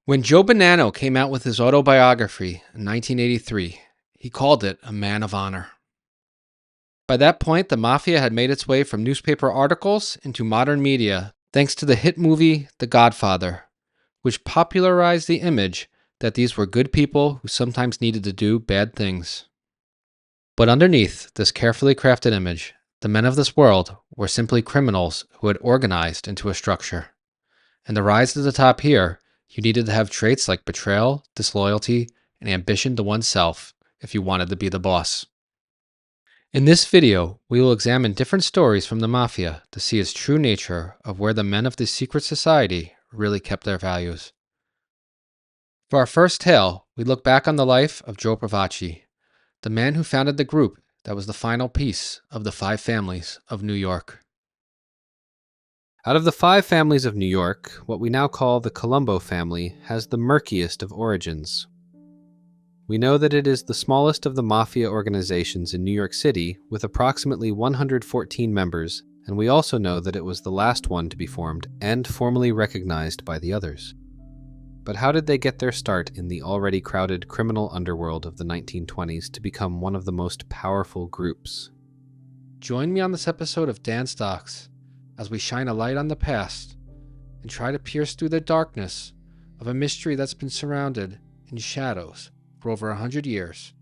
When Joe Bonanno came out with his autobiography in 1983, he called it a man of honor. By that point, the Mafia had made its way from newspaper articles into modern media thanks to the hit movie The Godfather, which popularized the image that these were good people who sometimes needed to do bad things. But underneath this carefully crafted image, the men of this world were simply criminals who had organized into a structure. And to rise to the top here, you needed to have traits like betrayal, disloyalty, and ambition to oneself if you wanted to be the boss. In this video, we will examine different stories from the Mafia to see its true nature of where the men of this secret society really kept their values. For our first tale, we look back on the life of Joe Profaci, the man who founded the group that was the final piece of the 5 families of New York. Out of the 5 families of New York, what we now call the Colombo family has the murkiest of origins. We know that it is the smallest of the mafia organizations in New York City, with approximately 114 members, and we also know that it was the last one to be formed and formally recognized by the others. But how did they get their start in the already crowded criminal underworld of the 1920s to become one of the most powerful groups? Join me on this episode of Dan's Docs as we shine a light on the past and try to pierce through the darkness of a mystery that's been surrounded in shadows for over 100 years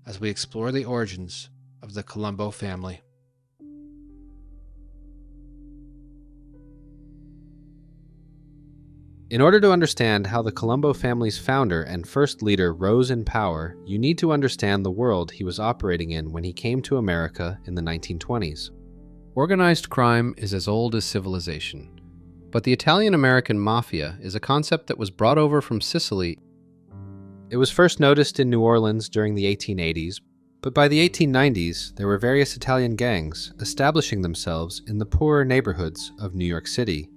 as we explore the origins of the Colombo family. In order to understand how the Colombo family's founder and first leader rose in power, you need to understand the world he was operating in when he came to America in the 1920s. Organized crime is as old as civilization, but the Italian-American Mafia is a concept that was brought over from Sicily. It was first noticed in New Orleans during the 1880s, but by the 1890s, there were various Italian gangs establishing themselves in the poorer neighborhoods of New York City.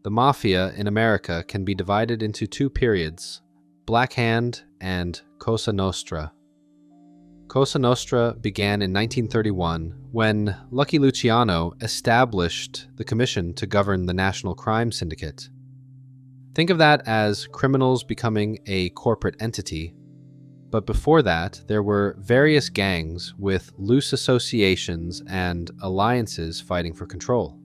The Mafia in America can be divided into 2 periods, Black Hand and Cosa Nostra. Cosa Nostra began in 1931 when Lucky Luciano established the commission to govern the National Crime Syndicate. Think of that as criminals becoming a corporate entity, but before that there were various gangs with loose associations and alliances fighting for control.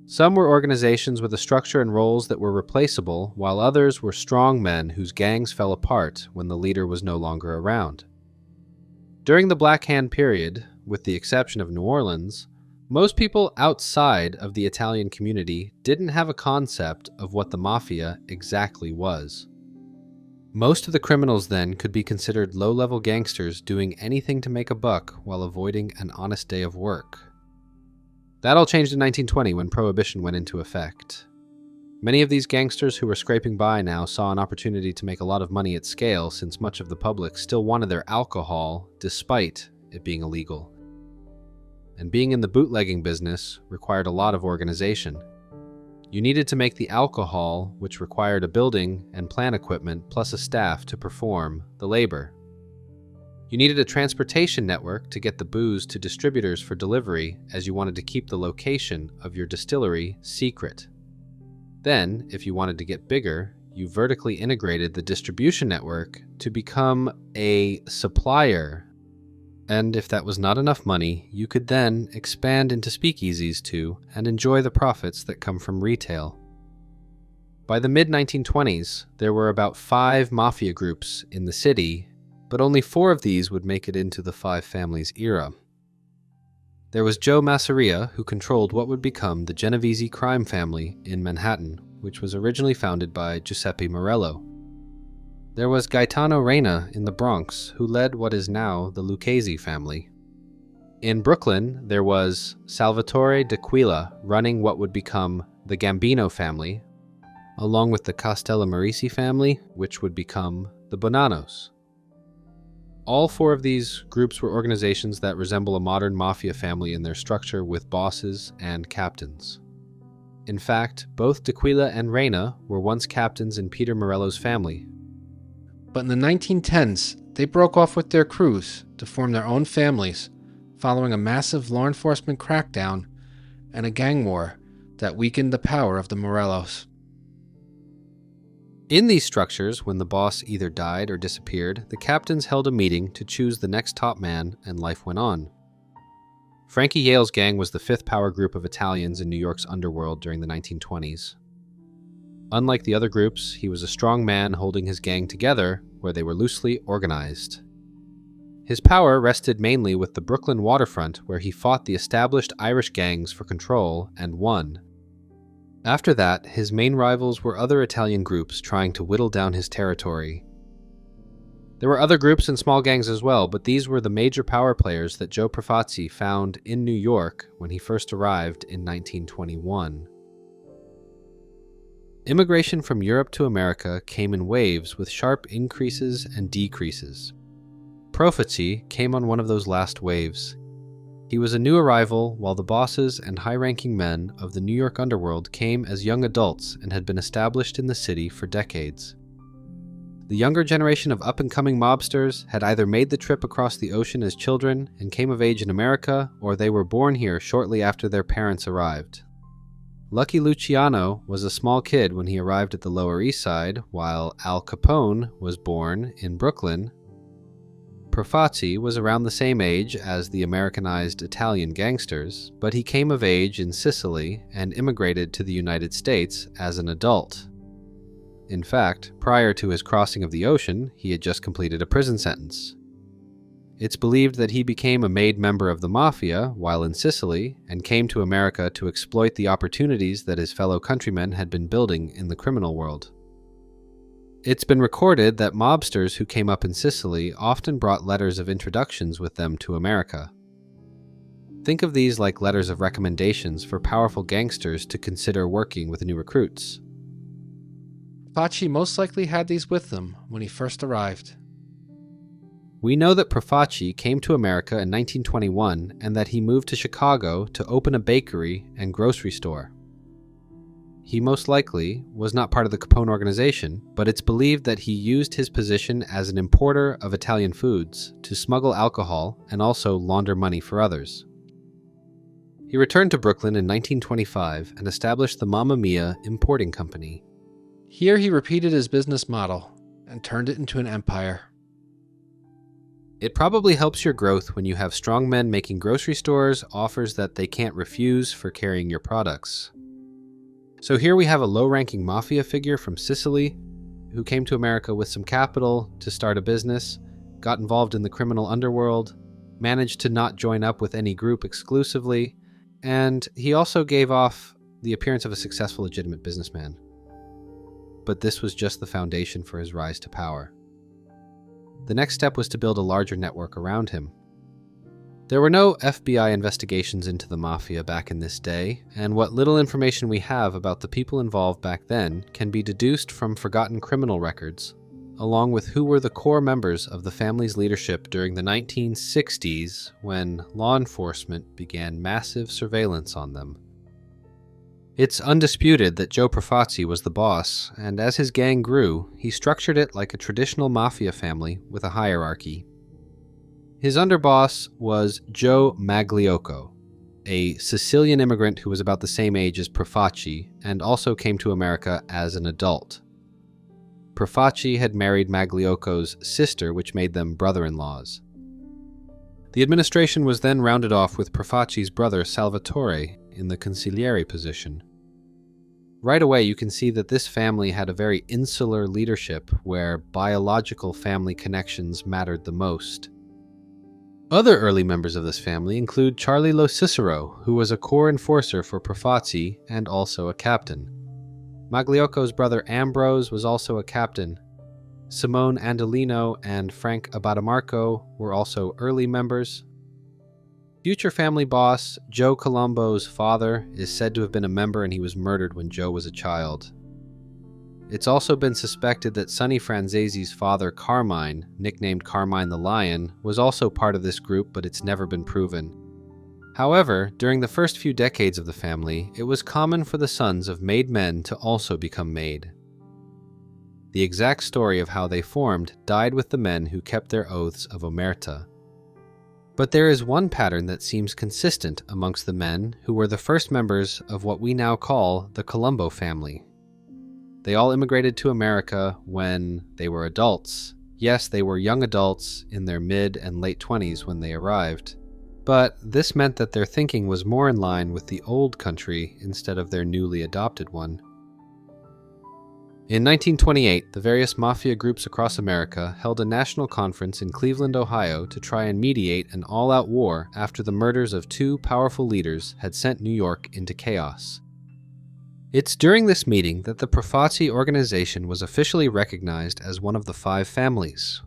Some were organizations with a structure and roles that were replaceable, while others were strong men whose gangs fell apart when the leader was no longer around. During the Black Hand period, with the exception of New Orleans, most people outside of the Italian community didn't have a concept of what the Mafia exactly was. Most of the criminals then could be considered low-level gangsters doing anything to make a buck while avoiding an honest day of work. That all changed in 1920 when Prohibition went into effect. Many of these gangsters who were scraping by now saw an opportunity to make a lot of money at scale since much of the public still wanted their alcohol despite it being illegal. And being in the bootlegging business required a lot of organization. You needed to make the alcohol, which required a building and plant equipment plus a staff to perform the labor. You needed a transportation network to get the booze to distributors for delivery, as you wanted to keep the location of your distillery secret. Then, if you wanted to get bigger, you vertically integrated the distribution network to become a supplier. And if that was not enough money, you could then expand into speakeasies too and enjoy the profits that come from retail. By the mid-1920s, there were about 5 mafia groups in the city, but only 4 of these would make it into the 5 families era. There was Joe Masseria, who controlled what would become the Genovese crime family in Manhattan, which was originally founded by Giuseppe Morello. There was Gaetano Reina in the Bronx, who led what is now the Lucchese family. In Brooklyn, there was Salvatore D'Aquila running what would become the Gambino family, along with the Castellamaresi family, which would become the Bonannos. All 4 of these groups were organizations that resemble a modern mafia family in their structure with bosses and captains. In fact, both D'Aquila and Reina were once captains in Peter Morello's family. But in the 1910s, they broke off with their crews to form their own families following a massive law enforcement crackdown and a gang war that weakened the power of the Morellos. In these structures, when the boss either died or disappeared, the captains held a meeting to choose the next top man, and life went on. Frankie Yale's gang was the fifth power group of Italians in New York's underworld during the 1920s. Unlike the other groups, he was a strong man holding his gang together, where they were loosely organized. His power rested mainly with the Brooklyn waterfront, where he fought the established Irish gangs for control and won. After that, his main rivals were other Italian groups trying to whittle down his territory. There were other groups and small gangs as well, but these were the major power players that Joe Profaci found in New York when he first arrived in 1921. Immigration from Europe to America came in waves with sharp increases and decreases. Profaci came on one of those last waves. He was a new arrival, while the bosses and high-ranking men of the New York underworld came as young adults and had been established in the city for decades. The younger generation of up-and-coming mobsters had either made the trip across the ocean as children and came of age in America, or they were born here shortly after their parents arrived. Lucky Luciano was a small kid when he arrived at the Lower East Side, while Al Capone was born in Brooklyn. Profaci was around the same age as the Americanized Italian gangsters, but he came of age in Sicily and immigrated to the United States as an adult. In fact, prior to his crossing of the ocean, he had just completed a prison sentence. It's believed that he became a made member of the Mafia while in Sicily and came to America to exploit the opportunities that his fellow countrymen had been building in the criminal world. It's been recorded that mobsters who came up in Sicily often brought letters of introductions with them to America. Think of these like letters of recommendations for powerful gangsters to consider working with new recruits. Profaci most likely had these with him when he first arrived. We know that Profaci came to America in 1921 and that he moved to Chicago to open a bakery and grocery store. He most likely was not part of the Capone organization, but it's believed that he used his position as an importer of Italian foods to smuggle alcohol and also launder money for others. He returned to Brooklyn in 1925 and established the Mamma Mia Importing Company. Here he repeated his business model and turned it into an empire. It probably helps your growth when you have strong men making grocery stores offers that they can't refuse for carrying your products. So here we have a low-ranking mafia figure from Sicily who came to America with some capital to start a business, got involved in the criminal underworld, managed to not join up with any group exclusively, and he also gave off the appearance of a successful legitimate businessman. But this was just the foundation for his rise to power. The next step was to build a larger network around him. There were no FBI investigations into the Mafia back in this day, and what little information we have about the people involved back then can be deduced from forgotten criminal records, along with who were the core members of the family's leadership during the 1960s when law enforcement began massive surveillance on them. It's undisputed that Joe Profaci was the boss, and as his gang grew, he structured it like a traditional mafia family with a hierarchy. His underboss was Joe Magliocco, a Sicilian immigrant who was about the same age as Profaci and also came to America as an adult. Profaci had married Magliocco's sister, which made them brother-in-laws. The administration was then rounded off with Profaci's brother Salvatore in the consigliere position. Right away, you can see that this family had a very insular leadership where biological family connections mattered the most. Other early members of this family include Charlie LoCicero, who was a core enforcer for Profaci and also a captain. Magliocco's brother Ambrose was also a captain. Simone Andolino and Frank Abadamarco were also early members. Future family boss Joe Colombo's father is said to have been a member, and he was murdered when Joe was a child. It's also been suspected that Sonny Franzese's father, Carmine, nicknamed Carmine the Lion, was also part of this group, but it's never been proven. However, during the first few decades of the family, it was common for the sons of made men to also become made. The exact story of how they formed died with the men who kept their oaths of omerta. But there is one pattern that seems consistent amongst the men who were the first members of what we now call the Colombo family. They all immigrated to America when they were adults. Yes, they were young adults in their mid and late 20s when they arrived. But this meant that their thinking was more in line with the old country instead of their newly adopted one. In 1928, the various mafia groups across America held a national conference in Cleveland, Ohio to try and mediate an all-out war after the murders of two powerful leaders had sent New York into chaos. It's during this meeting that the Profaci organization was officially recognized as one of the five families.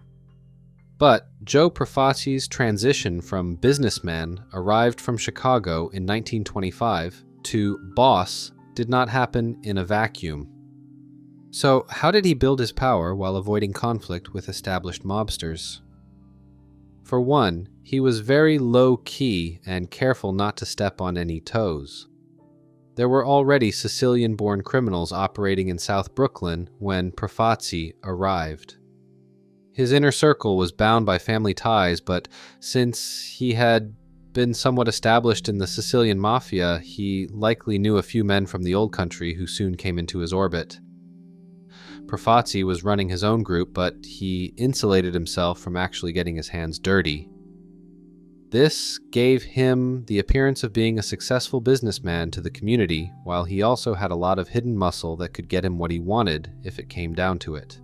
But Joe Profaci's transition from businessman arrived from Chicago in 1925 to boss did not happen in a vacuum. So how did he build his power while avoiding conflict with established mobsters? For one, he was very low-key and careful not to step on any toes. There were already Sicilian-born criminals operating in South Brooklyn when Profaci arrived. His inner circle was bound by family ties, but since he had been somewhat established in the Sicilian Mafia, he likely knew a few men from the old country who soon came into his orbit. Profaci was running his own group, but he insulated himself from actually getting his hands dirty. This gave him the appearance of being a successful businessman to the community, while he also had a lot of hidden muscle that could get him what he wanted if it came down to it.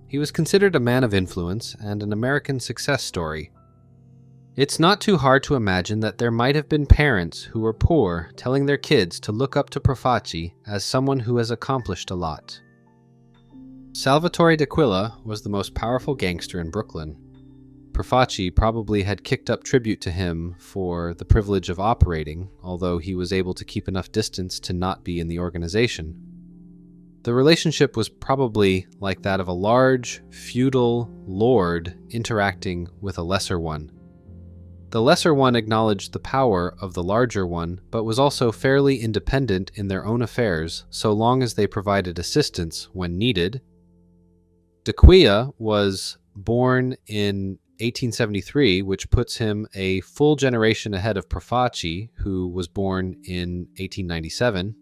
He was considered a man of influence and an American success story. It's not too hard to imagine that there might have been parents who were poor telling their kids to look up to Profaci as someone who has accomplished a lot. Salvatore D'Aquila was the most powerful gangster in Brooklyn. Profaci probably had kicked up tribute to him for the privilege of operating, although he was able to keep enough distance to not be in the organization. The relationship was probably like that of a large, feudal lord interacting with a lesser one. The lesser one acknowledged the power of the larger one, but was also fairly independent in their own affairs so long as they provided assistance when needed. D'Aquila was born in 1873, which puts him a full generation ahead of Profaci, who was born in 1897.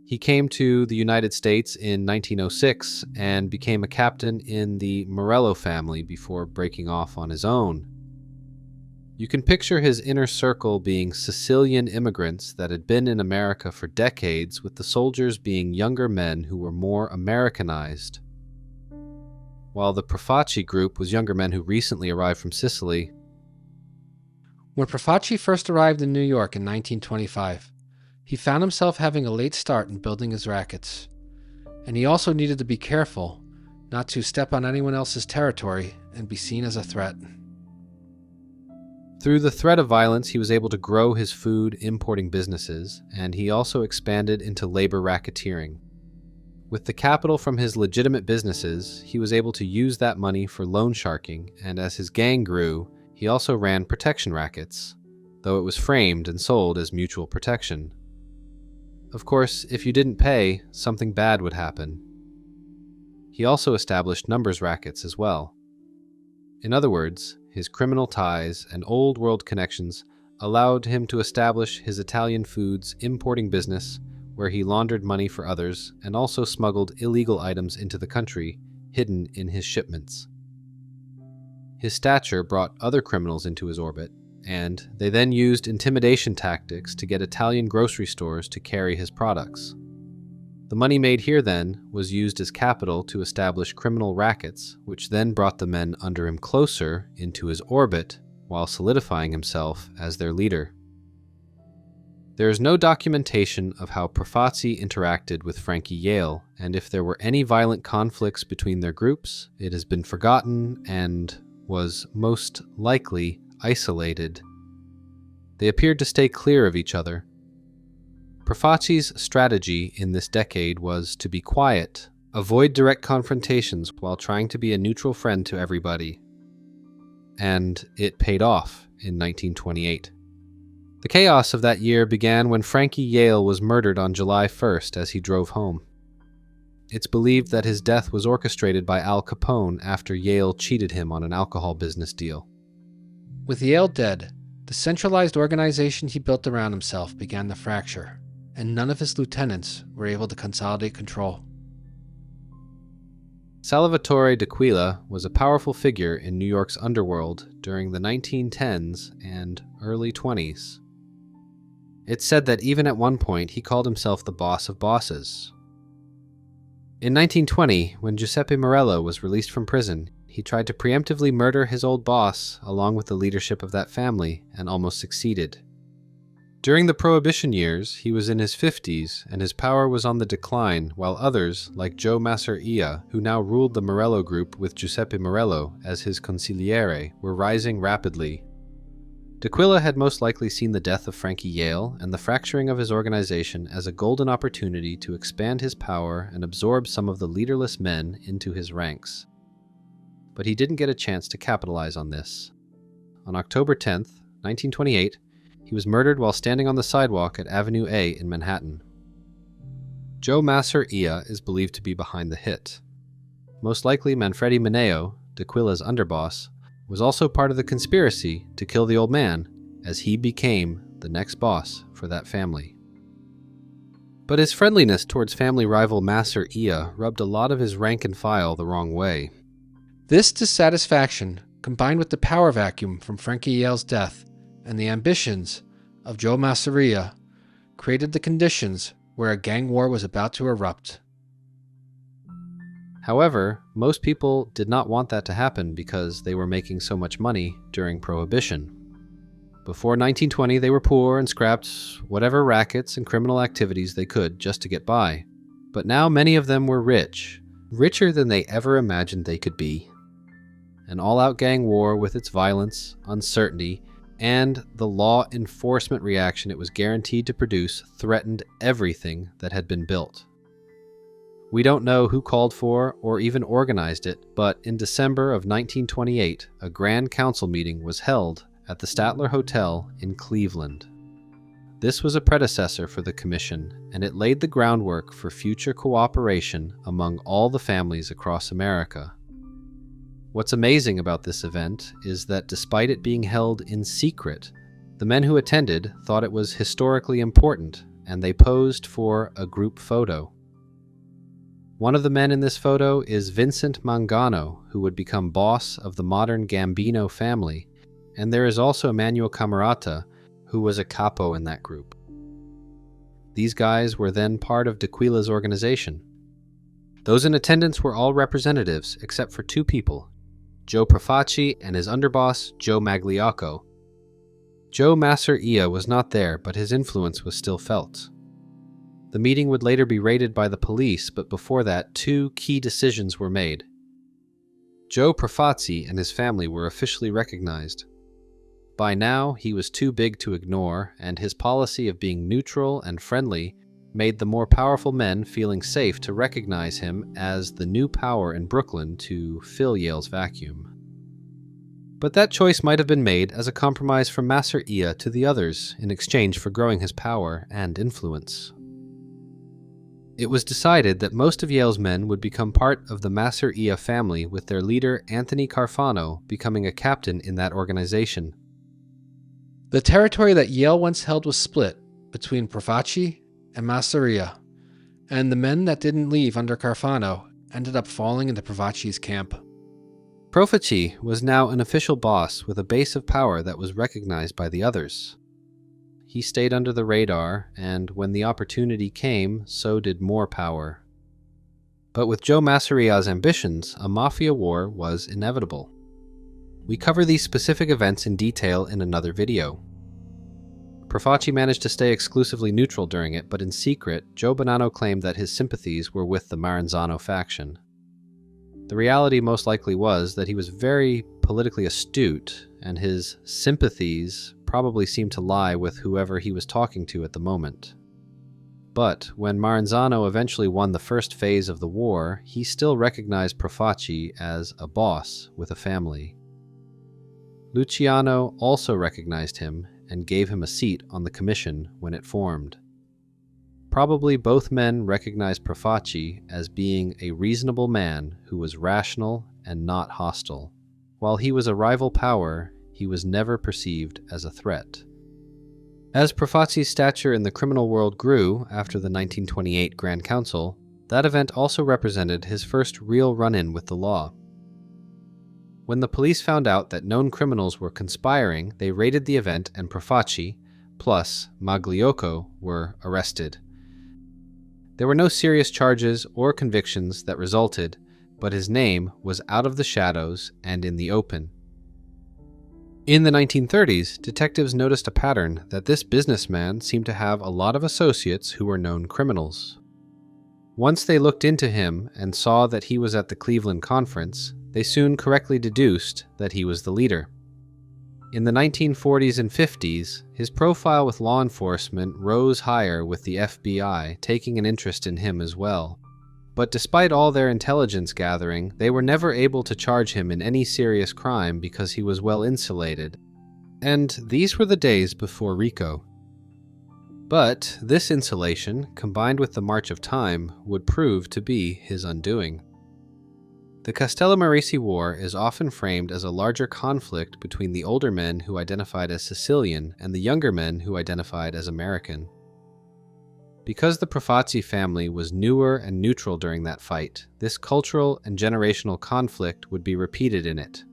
He came to the United States in 1906 and became a captain in the Morello family before breaking off on his own. You can picture his inner circle being Sicilian immigrants that had been in America for decades, with the soldiers being younger men who were more Americanized, while the Profaci group was younger men who recently arrived from Sicily. When Profaci first arrived in New York in 1925, he found himself having a late start in building his rackets, and he also needed to be careful not to step on anyone else's territory and be seen as a threat. Through the threat of violence, he was able to grow his food importing businesses, and he also expanded into labor racketeering. With the capital from his legitimate businesses, he was able to use that money for loan sharking, and as his gang grew, he also ran protection rackets, though it was framed and sold as mutual protection. Of course, if you didn't pay, something bad would happen. He also established numbers rackets as well. In other words, his criminal ties and old world connections allowed him to establish his Italian foods importing business, where he laundered money for others and also smuggled illegal items into the country, hidden in his shipments. His stature brought other criminals into his orbit, and they then used intimidation tactics to get Italian grocery stores to carry his products. The money made here then was used as capital to establish criminal rackets, which then brought the men under him closer into his orbit while solidifying himself as their leader. There is no documentation of how Profaci interacted with Frankie Yale, and if there were any violent conflicts between their groups, it has been forgotten and was most likely isolated. They appeared to stay clear of each other. Profaci's strategy in this decade was to be quiet, avoid direct confrontations while trying to be a neutral friend to everybody. And it paid off in 1928. The chaos of that year began when Frankie Yale was murdered on July 1st as he drove home. It's believed that his death was orchestrated by Al Capone after Yale cheated him on an alcohol business deal. With Yale dead, the centralized organization he built around himself began to fracture, and none of his lieutenants were able to consolidate control. Salvatore D'Aquila was a powerful figure in New York's underworld during the 1910s and early 20s. It's said that even at one point he called himself the boss of bosses. In 1920, when Giuseppe Morello was released from prison, he tried to preemptively murder his old boss along with the leadership of that family and almost succeeded. During the Prohibition years, he was in his 50s and his power was on the decline, while others, like Joe Masseria, who now ruled the Morello group with Giuseppe Morello as his consigliere, were rising rapidly. D'Aquila had most likely seen the death of Frankie Yale and the fracturing of his organization as a golden opportunity to expand his power and absorb some of the leaderless men into his ranks. But he didn't get a chance to capitalize on this. On October 10th, 1928, he was murdered while standing on the sidewalk at Avenue A in Manhattan. Joe Masseria is believed to be behind the hit. Most likely Manfredi Mineo, D'Aquila's underboss, was also part of the conspiracy to kill the old man, as he became the next boss for that family. But his friendliness towards family rival Masseria rubbed a lot of his rank and file the wrong way. This dissatisfaction, combined with the power vacuum from Frankie Yale's death and the ambitions of Joe Masseria, created the conditions where a gang war was about to erupt. However, most people did not want that to happen because they were making so much money during Prohibition. Before 1920, they were poor and scrapped whatever rackets and criminal activities they could just to get by. But now many of them were rich, richer than they ever imagined they could be. An all-out gang war with its violence, uncertainty, and the law enforcement reaction it was guaranteed to produce threatened everything that had been built. We don't know who called for or even organized it, but in December of 1928, a Grand Council meeting was held at the Statler Hotel in Cleveland. This was a predecessor for the commission, and it laid the groundwork for future cooperation among all the families across America. What's amazing about this event is that despite it being held in secret, the men who attended thought it was historically important, and they posed for a group photo. One of the men in this photo is Vincent Mangano, who would become boss of the modern Gambino family, and there is also Manuel Camerata, who was a capo in that group. These guys were then part of D'Aquila's organization. Those in attendance were all representatives except for two people, Joe Profaci and his underboss, Joe Magliocco. Joe Masseria was not there, but his influence was still felt. The meeting would later be raided by the police, but before that, two key decisions were made. Joe Profaci and his family were officially recognized. By now, he was too big to ignore, and his policy of being neutral and friendly made the more powerful men feeling safe to recognize him as the new power in Brooklyn to fill Yale's vacuum. But that choice might have been made as a compromise from Masseria to the others in exchange for growing his power and influence. It was decided that most of Yale's men would become part of the Masseria family, with their leader Anthony Carfano becoming a captain in that organization. The territory that Yale once held was split between Profaci and Masseria, and the men that didn't leave under Carfano ended up falling into Profaci's camp. Profaci was now an official boss with a base of power that was recognized by the others. He stayed under the radar, and when the opportunity came, so did more power. But with Joe Masseria's ambitions, a mafia war was inevitable. We cover these specific events in detail in another video. Profaci managed to stay exclusively neutral during it, but in secret, Joe Bonanno claimed that his sympathies were with the Maranzano faction. The reality most likely was that he was very politically astute, and his sympathies probably seemed to lie with whoever he was talking to at the moment. But when Maranzano eventually won the first phase of the war, he still recognized Profaci as a boss with a family. Luciano also recognized him and gave him a seat on the commission when it formed. Probably both men recognized Profaci as being a reasonable man who was rational and not hostile. While he was a rival power, he was never perceived as a threat. As Profaci's stature in the criminal world grew after the 1928 Grand Council, that event also represented his first real run-in with the law. When the police found out that known criminals were conspiring, they raided the event and Profaci, plus Magliocco, were arrested. There were no serious charges or convictions that resulted, but his name was out of the shadows and in the open. In the 1930s, detectives noticed a pattern that this businessman seemed to have a lot of associates who were known criminals. Once they looked into him and saw that he was at the Cleveland Conference, they soon correctly deduced that he was the leader. In the 1940s and 50s, his profile with law enforcement rose higher, with the FBI taking an interest in him as well. But despite all their intelligence gathering, they were never able to charge him in any serious crime because he was well insulated. And these were the days before RICO. But this insulation, combined with the march of time, would prove to be his undoing. The Castellamarese War is often framed as a larger conflict between the older men who identified as Sicilian and the younger men who identified as American. Because the Profaci family was newer and neutral during that fight, this cultural and generational conflict would be repeated in it.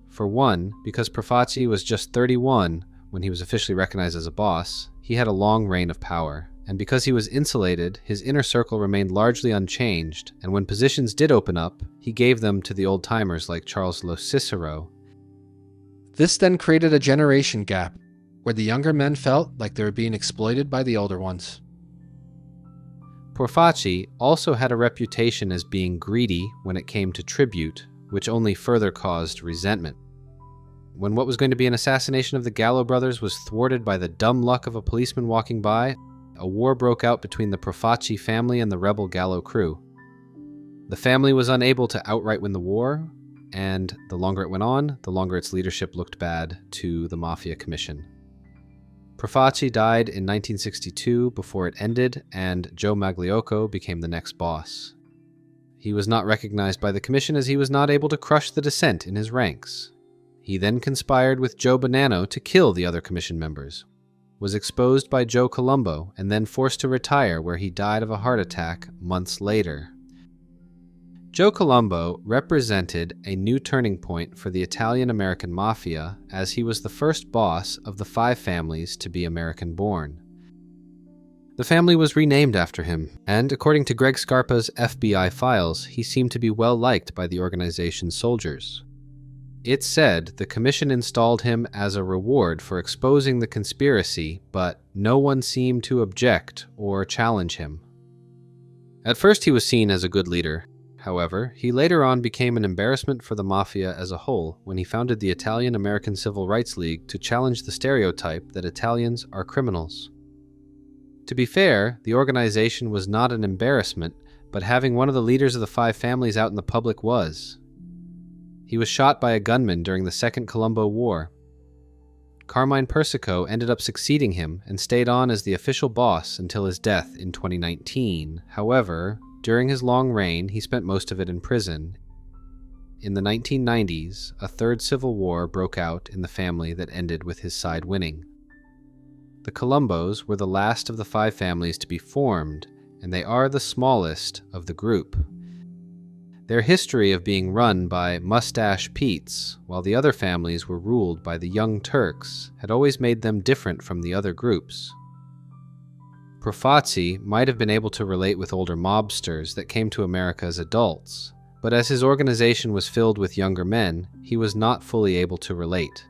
For one, because Profaci was just 31 when he was officially recognized as a boss, he had a long reign of power, and because he was insulated, his inner circle remained largely unchanged, and when positions did open up, he gave them to the old-timers like Charles LoCicero. This then created a generation gap, where the younger men felt like they were being exploited by the older ones. Profaci also had a reputation as being greedy when it came to tribute, which only further caused resentment. When what was going to be an assassination of the Gallo brothers was thwarted by the dumb luck of a policeman walking by, a war broke out between the Profaci family and the rebel Gallo crew. The family was unable to outright win the war, and the longer it went on, the longer its leadership looked bad to the Mafia Commission. Profaci died in 1962 before it ended, and Joe Magliocco became the next boss. He was not recognized by the commission as he was not able to crush the dissent in his ranks. He then conspired with Joe Bonanno to kill the other commission members, was exposed by Joe Colombo, and then forced to retire, where he died of a heart attack months later. Joe Colombo represented a new turning point for the Italian-American Mafia, as he was the first boss of the 5 families to be American-born. The family was renamed after him, and according to Greg Scarpa's FBI files, he seemed to be well liked by the organization's soldiers. It said the commission installed him as a reward for exposing the conspiracy, but no one seemed to object or challenge him. At first he was seen as a good leader. However, he later on became an embarrassment for the Mafia as a whole when he founded the Italian-American Civil Rights League to challenge the stereotype that Italians are criminals. To be fair, the organization was not an embarrassment, but having one of the leaders of the 5 families out in the public was. He was shot by a gunman during the Second Colombo War. Carmine Persico ended up succeeding him and stayed on as the official boss until his death in 2019. However, during his long reign, he spent most of it in prison. In the 1990s, a third civil war broke out in the family that ended with his side winning. The Colombos were the last of the 5 families to be formed, and they are the smallest of the group. Their history of being run by Mustache Petes, while the other families were ruled by the Young Turks, had always made them different from the other groups. Profaci might have been able to relate with older mobsters that came to America as adults, but as his organization was filled with younger men, he was not fully able to relate.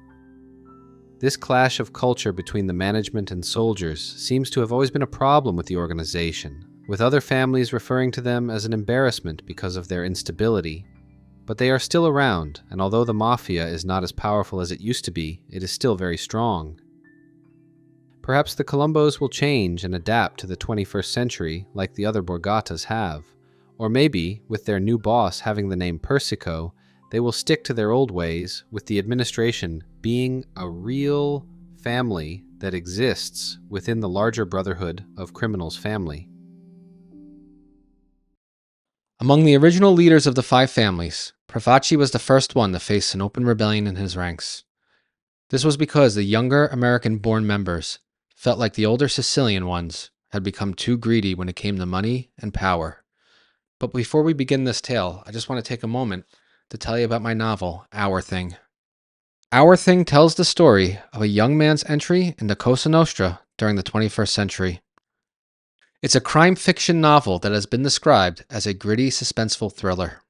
This clash of culture between the management and soldiers seems to have always been a problem with the organization, with other families referring to them as an embarrassment because of their instability. But they are still around, and although the Mafia is not as powerful as it used to be, it is still very strong. Perhaps the Colombos will change and adapt to the 21st century like the other Borgatas have, or maybe, with their new boss having the name Persico, they will stick to their old ways, with the administration being a real family that exists within the larger brotherhood of criminals' family. Among the original leaders of the 5 families, Profaci was the first one to face an open rebellion in his ranks. This was because the younger American-born members felt like the older Sicilian ones had become too greedy when it came to money and power. But before we begin this tale, I just want to take a moment to tell you about my novel, Our Thing. Our Thing tells the story of a young man's entry into Cosa Nostra during the 21st century. It's a crime fiction novel that has been described as a gritty, suspenseful thriller.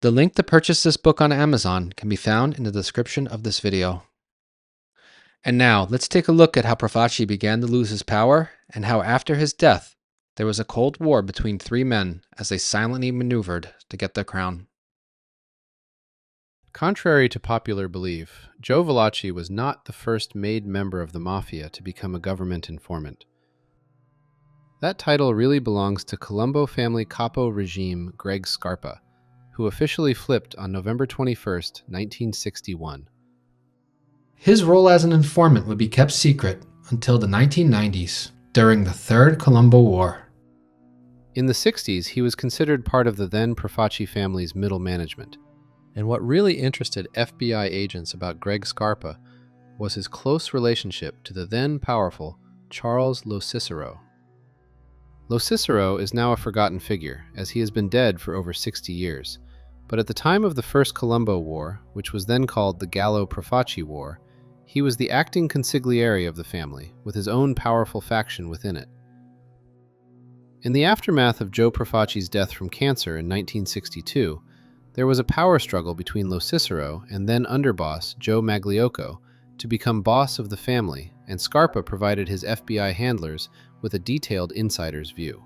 The link to purchase this book on Amazon can be found in the description of this video. And now, let's take a look at how Profaci began to lose his power and how after his death, there was a cold war between three men as they silently maneuvered to get their crown. Contrary to popular belief, Joe Valachi was not the first made member of the Mafia to become a government informant. That title really belongs to Colombo family capo regime Greg Scarpa, who officially flipped on November 21st, 1961. His role as an informant would be kept secret until the 1990s, during the Third Colombo War. In the 60s, he was considered part of the then Profaci family's middle management. And what really interested FBI agents about Greg Scarpa was his close relationship to the then powerful Charles LoCicero. LoCicero is now a forgotten figure, as he has been dead for over 60 years. But at the time of the First Colombo War, which was then called the Gallo-Profaci War, he was the acting consigliere of the family, with his own powerful faction within it. In the aftermath of Joe Profaci's death from cancer in 1962, there was a power struggle between LoCicero and then underboss Joe Magliocco to become boss of the family, and Scarpa provided his FBI handlers with a detailed insider's view.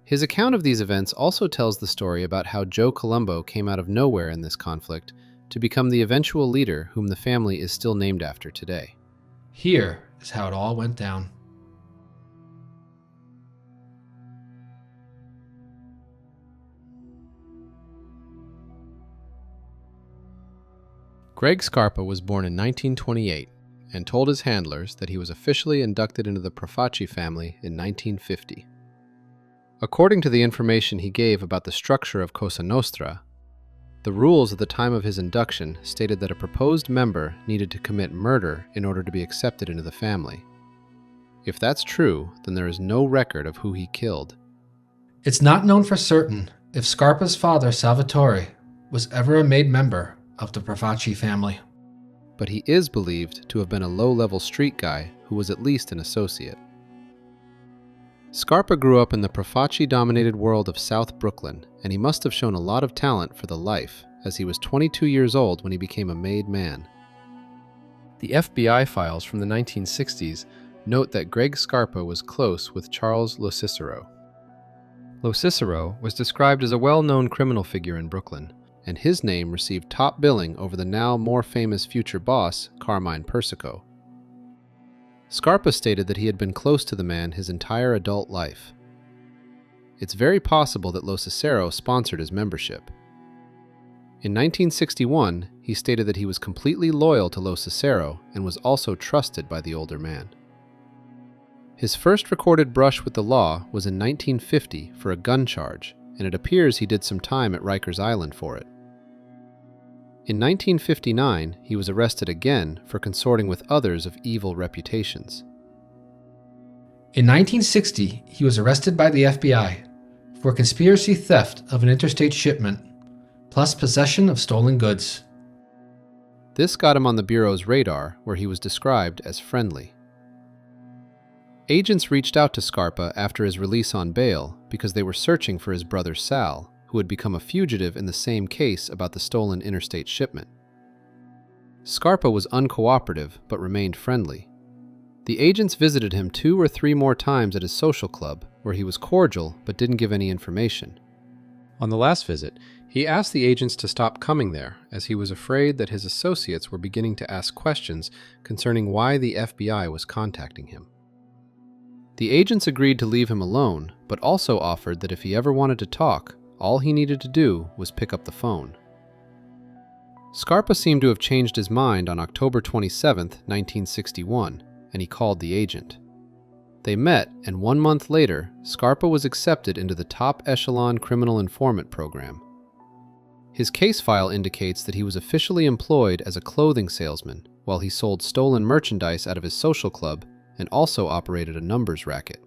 His account of these events also tells the story about how Joe Colombo came out of nowhere in this conflict to become the eventual leader whom the family is still named after today. Here is how it all went down. Greg Scarpa was born in 1928 and told his handlers that he was officially inducted into the Profaci family in 1950. According to the information he gave about the structure of Cosa Nostra, the rules at the time of his induction stated that a proposed member needed to commit murder in order to be accepted into the family. If that's true, then there is no record of who he killed. It's not known for certain if Scarpa's father, Salvatore, was ever a made member of the Profaci family. But he is believed to have been a low-level street guy who was at least an associate. Scarpa grew up in the Profaci-dominated world of South Brooklyn, and he must have shown a lot of talent for the life, as he was 22 years old when he became a made man. The FBI files from the 1960s note that Greg Scarpa was close with Charles LoCicero. LoCicero was described as a well-known criminal figure in Brooklyn, and his name received top billing over the now more famous future boss, Carmine Persico. Scarpa stated that he had been close to the man his entire adult life. It's very possible that LoCicero sponsored his membership. In 1961, he stated that he was completely loyal to LoCicero and was also trusted by the older man. His first recorded brush with the law was in 1950 for a gun charge, and it appears he did some time at Rikers Island for it. In 1959, he was arrested again for consorting with others of evil reputations. In 1960, he was arrested by the FBI for conspiracy theft of an interstate shipment, plus possession of stolen goods. This got him on the Bureau's radar, where he was described as friendly. Agents reached out to Scarpa after his release on bail because they were searching for his brother Sal, who had become a fugitive in the same case about the stolen interstate shipment. Scarpa was uncooperative but remained friendly. The agents visited him 2 or 3 more times at his social club, where he was cordial but didn't give any information. On the last visit, he asked the agents to stop coming there, as he was afraid that his associates were beginning to ask questions concerning why the FBI was contacting him. The agents agreed to leave him alone, but also offered that if he ever wanted to talk, all he needed to do was pick up the phone. Scarpa seemed to have changed his mind on October 27, 1961, and he called the agent. They met, and 1 month later, Scarpa was accepted into the top echelon criminal informant program. His case file indicates that he was officially employed as a clothing salesman while he sold stolen merchandise out of his social club and also operated a numbers racket.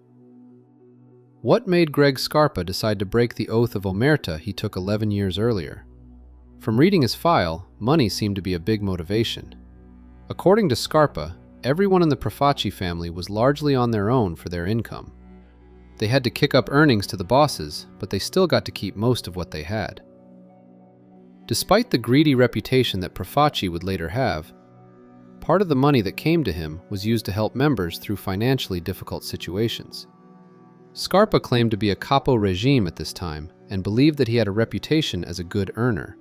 What made Greg Scarpa decide to break the oath of omerta he took 11 years earlier? From reading his file, money seemed to be a big motivation. According to Scarpa, everyone in the Profaci family was largely on their own for their income. They had to kick up earnings to the bosses, but they still got to keep most of what they had. Despite the greedy reputation that Profaci would later have, part of the money that came to him was used to help members through financially difficult situations. Scarpa claimed to be a capo regime at this time and believed that he had a reputation as a good earner,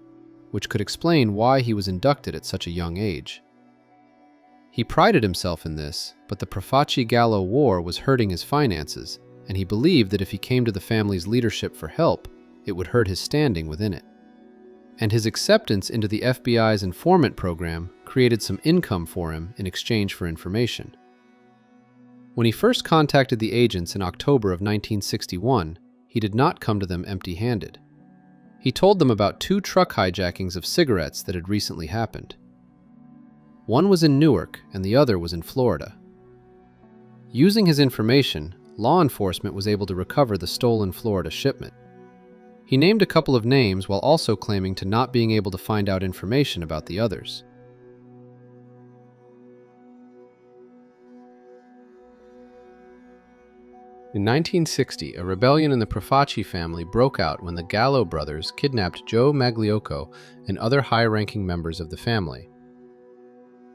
which could explain why he was inducted at such a young age. He prided himself in this, but the Profaci-Gallo war was hurting his finances, and he believed that if he came to the family's leadership for help, it would hurt his standing within it. And his acceptance into the FBI's informant program created some income for him in exchange for information. When he first contacted the agents in October of 1961, he did not come to them empty-handed. He told them about 2 truck hijackings of cigarettes that had recently happened. One was in Newark and the other was in Florida. Using his information, law enforcement was able to recover the stolen Florida shipment. He named a couple of names while also claiming to not being able to find out information about the others. In 1960, a rebellion in the Profaci family broke out when the Gallo brothers kidnapped Joe Magliocco and other high-ranking members of the family.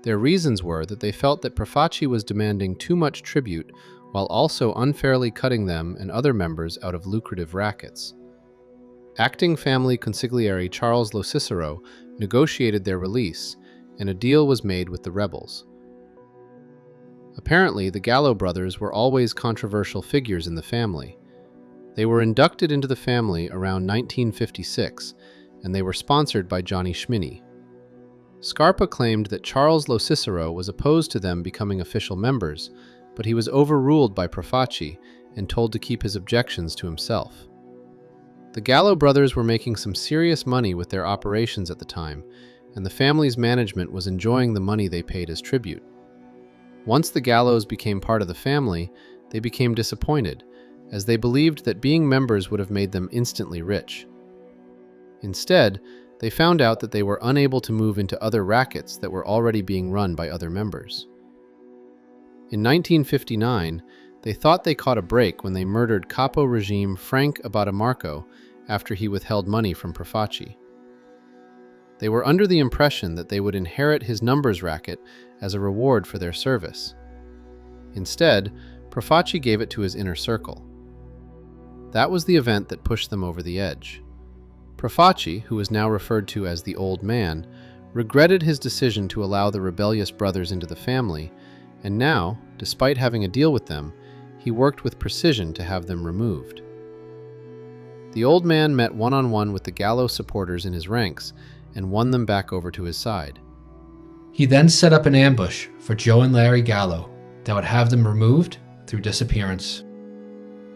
Their reasons were that they felt that Profaci was demanding too much tribute while also unfairly cutting them and other members out of lucrative rackets. Acting family consigliere Charles LoCicero negotiated their release, and a deal was made with the rebels. Apparently, the Gallo brothers were always controversial figures in the family. They were inducted into the family around 1956, and they were sponsored by Johnny Schminny. Scarpa claimed that Charles LoCicero was opposed to them becoming official members, but he was overruled by Profaci and told to keep his objections to himself. The Gallo brothers were making some serious money with their operations at the time, and the family's management was enjoying the money they paid as tribute. Once the Gallos became part of the family, they became disappointed, as they believed that being members would have made them instantly rich. Instead, they found out that they were unable to move into other rackets that were already being run by other members. In 1959, they thought they caught a break when they murdered capo regime Frank Abadamarco after he withheld money from Profaci. They were under the impression that they would inherit his numbers racket as a reward for their service. Instead, Profaci gave it to his inner circle. That was the event that pushed them over the edge. Profaci, who is now referred to as the Old Man, regretted his decision to allow the rebellious brothers into the family, and now, despite having a deal with them, he worked with precision to have them removed. The Old Man met one-on-one with the Gallo supporters in his ranks and won them back over to his side. He then set up an ambush for Joe and Larry Gallo that would have them removed through disappearance.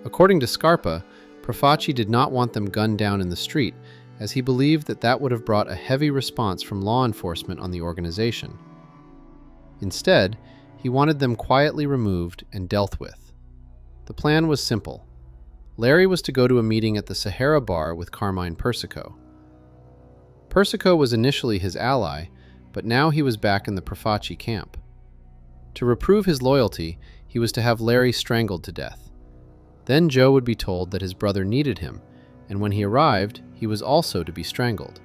According to Scarpa, Profaci did not want them gunned down in the street, as he believed that that would have brought a heavy response from law enforcement on the organization. Instead, he wanted them quietly removed and dealt with. The plan was simple. Larry was to go to a meeting at the Sahara Bar with Carmine Persico. Persico was initially his ally, but now he was back in the Profaci camp. To reprove his loyalty, he was to have Larry strangled to death. Then Joe would be told that his brother needed him, and when he arrived, he was also to be strangled.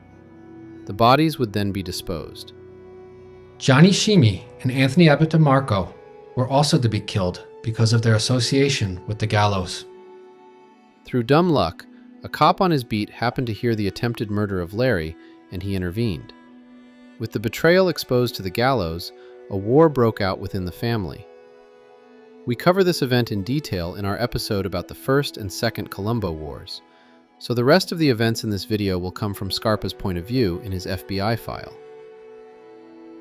The bodies would then be disposed. Johnny Schimi and Anthony Abitamarco were also to be killed because of their association with the Gallos. Through dumb luck, a cop on his beat happened to hear the attempted murder of Larry, and he intervened. With the betrayal exposed to the Gallos, a war broke out within the family. We cover this event in detail in our episode about the First and Second Colombo Wars, so the rest of the events in this video will come from Scarpa's point of view in his FBI file.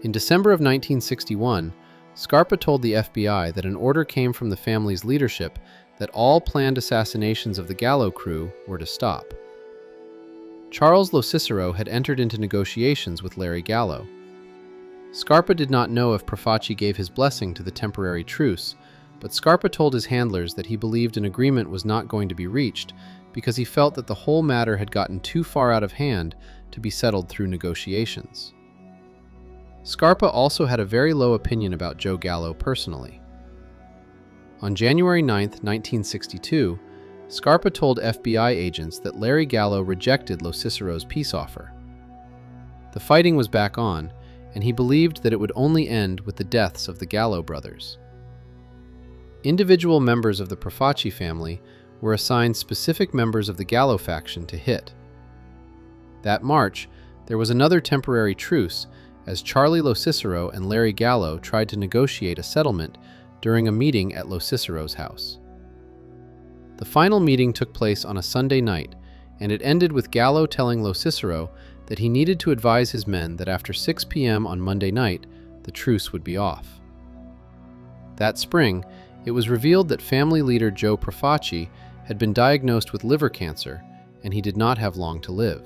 In December of 1961, Scarpa told the FBI that an order came from the family's leadership that all planned assassinations of the Gallo crew were to stop. Charles LoCicero had entered into negotiations with Larry Gallo. Scarpa did not know if Profaci gave his blessing to the temporary truce, but Scarpa told his handlers that he believed an agreement was not going to be reached because he felt that the whole matter had gotten too far out of hand to be settled through negotiations. Scarpa also had a very low opinion about Joe Gallo personally. On January 9, 1962, Scarpa told FBI agents that Larry Gallo rejected LoCicero's peace offer. The fighting was back on, and he believed that it would only end with the deaths of the Gallo brothers. Individual members of the Profaci family were assigned specific members of the Gallo faction to hit. That March, there was another temporary truce as Charlie LoCicero and Larry Gallo tried to negotiate a settlement during a meeting at LoCicero's house. The final meeting took place on a Sunday night, and it ended with Gallo telling LoCicero that he needed to advise his men that after 6 p.m. on Monday night, the truce would be off. That spring, it was revealed that family leader Joe Profaci had been diagnosed with liver cancer, and he did not have long to live.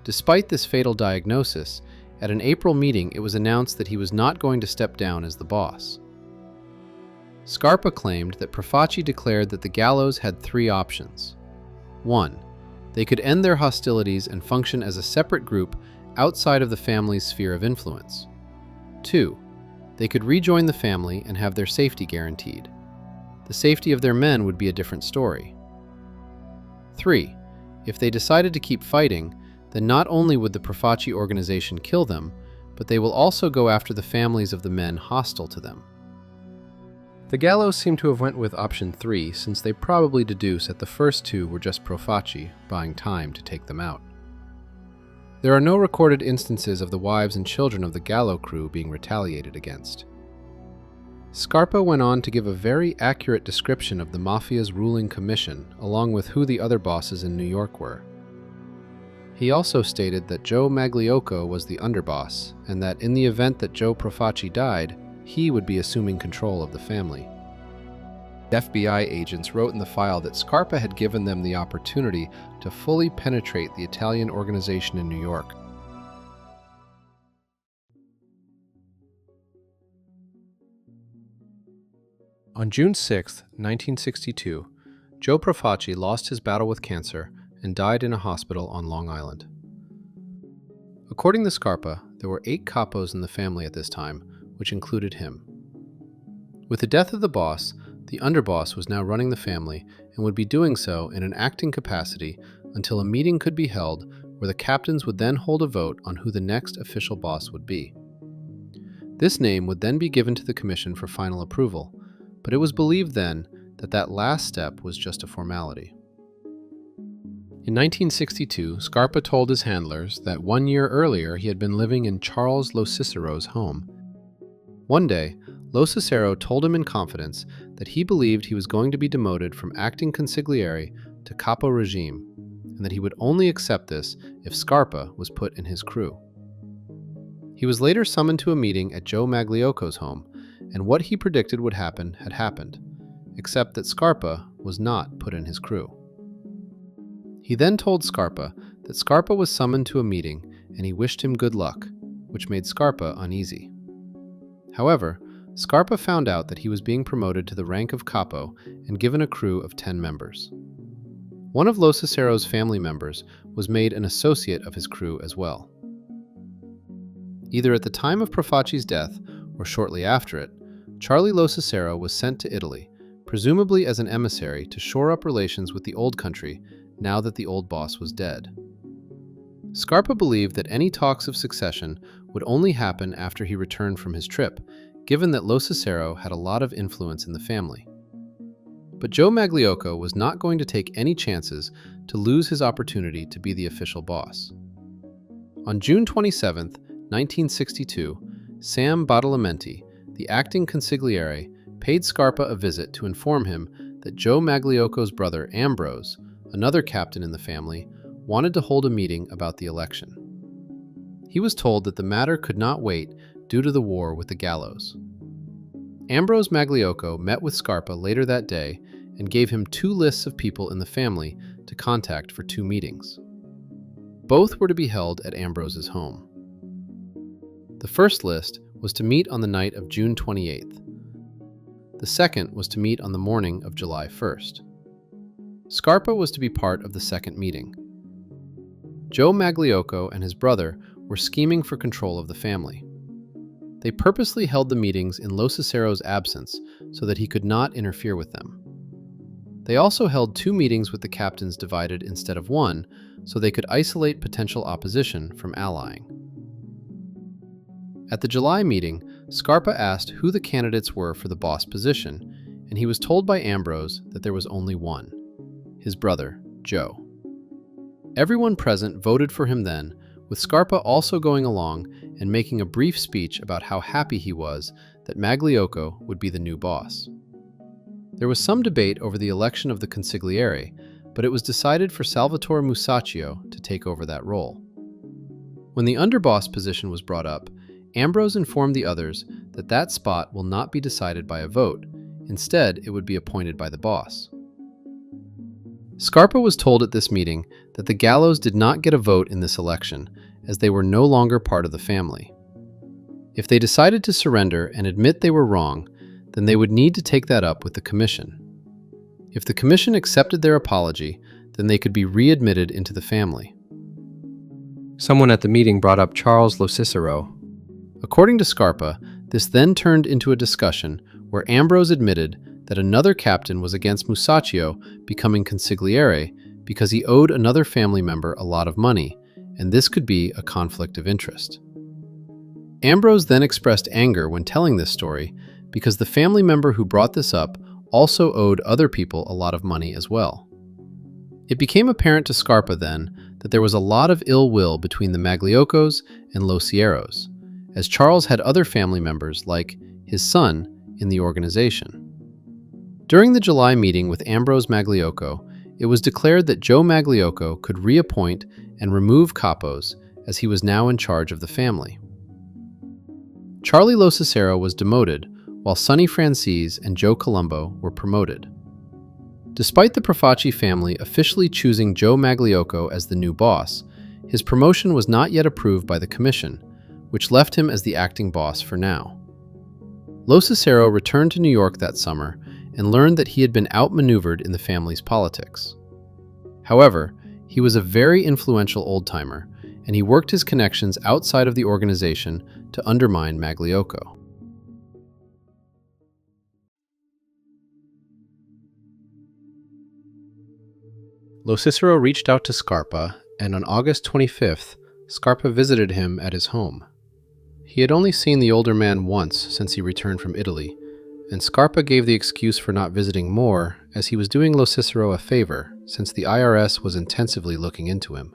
Despite this fatal diagnosis, at an April meeting it was announced that he was not going to step down as the boss. Scarpa claimed that Profaci declared that the Gallos had 3 options. 1. They could end their hostilities and function as a separate group outside of the family's sphere of influence. 2. They could rejoin the family and have their safety guaranteed. The safety of their men would be a different story. 3. If they decided to keep fighting, then not only would the Profaci organization kill them, but they will also go after the families of the men hostile to them. The Gallos seem to have went with option 3 since they probably deduce that the first 2 were just Profaci, buying time to take them out. There are no recorded instances of the wives and children of the Gallo crew being retaliated against. Scarpa went on to give a very accurate description of the Mafia's ruling commission, along with who the other bosses in New York were. He also stated that Joe Magliocco was the underboss, and that in the event that Joe Profaci died, he would be assuming control of the family. FBI agents wrote in the file that Scarpa had given them the opportunity to fully penetrate the Italian organization in New York. On June 6, 1962, Joe Profaci lost his battle with cancer and died in a hospital on Long Island. According to Scarpa, there were 8 capos in the family at this time, which included him. With the death of the boss, the underboss was now running the family and would be doing so in an acting capacity until a meeting could be held where the captains would then hold a vote on who the next official boss would be. This name would then be given to the commission for final approval, but it was believed then that that last step was just a formality. In 1962, Scarpa told his handlers that 1 year earlier he had been living in Charles LoCicero's home. One day, LoCicero told him in confidence that he believed he was going to be demoted from acting consigliere to capo regime, and that he would only accept this if Scarpa was put in his crew. He was later summoned to a meeting at Joe Magliocco's home, and what he predicted would happen had happened, except that Scarpa was not put in his crew. He then told Scarpa that Scarpa was summoned to a meeting and he wished him good luck, which made Scarpa uneasy. However, Scarpa found out that he was being promoted to the rank of capo and given a crew of 10 members. One of LoCicero's family members was made an associate of his crew as well. Either at the time of Profaci's death or shortly after it, Charlie LoCicero was sent to Italy, presumably as an emissary to shore up relations with the old country now that the old boss was dead. Scarpa believed that any talks of succession would only happen after he returned from his trip, given that LoCicero had a lot of influence in the family. But Joe Magliocco was not going to take any chances to lose his opportunity to be the official boss. On June 27, 1962, Sam Badalamenti, the acting consigliere, paid Scarpa a visit to inform him that Joe Magliocco's brother Ambrose, another captain in the family, wanted to hold a meeting about the election. He was told that the matter could not wait due to the war with the Gallos. Ambrose Magliocco met with Scarpa later that day and gave him 2 lists of people in the family to contact for 2 meetings. Both were to be held at Ambrose's home. The first list was to meet on the night of June 28th. The second was to meet on the morning of July 1st. Scarpa was to be part of the second meeting. Joe Magliocco and his brother were scheming for control of the family. They purposely held the meetings in LoCicero's absence so that he could not interfere with them. They also held 2 meetings with the captains divided instead of 1, so they could isolate potential opposition from allying. At the July meeting, Scarpa asked who the candidates were for the boss position, and he was told by Ambrose that there was only one: his brother, Joe. Everyone present voted for him then, with Scarpa also going along and making a brief speech about how happy he was that Magliocco would be the new boss. There was some debate over the election of the consigliere, but it was decided for Salvatore Musacchio to take over that role. When the underboss position was brought up, Ambrose informed the others that that spot will not be decided by a vote. Instead, it would be appointed by the boss. Scarpa was told at this meeting that the Gallos did not get a vote in this election, as they were no longer part of the family. If they decided to surrender and admit they were wrong, then they would need to take that up with the commission. If the commission accepted their apology, then they could be readmitted into the family. Someone at the meeting brought up Charles LoCicero. According to Scarpa, this then turned into a discussion where Ambrose admitted that another captain was against Musacchio becoming consigliere because he owed another family member a lot of money, and this could be a conflict of interest. Ambrose then expressed anger when telling this story because the family member who brought this up also owed other people a lot of money as well. It became apparent to Scarpa then that there was a lot of ill will between the Maglioccos and LoCiceros, as Charles had other family members, like his son, in the organization. During the July meeting with Ambrose Magliocco, it was declared that Joe Magliocco could reappoint and remove capos, as he was now in charge of the family. Charlie LoCicero was demoted, while Sonny Francis and Joe Colombo were promoted. Despite the Profaci family officially choosing Joe Magliocco as the new boss, his promotion was not yet approved by the commission, which left him as the acting boss for now. LoCicero returned to New York that summer and learned that he had been outmaneuvered in the family's politics. However, he was a very influential old-timer, and he worked his connections outside of the organization to undermine Magliocco. LoCicero reached out to Scarpa, and on August 25th, Scarpa visited him at his home. He had only seen the older man once since he returned from Italy, and Scarpa gave the excuse for not visiting more as he was doing LoCicero a favor since the IRS was intensively looking into him.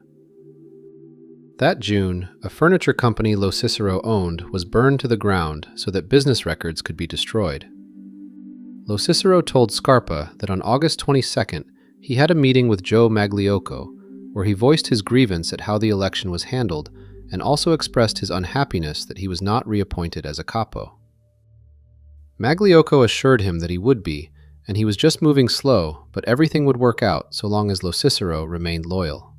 That June, a furniture company LoCicero owned was burned to the ground so that business records could be destroyed. LoCicero told Scarpa that on August 22nd, he had a meeting with Joe Magliocco, where he voiced his grievance at how the election was handled and also expressed his unhappiness that he was not reappointed as a capo. Magliocco assured him that he would be, and he was just moving slow, but everything would work out so long as LoCicero remained loyal.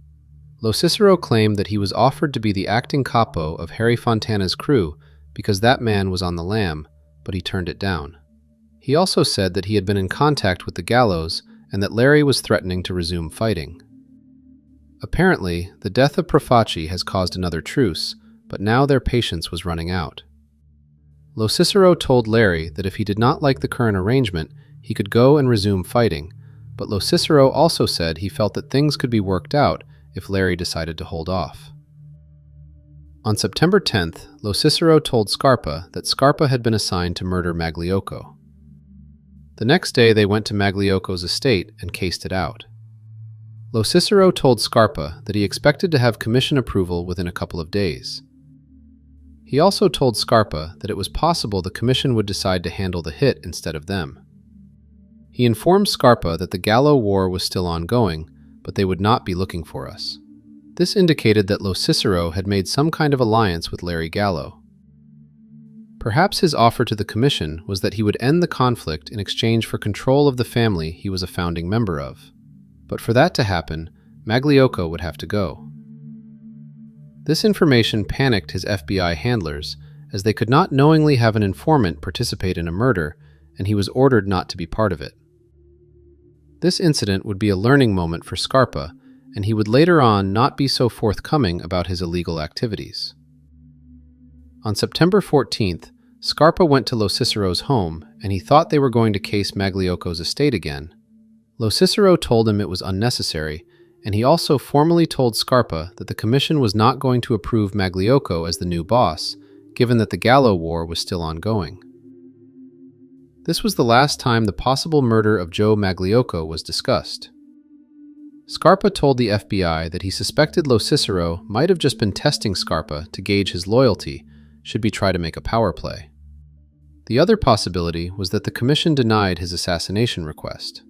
LoCicero claimed that he was offered to be the acting capo of Harry Fontana's crew because that man was on the lam, but he turned it down. He also said that he had been in contact with the Gallos and that Larry was threatening to resume fighting. Apparently, the death of Profaci has caused another truce, but now their patience was running out. LoCicero told Larry that if he did not like the current arrangement, he could go and resume fighting, but LoCicero also said he felt that things could be worked out if Larry decided to hold off. On September 10th, LoCicero told Scarpa that Scarpa had been assigned to murder Magliocco. The next day they went to Magliocco's estate and cased it out. LoCicero told Scarpa that he expected to have commission approval within a couple of days. He also told Scarpa that it was possible the commission would decide to handle the hit instead of them. He informed Scarpa that the Gallo War was still ongoing, but they would not be looking for us. This indicated that LoCicero had made some kind of alliance with Larry Gallo. Perhaps his offer to the commission was that he would end the conflict in exchange for control of the family he was a founding member of. But for that to happen, Magliocco would have to go. This information panicked his FBI handlers, as they could not knowingly have an informant participate in a murder, and he was ordered not to be part of it. This incident would be a learning moment for Scarpa, and he would later on not be so forthcoming about his illegal activities. On September 14th, Scarpa went to LoCicero's home, and he thought they were going to case Magliocco's estate again. LoCicero told him it was unnecessary, and he also formally told Scarpa that the commission was not going to approve Magliocco as the new boss, given that the Gallo War was still ongoing. This was the last time the possible murder of Joe Magliocco was discussed. Scarpa told the FBI that he suspected LoCicero might have just been testing Scarpa to gauge his loyalty should he try to make a power play. The other possibility was that the commission denied his assassination request.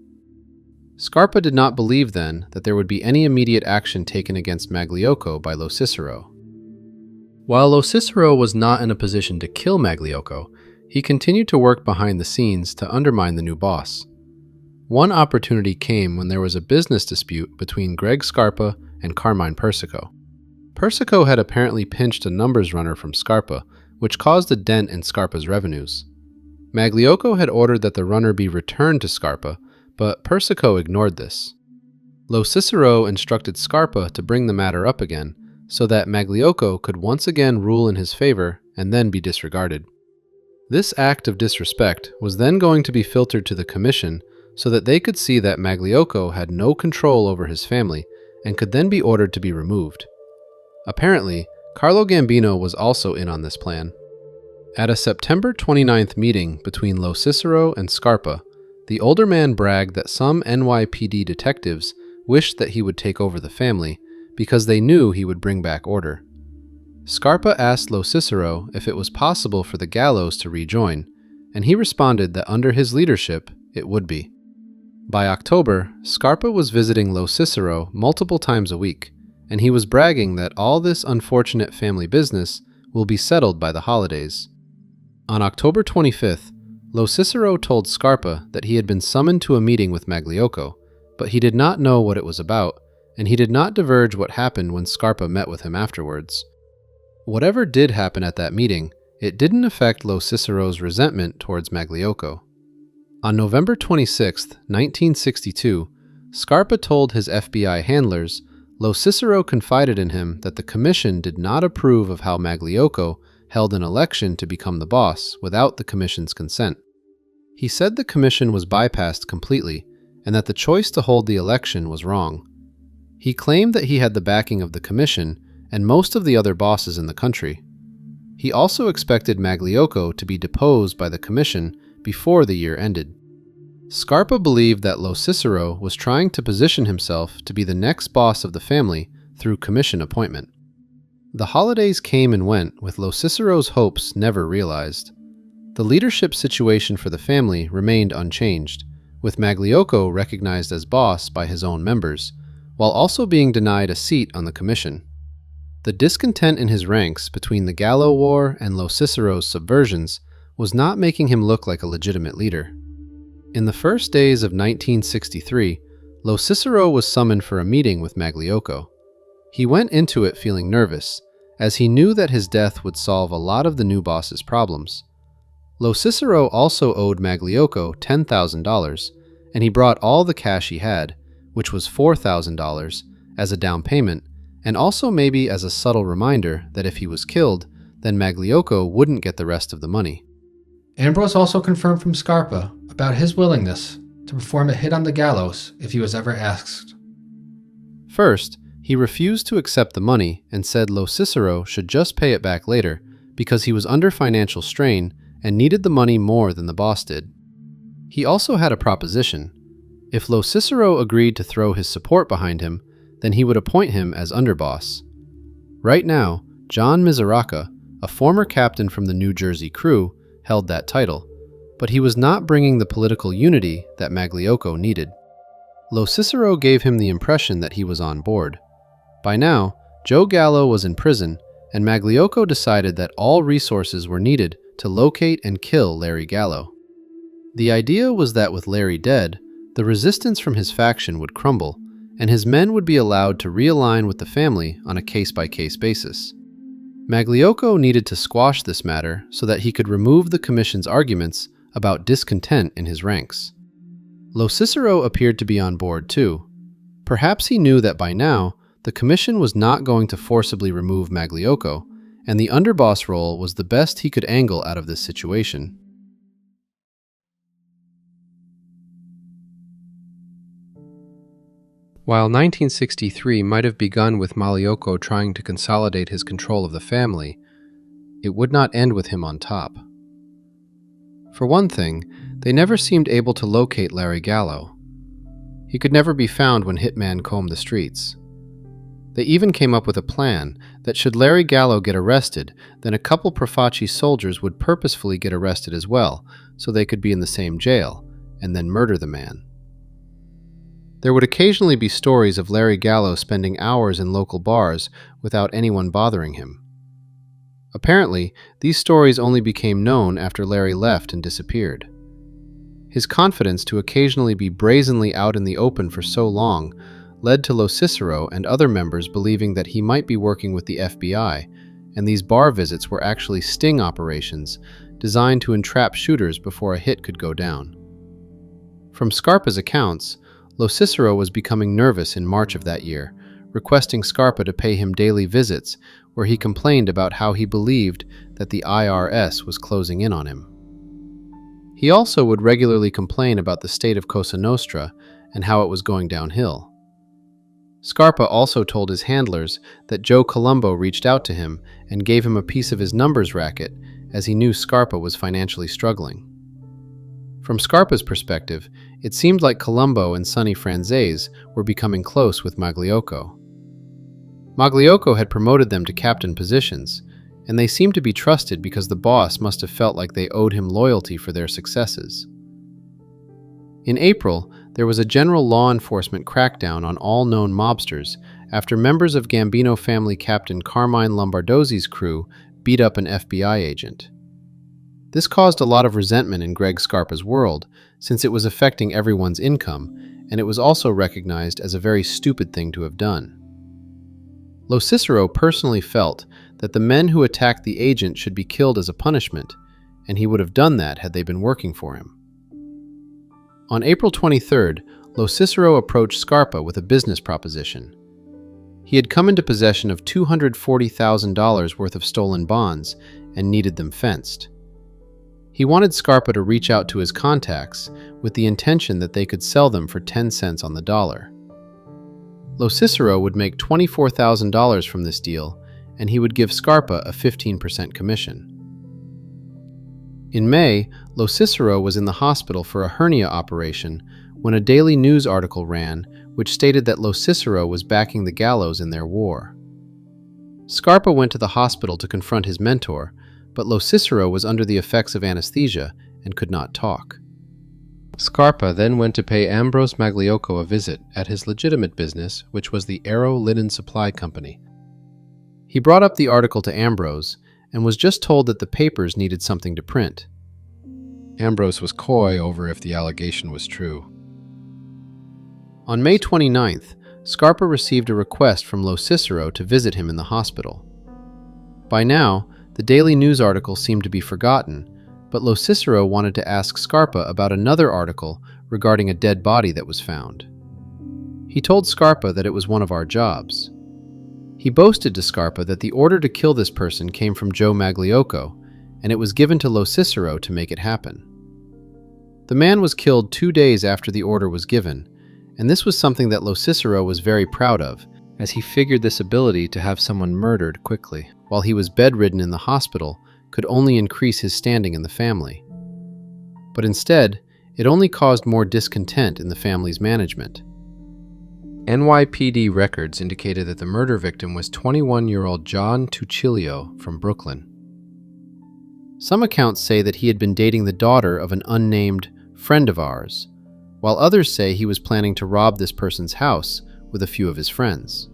Scarpa did not believe then that there would be any immediate action taken against Magliocco by LoCicero. While LoCicero was not in a position to kill Magliocco, he continued to work behind the scenes to undermine the new boss. One opportunity came when there was a business dispute between Greg Scarpa and Carmine Persico. Persico had apparently pinched a numbers runner from Scarpa, which caused a dent in Scarpa's revenues. Magliocco had ordered that the runner be returned to Scarpa, but Persico ignored this. LoCicero instructed Scarpa to bring the matter up again, so that Magliocco could once again rule in his favor and then be disregarded. This act of disrespect was then going to be filtered to the commission so that they could see that Magliocco had no control over his family and could then be ordered to be removed. Apparently, Carlo Gambino was also in on this plan. At a September 29th meeting between LoCicero and Scarpa, the older man bragged that some NYPD detectives wished that he would take over the family because they knew he would bring back order. Scarpa asked LoCicero if it was possible for the Gallos to rejoin, and he responded that under his leadership, it would be. By October, Scarpa was visiting LoCicero multiple times a week, and he was bragging that all this unfortunate family business will be settled by the holidays. On October 25th, LoCicero told Scarpa that he had been summoned to a meeting with Magliocco, but he did not know what it was about, and he did not divulge what happened when Scarpa met with him afterwards. Whatever did happen at that meeting, it didn't affect LoCicero's resentment towards Magliocco. On November 26, 1962, Scarpa told his FBI handlers LoCicero confided in him that the commission did not approve of how Magliocco held an election to become the boss without the commission's consent. He said the commission was bypassed completely and that the choice to hold the election was wrong. He claimed that he had the backing of the commission and most of the other bosses in the country. He also expected Magliocco to be deposed by the commission before the year ended. Scarpa believed that LoCicero was trying to position himself to be the next boss of the family through commission appointment. The holidays came and went with LoCicero's hopes never realized. The leadership situation for the family remained unchanged, with Magliocco recognized as boss by his own members, while also being denied a seat on the commission. The discontent in his ranks between the Gallo War and LoCicero's subversions was not making him look like a legitimate leader. In the first days of 1963, LoCicero was summoned for a meeting with Magliocco. He went into it feeling nervous, as he knew that his death would solve a lot of the new boss's problems. LoCicero also owed Magliocco $10,000, and he brought all the cash he had, which was $4,000, as a down payment, and also maybe as a subtle reminder that if he was killed, then Magliocco wouldn't get the rest of the money. Ambrose also confirmed from Scarpa about his willingness to perform a hit on the gallows if he was ever asked. First, he refused to accept the money and said LoCicero should just pay it back later because he was under financial strain and needed the money more than the boss did. He also had a proposition. If LoCicero agreed to throw his support behind him, then he would appoint him as underboss. Right now, John Miseraca, a former captain from the New Jersey crew, held that title, but he was not bringing the political unity that Magliocco needed. LoCicero gave him the impression that he was on board. By now, Joe Gallo was in prison, and Magliocco decided that all resources were needed to locate and kill Larry Gallo. The idea was that with Larry dead, the resistance from his faction would crumble, and his men would be allowed to realign with the family on a case-by-case basis. Magliocco needed to squash this matter so that he could remove the commission's arguments about discontent in his ranks. LoCicero appeared to be on board too. Perhaps he knew that by now, the commission was not going to forcibly remove Magliocco, and the underboss role was the best he could angle out of this situation. While 1963 might have begun with Magliocco trying to consolidate his control of the family, it would not end with him on top. For one thing, they never seemed able to locate Larry Gallo. He could never be found when hitmen combed the streets. They even came up with a plan that should Larry Gallo get arrested, then a couple Profaci soldiers would purposefully get arrested as well, so they could be in the same jail, and then murder the man. There would occasionally be stories of Larry Gallo spending hours in local bars without anyone bothering him. Apparently, these stories only became known after Larry left and disappeared. His confidence to occasionally be brazenly out in the open for so long led to LoCicero and other members believing that he might be working with the FBI, and these bar visits were actually sting operations designed to entrap shooters before a hit could go down. From Scarpa's accounts, LoCicero was becoming nervous in March of that year, requesting Scarpa to pay him daily visits where he complained about how he believed that the IRS was closing in on him. He also would regularly complain about the state of Cosa Nostra and how it was going downhill. Scarpa also told his handlers that Joe Colombo reached out to him and gave him a piece of his numbers racket as he knew Scarpa was financially struggling. From Scarpa's perspective, it seemed like Colombo and Sonny Franzese were becoming close with Magliocco. Magliocco had promoted them to captain positions, and they seemed to be trusted because the boss must have felt like they owed him loyalty for their successes. In April, there was a general law enforcement crackdown on all known mobsters after members of Gambino family captain Carmine Lombardozzi's crew beat up an FBI agent. This caused a lot of resentment in Greg Scarpa's world, since it was affecting everyone's income, and it was also recognized as a very stupid thing to have done. LoCicero personally felt that the men who attacked the agent should be killed as a punishment, and he would have done that had they been working for him. On April 23rd, LoCicero approached Scarpa with a business proposition. He had come into possession of $240,000 worth of stolen bonds and needed them fenced. He wanted Scarpa to reach out to his contacts with the intention that they could sell them for 10 cents on the dollar. LoCicero would make $24,000 from this deal, and he would give Scarpa a 15% commission. In May, LoCicero was in the hospital for a hernia operation when a Daily News article ran which stated that LoCicero was backing the Gallos in their war. Scarpa went to the hospital to confront his mentor, but LoCicero was under the effects of anesthesia and could not talk. Scarpa then went to pay Ambrose Magliocco a visit at his legitimate business, which was the Arrow Linen Supply Company. He brought up the article to Ambrose and was just told that the papers needed something to print. Ambrose was coy over if the allegation was true. On May 29th, Scarpa received a request from LoCicero to visit him in the hospital. By now, the Daily News article seemed to be forgotten, but LoCicero wanted to ask Scarpa about another article regarding a dead body that was found. He told Scarpa that it was one of our jobs. He boasted to Scarpa that the order to kill this person came from Joe Magliocco, and it was given to LoCicero to make it happen. The man was killed 2 days after the order was given, and this was something that LoCicero was very proud of, as he figured this ability to have someone murdered quickly while he was bedridden in the hospital could only increase his standing in the family. But instead, it only caused more discontent in the family's management. NYPD records indicated that the murder victim was 21-year-old John Tuccilio from Brooklyn. Some accounts say that he had been dating the daughter of an unnamed friend of ours, while others say he was planning to rob this person's house with a few of his friends.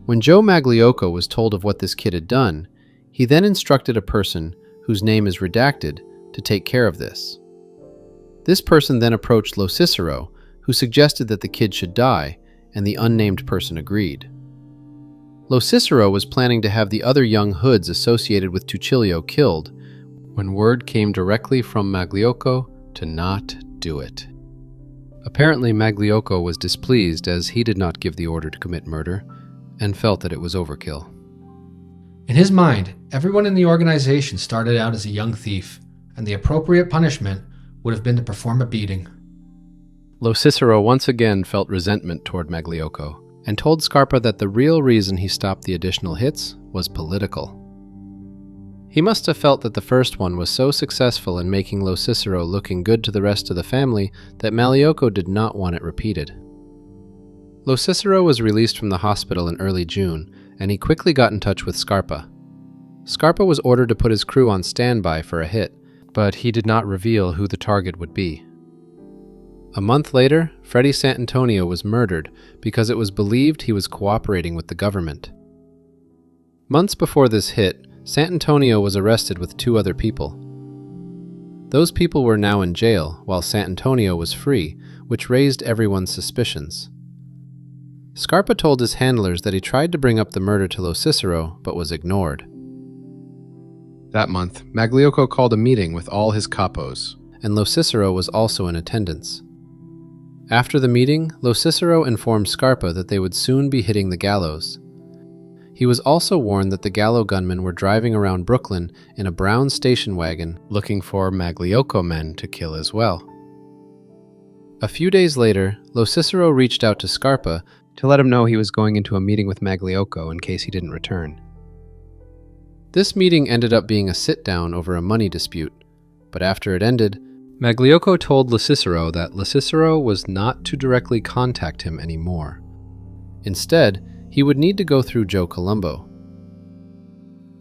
When Joe Magliocco was told of what this kid had done, he then instructed a person, whose name is redacted, to take care of this. This person then approached LoCicero, who suggested that the kid should die, and the unnamed person agreed. LoCicero was planning to have the other young hoods associated with Tucilio killed, when word came directly from Magliocco to not do it. Apparently, Magliocco was displeased as he did not give the order to commit murder, and felt that it was overkill. In his mind, everyone in the organization started out as a young thief, and the appropriate punishment would have been to perform a beating. LoCicero once again felt resentment toward Magliocco, and told Scarpa that the real reason he stopped the additional hits was political. He must have felt that the first one was so successful in making LoCicero looking good to the rest of the family that Magliocco did not want it repeated. LoCicero was released from the hospital in early June, and he quickly got in touch with Scarpa. Scarpa was ordered to put his crew on standby for a hit, but he did not reveal who the target would be. A month later, Freddie Sant'Antonio was murdered because it was believed he was cooperating with the government. Months before this hit, Sant'Antonio was arrested with 2 other people. Those people were now in jail, while Sant'Antonio was free, which raised everyone's suspicions. Scarpa told his handlers that he tried to bring up the murder to LoCicero, but was ignored. That month, Magliocco called a meeting with all his capos, and LoCicero was also in attendance. After the meeting, LoCicero informed Scarpa that they would soon be hitting the gallows. He was also warned that the Gallo gunmen were driving around Brooklyn in a brown station wagon looking for Magliocco men to kill as well. A few days later, LoCicero reached out to Scarpa to let him know he was going into a meeting with Magliocco in case he didn't return. This meeting ended up being a sit-down over a money dispute, but after it ended, Magliocco told LoCicero that LoCicero was not to directly contact him anymore. Instead, he would need to go through Joe Colombo.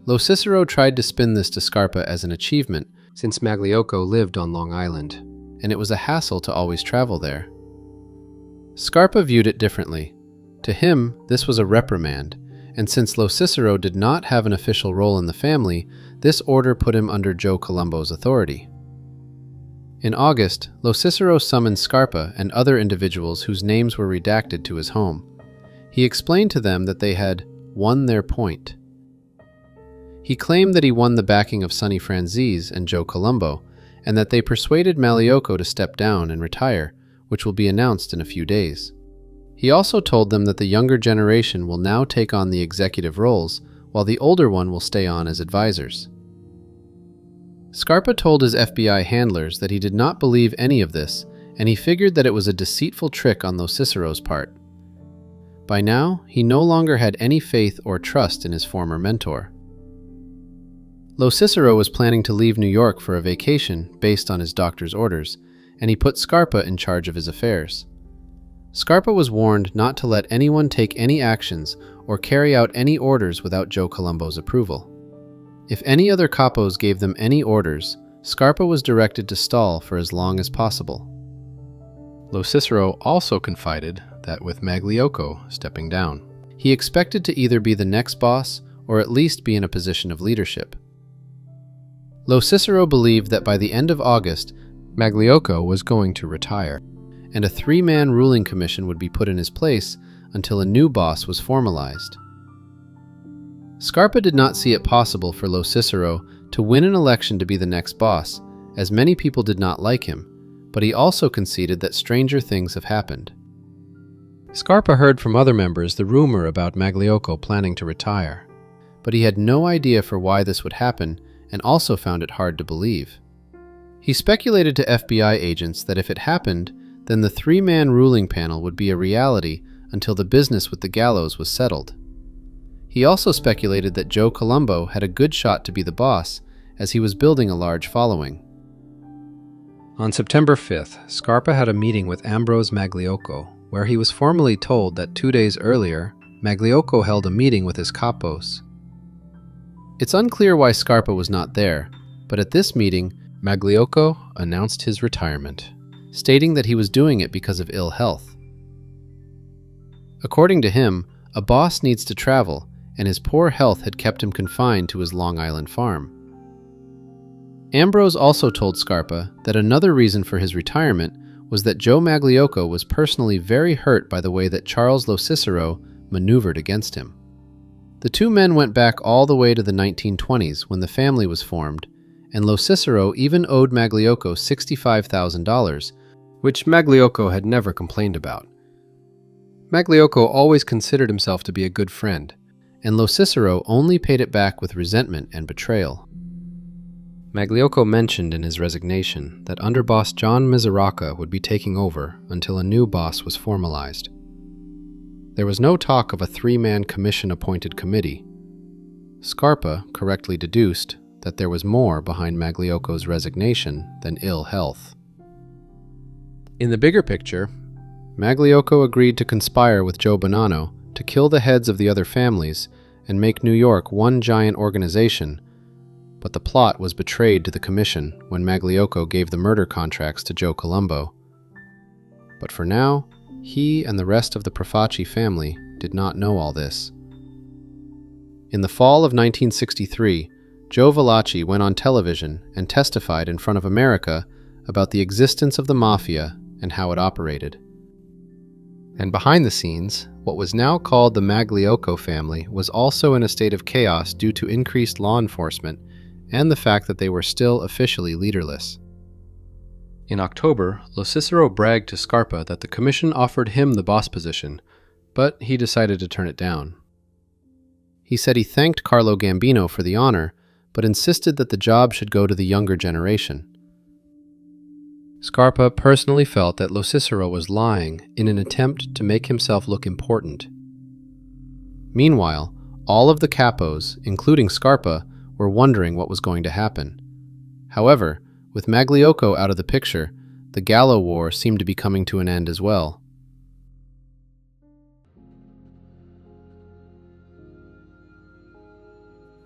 LoCicero tried to spin this to Scarpa as an achievement, since Magliocco lived on Long Island, and it was a hassle to always travel there. Scarpa viewed it differently. To him, this was a reprimand, and since LoCicero did not have an official role in the family, this order put him under Joe Colombo's authority. In August, LoCicero summoned Scarpa and other individuals whose names were redacted to his home. He explained to them that they had won their point. He claimed that he won the backing of Sonny Franzese and Joe Colombo, and that they persuaded Magliocco to step down and retire, which will be announced in a few days. He also told them that the younger generation will now take on the executive roles, while the older one will stay on as advisors. Scarpa told his FBI handlers that he did not believe any of this, and he figured that it was a deceitful trick on LoCicero's part. By now, he no longer had any faith or trust in his former mentor. LoCicero was planning to leave New York for a vacation based on his doctor's orders, and he put Scarpa in charge of his affairs. Scarpa was warned not to let anyone take any actions or carry out any orders without Joe Colombo's approval. If any other capos gave them any orders, Scarpa was directed to stall for as long as possible. LoCicero also confided that with Magliocco stepping down, he expected to either be the next boss or at least be in a position of leadership. LoCicero believed that by the end of August, Magliocco was going to retire, and a 3-man ruling commission would be put in his place until a new boss was formalized. Scarpa did not see it possible for LoCicero to win an election to be the next boss, as many people did not like him, but he also conceded that stranger things have happened. Scarpa heard from other members the rumor about Magliocco planning to retire, but he had no idea for why this would happen and also found it hard to believe. He speculated to FBI agents that if it happened, then the 3-man ruling panel would be a reality until the business with the gallows was settled. He also speculated that Joe Colombo had a good shot to be the boss, as he was building a large following. On September 5th, Scarpa had a meeting with Ambrose Magliocco, where he was formally told that 2 days earlier, Magliocco held a meeting with his capos. It's unclear why Scarpa was not there, but at this meeting, Magliocco announced his retirement, stating that he was doing it because of ill health. According to him, a boss needs to travel, and his poor health had kept him confined to his Long Island farm. Ambrose also told Scarpa that another reason for his retirement was that Joe Magliocco was personally very hurt by the way that Charles LoCicero maneuvered against him. The two men went back all the way to the 1920s when the family was formed, and LoCicero even owed Magliocco $65,000, which Magliocco had never complained about. Magliocco always considered himself to be a good friend, and LoCicero only paid it back with resentment and betrayal. Magliocco mentioned in his resignation that underboss John Miseraca would be taking over until a new boss was formalized. There was no talk of a three-man commission-appointed committee. Scarpa correctly deduced that there was more behind Magliocco's resignation than ill health. In the bigger picture, Magliocco agreed to conspire with Joe Bonanno to kill the heads of the other families and make New York one giant organization, but the plot was betrayed to the commission when Magliocco gave the murder contracts to Joe Colombo. But for now, he and the rest of the Profaci family did not know all this. In the fall of 1963, Joe Valachi went on television and testified in front of America about the existence of the Mafia and how it operated. And behind the scenes, what was now called the Magliocco family was also in a state of chaos due to increased law enforcement and the fact that they were still officially leaderless. In October, LoCicero bragged to Scarpa that the commission offered him the boss position, but he decided to turn it down. He said he thanked Carlo Gambino for the honor, but insisted that the job should go to the younger generation. Scarpa personally felt that LoCicero was lying in an attempt to make himself look important. Meanwhile, all of the capos, including Scarpa, were wondering what was going to happen. However, with Magliocco out of the picture, the Gallo War seemed to be coming to an end as well.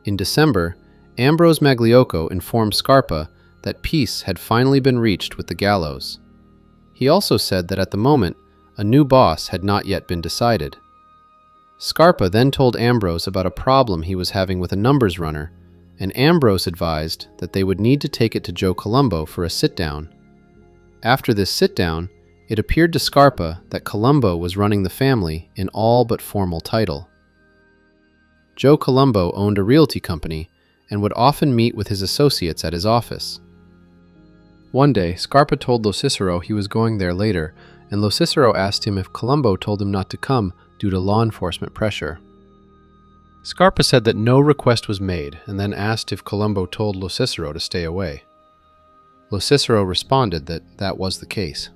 In December, Ambrose Magliocco informed Scarpa that peace had finally been reached with the Gallos. He also said that at the moment, a new boss had not yet been decided. Scarpa then told Ambrose about a problem he was having with a numbers runner, and Ambrose advised that they would need to take it to Joe Colombo for a sit-down. After this sit-down, it appeared to Scarpa that Colombo was running the family in all but formal title. Joe Colombo owned a realty company and would often meet with his associates at his office. One day, Scarpa told LoCicero he was going there later, and LoCicero asked him if Colombo told him not to come due to law enforcement pressure. Scarpa said that no request was made, and then asked if Colombo told LoCicero to stay away. LoCicero responded that that was the case.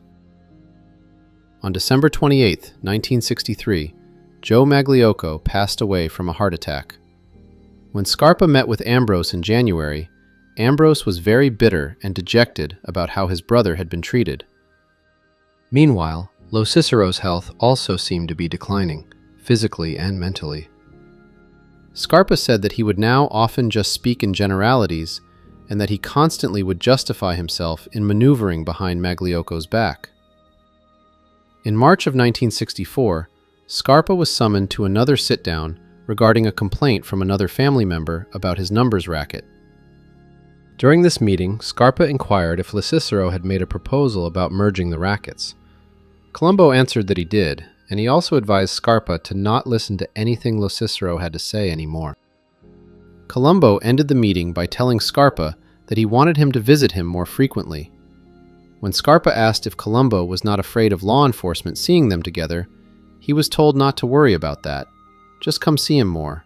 On December 28, 1963, Joe Magliocco passed away from a heart attack. When Scarpa met with Ambrose in January, Ambrose was very bitter and dejected about how his brother had been treated. Meanwhile, LoCicero's health also seemed to be declining, physically and mentally. Scarpa said that he would now often just speak in generalities and that he constantly would justify himself in maneuvering behind Magliocco's back. In March of 1964, Scarpa was summoned to another sit-down regarding a complaint from another family member about his numbers racket. During this meeting, Scarpa inquired if LoCicero had made a proposal about merging the rackets. Colombo answered that he did, and he also advised Scarpa to not listen to anything LoCicero had to say anymore. Colombo ended the meeting by telling Scarpa that he wanted him to visit him more frequently. When Scarpa asked if Colombo was not afraid of law enforcement seeing them together, he was told not to worry about that. Just come see him more.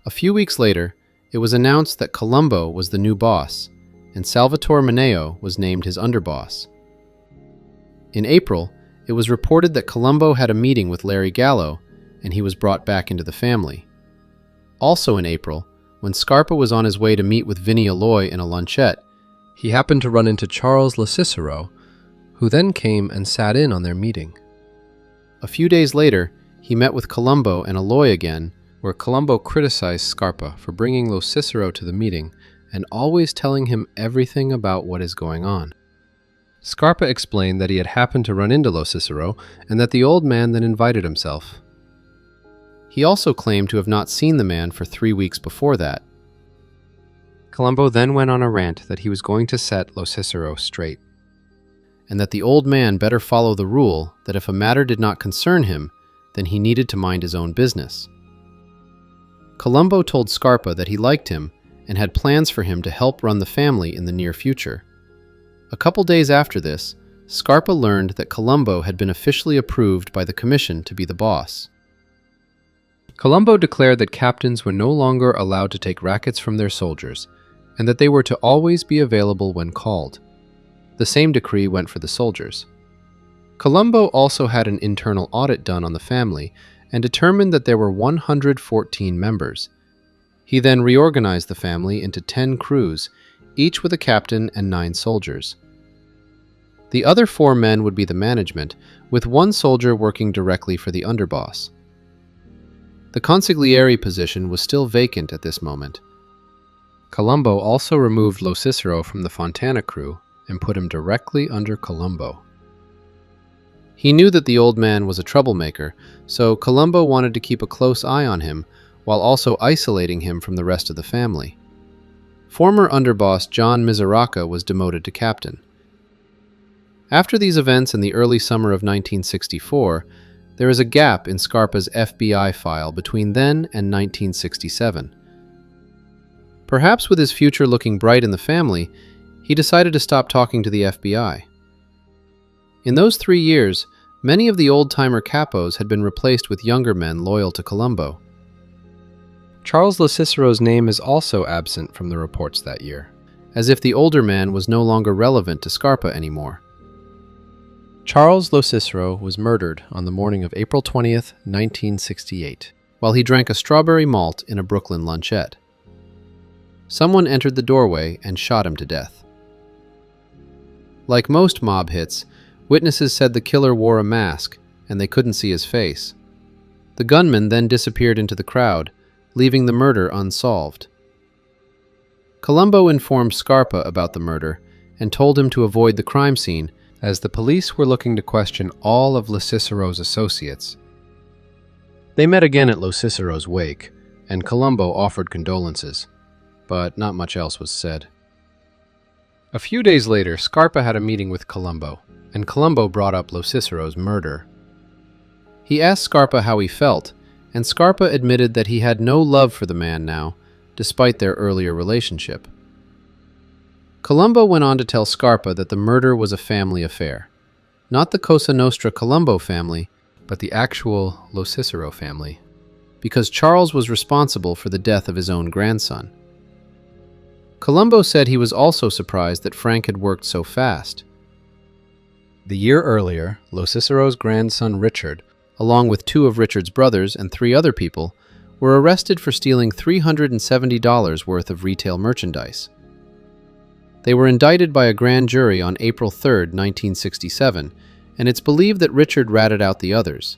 A few weeks later, it was announced that Colombo was the new boss, and Salvatore Maceo was named his underboss. In April, it was reported that Colombo had a meeting with Larry Gallo, and he was brought back into the family. Also in April, when Scarpa was on his way to meet with Vinnie Alloy in a lunchette, he happened to run into Charles LoCicero, who then came and sat in on their meeting. A few days later, he met with Colombo and Alloy again, where Colombo criticized Scarpa for bringing LoCicero to the meeting and always telling him everything about what is going on. Scarpa explained that he had happened to run into LoCicero and that the old man then invited himself. He also claimed to have not seen the man for 3 weeks before that. Colombo then went on a rant that he was going to set LoCicero straight. and that the old man better follow the rule that if a matter did not concern him, then he needed to mind his own business. Colombo told Scarpa that he liked him and had plans for him to help run the family in the near future. A couple days after this, Scarpa learned that Colombo had been officially approved by the commission to be the boss. Colombo declared that captains were no longer allowed to take rackets from their soldiers, and that they were to always be available when called. The same decree went for the soldiers. Colombo also had an internal audit done on the family and determined that there were 114 members. He then reorganized the family into 10 crews, each with a captain and 9 soldiers. The other 4 men would be the management, with 1 soldier working directly for the underboss. The consigliere position was still vacant at this moment. Colombo also removed LoCicero from the Fontana crew and put him directly under Colombo. He knew that the old man was a troublemaker, so Colombo wanted to keep a close eye on him while also isolating him from the rest of the family. Former underboss John Miseraca was demoted to captain. After these events in the early summer of 1964, there is a gap in Scarpa's FBI file between then and 1967. Perhaps with his future looking bright in the family, he decided to stop talking to the FBI. In those 3 years, many of the old-timer capos had been replaced with younger men loyal to Colombo. Charles LoCicero's name is also absent from the reports that year, as if the older man was no longer relevant to Scarpa anymore. Charles LoCicero was murdered on the morning of April 20th, 1968, while he drank a strawberry malt in a Brooklyn lunchette. Someone entered the doorway and shot him to death. Like most mob hits, witnesses said the killer wore a mask and they couldn't see his face. The gunman then disappeared into the crowd, leaving the murder unsolved. Colombo informed Scarpa about the murder and told him to avoid the crime scene as the police were looking to question all of LoCicero's associates. They met again at LoCicero's wake, and Colombo offered condolences, but not much else was said. A few days later, Scarpa had a meeting with Colombo, and Colombo brought up LoCicero's murder. He asked Scarpa how he felt, and Scarpa admitted that he had no love for the man now, despite their earlier relationship. Colombo went on to tell Scarpa that the murder was a family affair. Not the Cosa Nostra Colombo family, but the actual LoCicero family, because Charles was responsible for the death of his own grandson. Colombo said he was also surprised that Frank had worked so fast. The year earlier, LoCicero's grandson Richard, along with 2 of Richard's brothers and 3 other people, were arrested for stealing $370 worth of retail merchandise. They were indicted by a grand jury on April 3, 1967, and it's believed that Richard ratted out the others.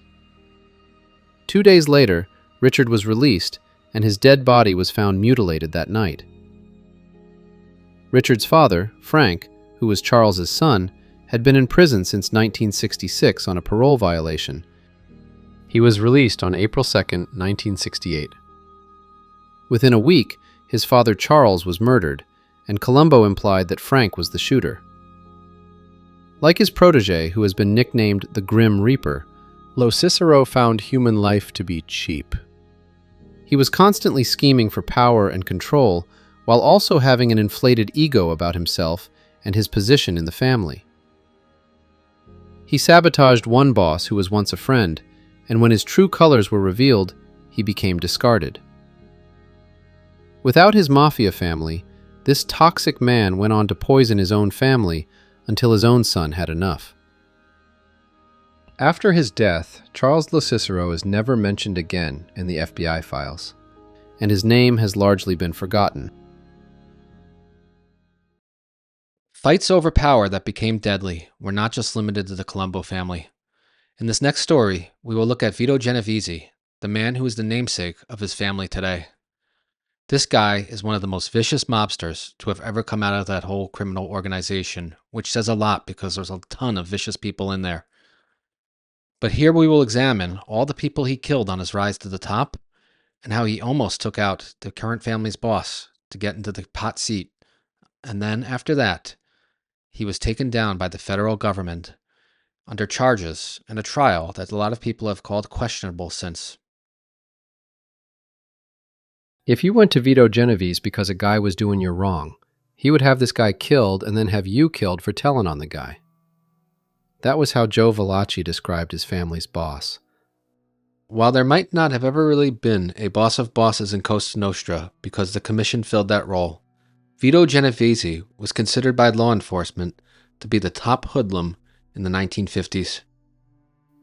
2 days later, Richard was released, and his dead body was found mutilated that night. Richard's father, Frank, who was Charles's son, had been in prison since 1966 on a parole violation. He was released on April 2, 1968. Within a week, his father Charles was murdered, and Colombo implied that Frank was the shooter. Like his protege, who has been nicknamed the Grim Reaper, LoCicero found human life to be cheap. He was constantly scheming for power and control, while also having an inflated ego about himself and his position in the family. He sabotaged one boss who was once a friend, and when his true colors were revealed, he became discarded. Without his mafia family, this toxic man went on to poison his own family until his own son had enough. After his death, Charles LoCicero is never mentioned again in the FBI files, and his name has largely been forgotten. Fights over power that became deadly were not just limited to the Colombo family. In this next story, we will look at Vito Genovese, the man who is the namesake of his family today. This guy is one of the most vicious mobsters to have ever come out of that whole criminal organization, which says a lot because there's a ton of vicious people in there. But here we will examine all the people he killed on his rise to the top and how he almost took out the current family's boss to get into the hot seat. And then after that, he was taken down by the federal government under charges and a trial that a lot of people have called questionable since. If you went to Vito Genovese because a guy was doing you wrong, he would have this guy killed and then have you killed for telling on the guy. That was how Joe Valachi described his family's boss. While there might not have ever really been a boss of bosses in Cosa Nostra because the commission filled that role, Vito Genovese was considered by law enforcement to be the top hoodlum in the 1950s.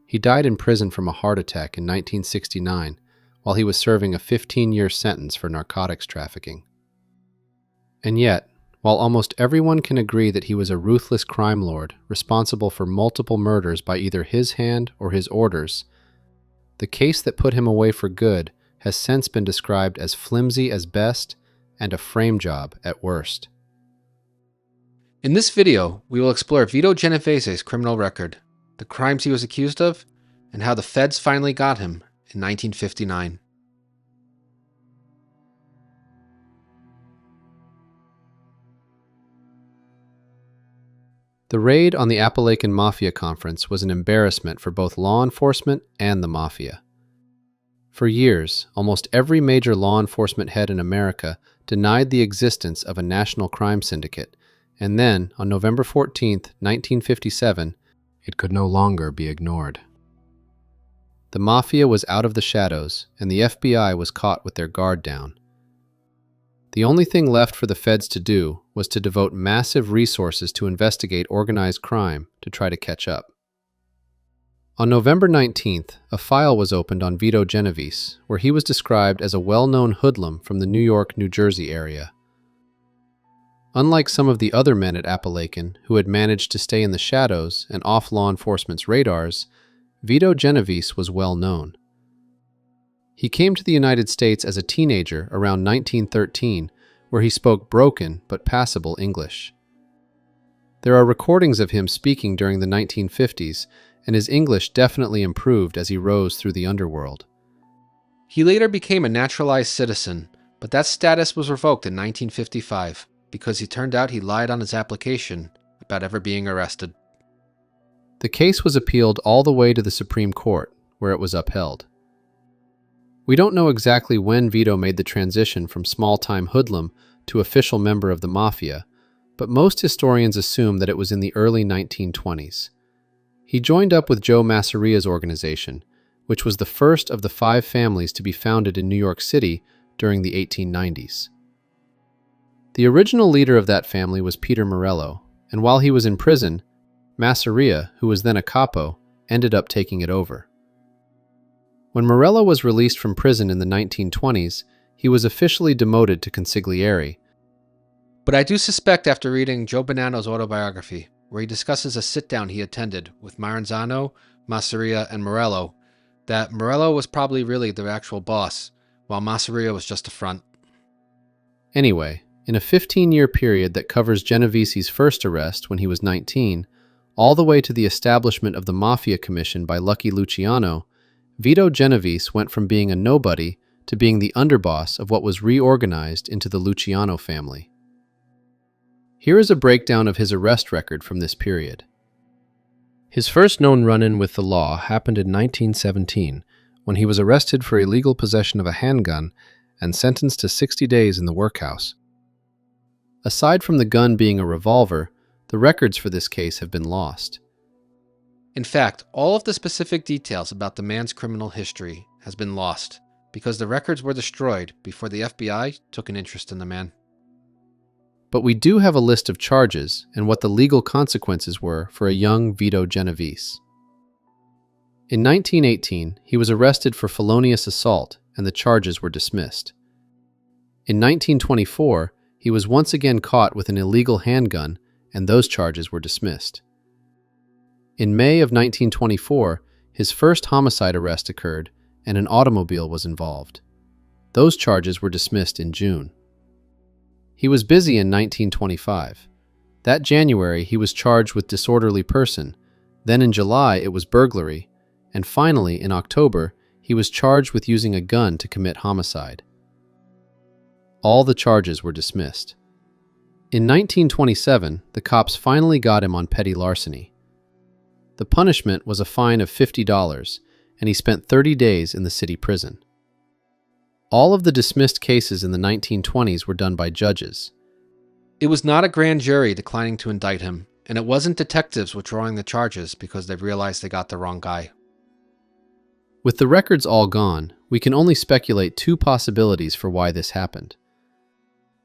He died in prison from a heart attack in 1969 while he was serving a 15-year sentence for narcotics trafficking. And yet, while almost everyone can agree that he was a ruthless crime lord responsible for multiple murders by either his hand or his orders, the case that put him away for good has since been described as flimsy as best and a frame job at worst. In this video, we will explore Vito Genovese's criminal record, the crimes he was accused of, and how the feds finally got him in 1959. The raid on the Appalachian Mafia Conference was an embarrassment for both law enforcement and the Mafia. For years, almost every major law enforcement head in America denied the existence of a national crime syndicate, and then, on November 14, 1957, it could no longer be ignored. The Mafia was out of the shadows, and the FBI was caught with their guard down. The only thing left for the feds to do was to devote massive resources to investigate organized crime to try to catch up. On November 19th, a file was opened on Vito Genovese, where he was described as a well-known hoodlum from the New York, New Jersey area. Unlike some of the other men at Appalachian who had managed to stay in the shadows and off law enforcement's radars, Vito Genovese was well known. He came to the United States as a teenager around 1913, where he spoke broken but passable English. There are recordings of him speaking during the 1950s, and his English definitely improved as he rose through the underworld. He later became a naturalized citizen, but that status was revoked in 1955 because he turned out he lied on his application about ever being arrested. The case was appealed all the way to the Supreme Court, where it was upheld. We don't know exactly when Vito made the transition from small-time hoodlum to official member of the Mafia, but most historians assume that it was in the early 1920s. He joined up with Joe Masseria's organization, which was the first of the 5 families to be founded in New York City during the 1890s. The original leader of that family was Peter Morello, and while he was in prison, Masseria, who was then a capo, ended up taking it over. When Morello was released from prison in the 1920s, he was officially demoted to consigliere. But I do suspect after reading Joe Bonanno's autobiography, where he discusses a sit-down he attended with Maranzano, Masseria, and Morello, that Morello was probably really the actual boss, while Masseria was just a front. Anyway, in a 15-year period that covers Genovese's first arrest when he was 19, all the way to the establishment of the Mafia Commission by Lucky Luciano, Vito Genovese went from being a nobody to being the underboss of what was reorganized into the Luciano family. Here is a breakdown of his arrest record from this period. His first known run-in with the law happened in 1917, when he was arrested for illegal possession of a handgun and sentenced to 60 days in the workhouse. Aside from the gun being a revolver, the records for this case have been lost. In fact, all of the specific details about the man's criminal history has been lost because the records were destroyed before the FBI took an interest in the man. But we do have a list of charges and what the legal consequences were for a young Vito Genovese. In 1918, he was arrested for felonious assault and the charges were dismissed. In 1924, he was once again caught with an illegal handgun and those charges were dismissed. In May of 1924, his first homicide arrest occurred and an automobile was involved. Those charges were dismissed in June. He was busy in 1925. That January, he was charged with disorderly person. Then in July, it was burglary. And finally, in October, he was charged with using a gun to commit homicide. All the charges were dismissed. In 1927, the cops finally got him on petty larceny. The punishment was a fine of $50, and he spent 30 days in the city prison. All of the dismissed cases in the 1920s were done by judges. It was not a grand jury declining to indict him, and it wasn't detectives withdrawing the charges because they realized they got the wrong guy. With the records all gone, we can only speculate two possibilities for why this happened.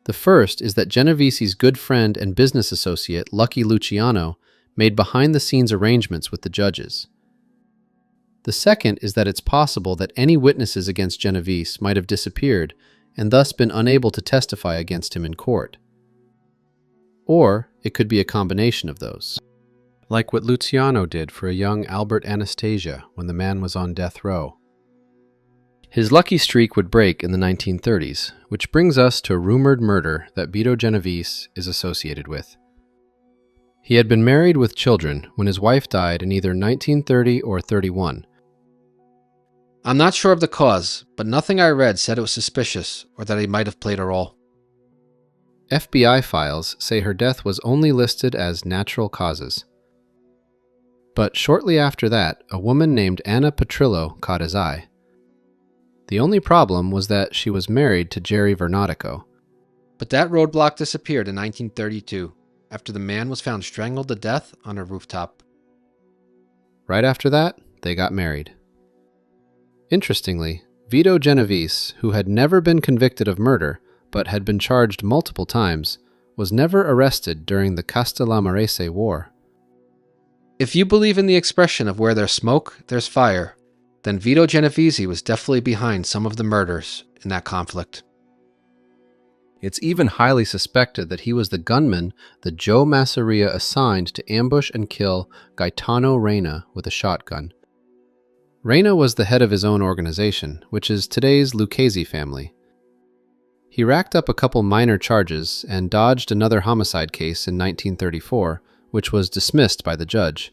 The first is that Genovese's good friend and business associate, Lucky Luciano, made behind-the-scenes arrangements with the judges. The second is that it's possible that any witnesses against Genovese might have disappeared and thus been unable to testify against him in court. Or it could be a combination of those. Like what Luciano did for a young Albert Anastasia when the man was on death row. His lucky streak would break in the 1930s, which brings us to a rumored murder that Vito Genovese is associated with. He had been married with children when his wife died in either 1930 or 31. I'm not sure of the cause, but nothing I read said it was suspicious or that he might have played a role. FBI files say her death was only listed as natural causes. But shortly after that, a woman named Anna Petrillo caught his eye. The only problem was that she was married to Jerry Vernatico. But that roadblock disappeared in 1932, after the man was found strangled to death on a rooftop. Right after that, they got married. Interestingly, Vito Genovese, who had never been convicted of murder, but had been charged multiple times, was never arrested during the Castellamarese War. If you believe in the expression of where there's smoke, there's fire, then Vito Genovese was definitely behind some of the murders in that conflict. It's even highly suspected that he was the gunman that Joe Masseria assigned to ambush and kill Gaetano Reina with a shotgun. Reina was the head of his own organization, which is today's Lucchese family. He racked up a couple minor charges and dodged another homicide case in 1934, which was dismissed by the judge,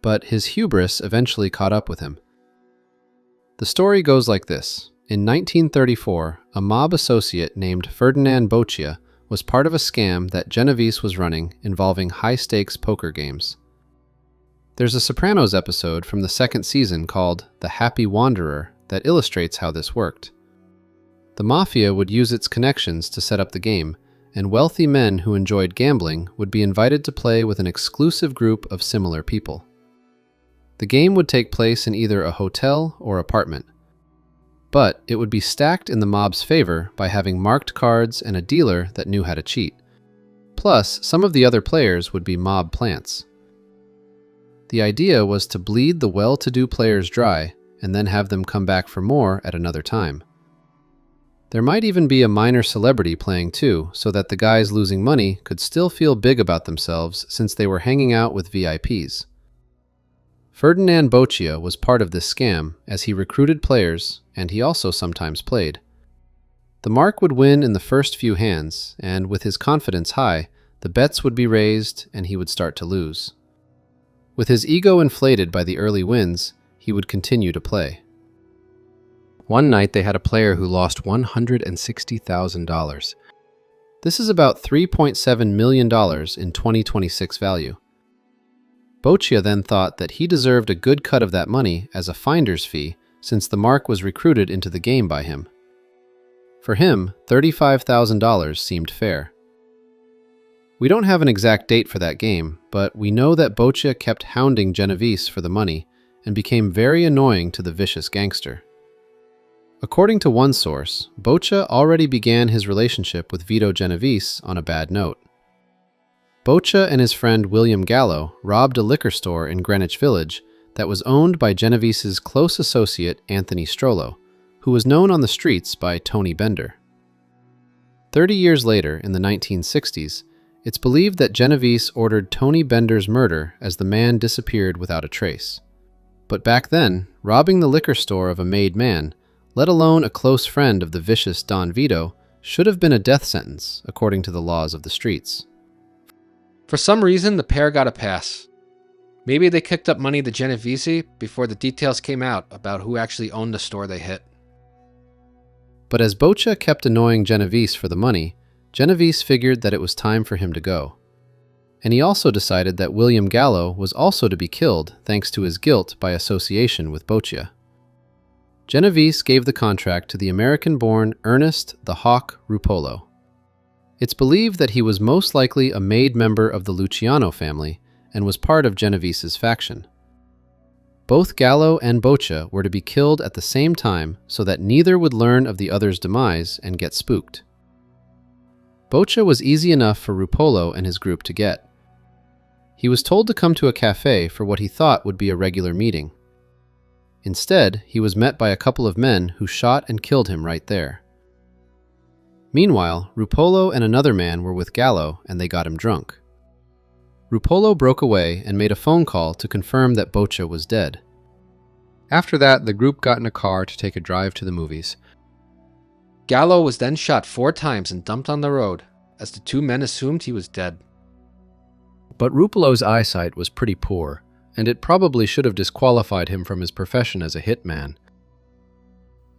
but his hubris eventually caught up with him. The story goes like this. In 1934, a mob associate named Ferdinand Boccia was part of a scam that Genovese was running involving high-stakes poker games. There's a Sopranos episode from the second season called The Happy Wanderer that illustrates how this worked. The Mafia would use its connections to set up the game, and wealthy men who enjoyed gambling would be invited to play with an exclusive group of similar people. The game would take place in either a hotel or apartment, but it would be stacked in the mob's favor by having marked cards and a dealer that knew how to cheat. Plus, some of the other players would be mob plants. The idea was to bleed the well-to-do players dry and then have them come back for more at another time. There might even be a minor celebrity playing too, so that the guys losing money could still feel big about themselves since they were hanging out with VIPs. Ferdinand Boccia was part of this scam as he recruited players, and he also sometimes played. The mark would win in the first few hands, and with his confidence high, the bets would be raised and he would start to lose. With his ego inflated by the early wins, he would continue to play. One night they had a player who lost $160,000. This is about $3.7 million in 2026 value. Boccia then thought that he deserved a good cut of that money as a finder's fee since the mark was recruited into the game by him. For him, $35,000 seemed fair. We don't have an exact date for that game, but we know that Boccia kept hounding Genovese for the money and became very annoying to the vicious gangster. According to one source, Boccia already began his relationship with Vito Genovese on a bad note. Boccia and his friend William Gallo robbed a liquor store in Greenwich Village that was owned by Genovese's close associate Anthony Strollo, who was known on the streets by Tony Bender. 30 years later, in the 1960s, it's believed that Genovese ordered Tony Bender's murder as the man disappeared without a trace. But back then, robbing the liquor store of a made man, let alone a close friend of the vicious Don Vito, should have been a death sentence, according to the laws of the streets. For some reason, the pair got a pass. Maybe they kicked up money to Genovese before the details came out about who actually owned the store they hit. But as Boccia kept annoying Genovese for the money, Genovese figured that it was time for him to go. And he also decided that William Gallo was also to be killed thanks to his guilt by association with Boccia. Genovese gave the contract to the American-born Ernest the Hawk Rupolo. It's believed that he was most likely a made member of the Luciano family and was part of Genovese's faction. Both Gallo and Boccia were to be killed at the same time so that neither would learn of the other's demise and get spooked. Boccia was easy enough for Rupolo and his group to get. He was told to come to a cafe for what he thought would be a regular meeting. Instead, he was met by a couple of men who shot and killed him right there. Meanwhile, Rupolo and another man were with Gallo and they got him drunk. Rupolo broke away and made a phone call to confirm that Boccia was dead. After that, the group got in a car to take a drive to the movies. Gallo was then shot 4 times and dumped on the road, as the 2 men assumed he was dead. But Rupolo's eyesight was pretty poor, and it probably should have disqualified him from his profession as a hitman.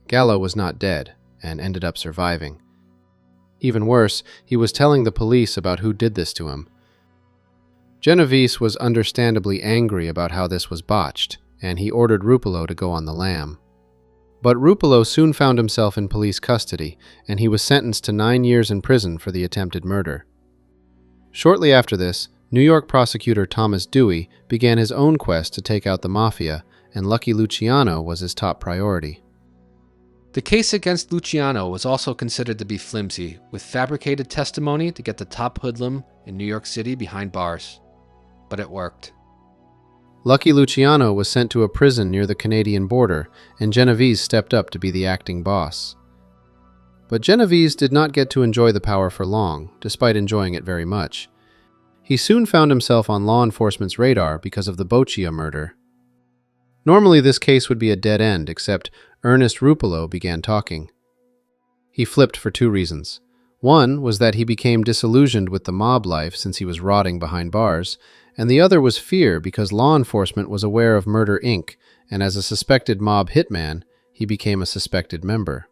Gallo was not dead, and ended up surviving. Even worse, he was telling the police about who did this to him. Genovese was understandably angry about how this was botched, and he ordered Rupolo to go on the lam. But Rupolo soon found himself in police custody, and he was sentenced to 9 years in prison for the attempted murder. Shortly after this, New York prosecutor Thomas Dewey began his own quest to take out the Mafia, and Lucky Luciano was his top priority. The case against Luciano was also considered to be flimsy, with fabricated testimony to get the top hoodlum in New York City behind bars. But it worked. Lucky Luciano was sent to a prison near the Canadian border, and Genovese stepped up to be the acting boss. But Genovese did not get to enjoy the power for long, despite enjoying it very much. He soon found himself on law enforcement's radar because of the Boccia murder. Normally this case would be a dead end, except Ernest Rupolo began talking. He flipped for 2 reasons. One was that he became disillusioned with the mob life since he was rotting behind bars, and the other was fear because law enforcement was aware of Murder Inc., and as a suspected mob hitman, he became a suspected member.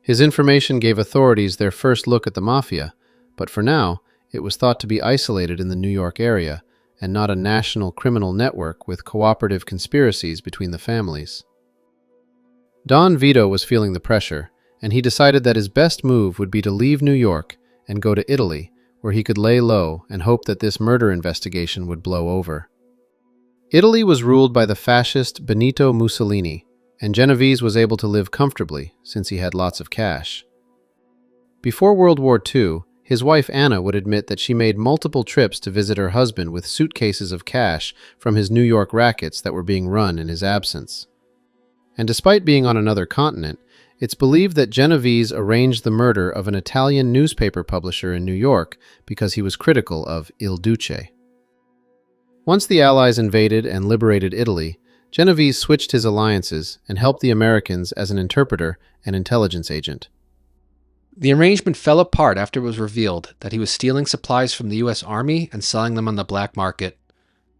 His information gave authorities their first look at the Mafia, but for now, it was thought to be isolated in the New York area, and not a national criminal network with cooperative conspiracies between the families. Don Vito was feeling the pressure, and he decided that his best move would be to leave New York and go to Italy, where he could lay low and hope that this murder investigation would blow over. Italy was ruled by the fascist Benito Mussolini, and Genovese was able to live comfortably since he had lots of cash. Before World War II, his wife Anna would admit that she made multiple trips to visit her husband with suitcases of cash from his New York rackets that were being run in his absence. And despite being on another continent, it's believed that Genovese arranged the murder of an Italian newspaper publisher in New York because he was critical of Il Duce. Once the Allies invaded and liberated Italy, Genovese switched his alliances and helped the Americans as an interpreter and intelligence agent. The arrangement fell apart after it was revealed that he was stealing supplies from the U.S. Army and selling them on the black market.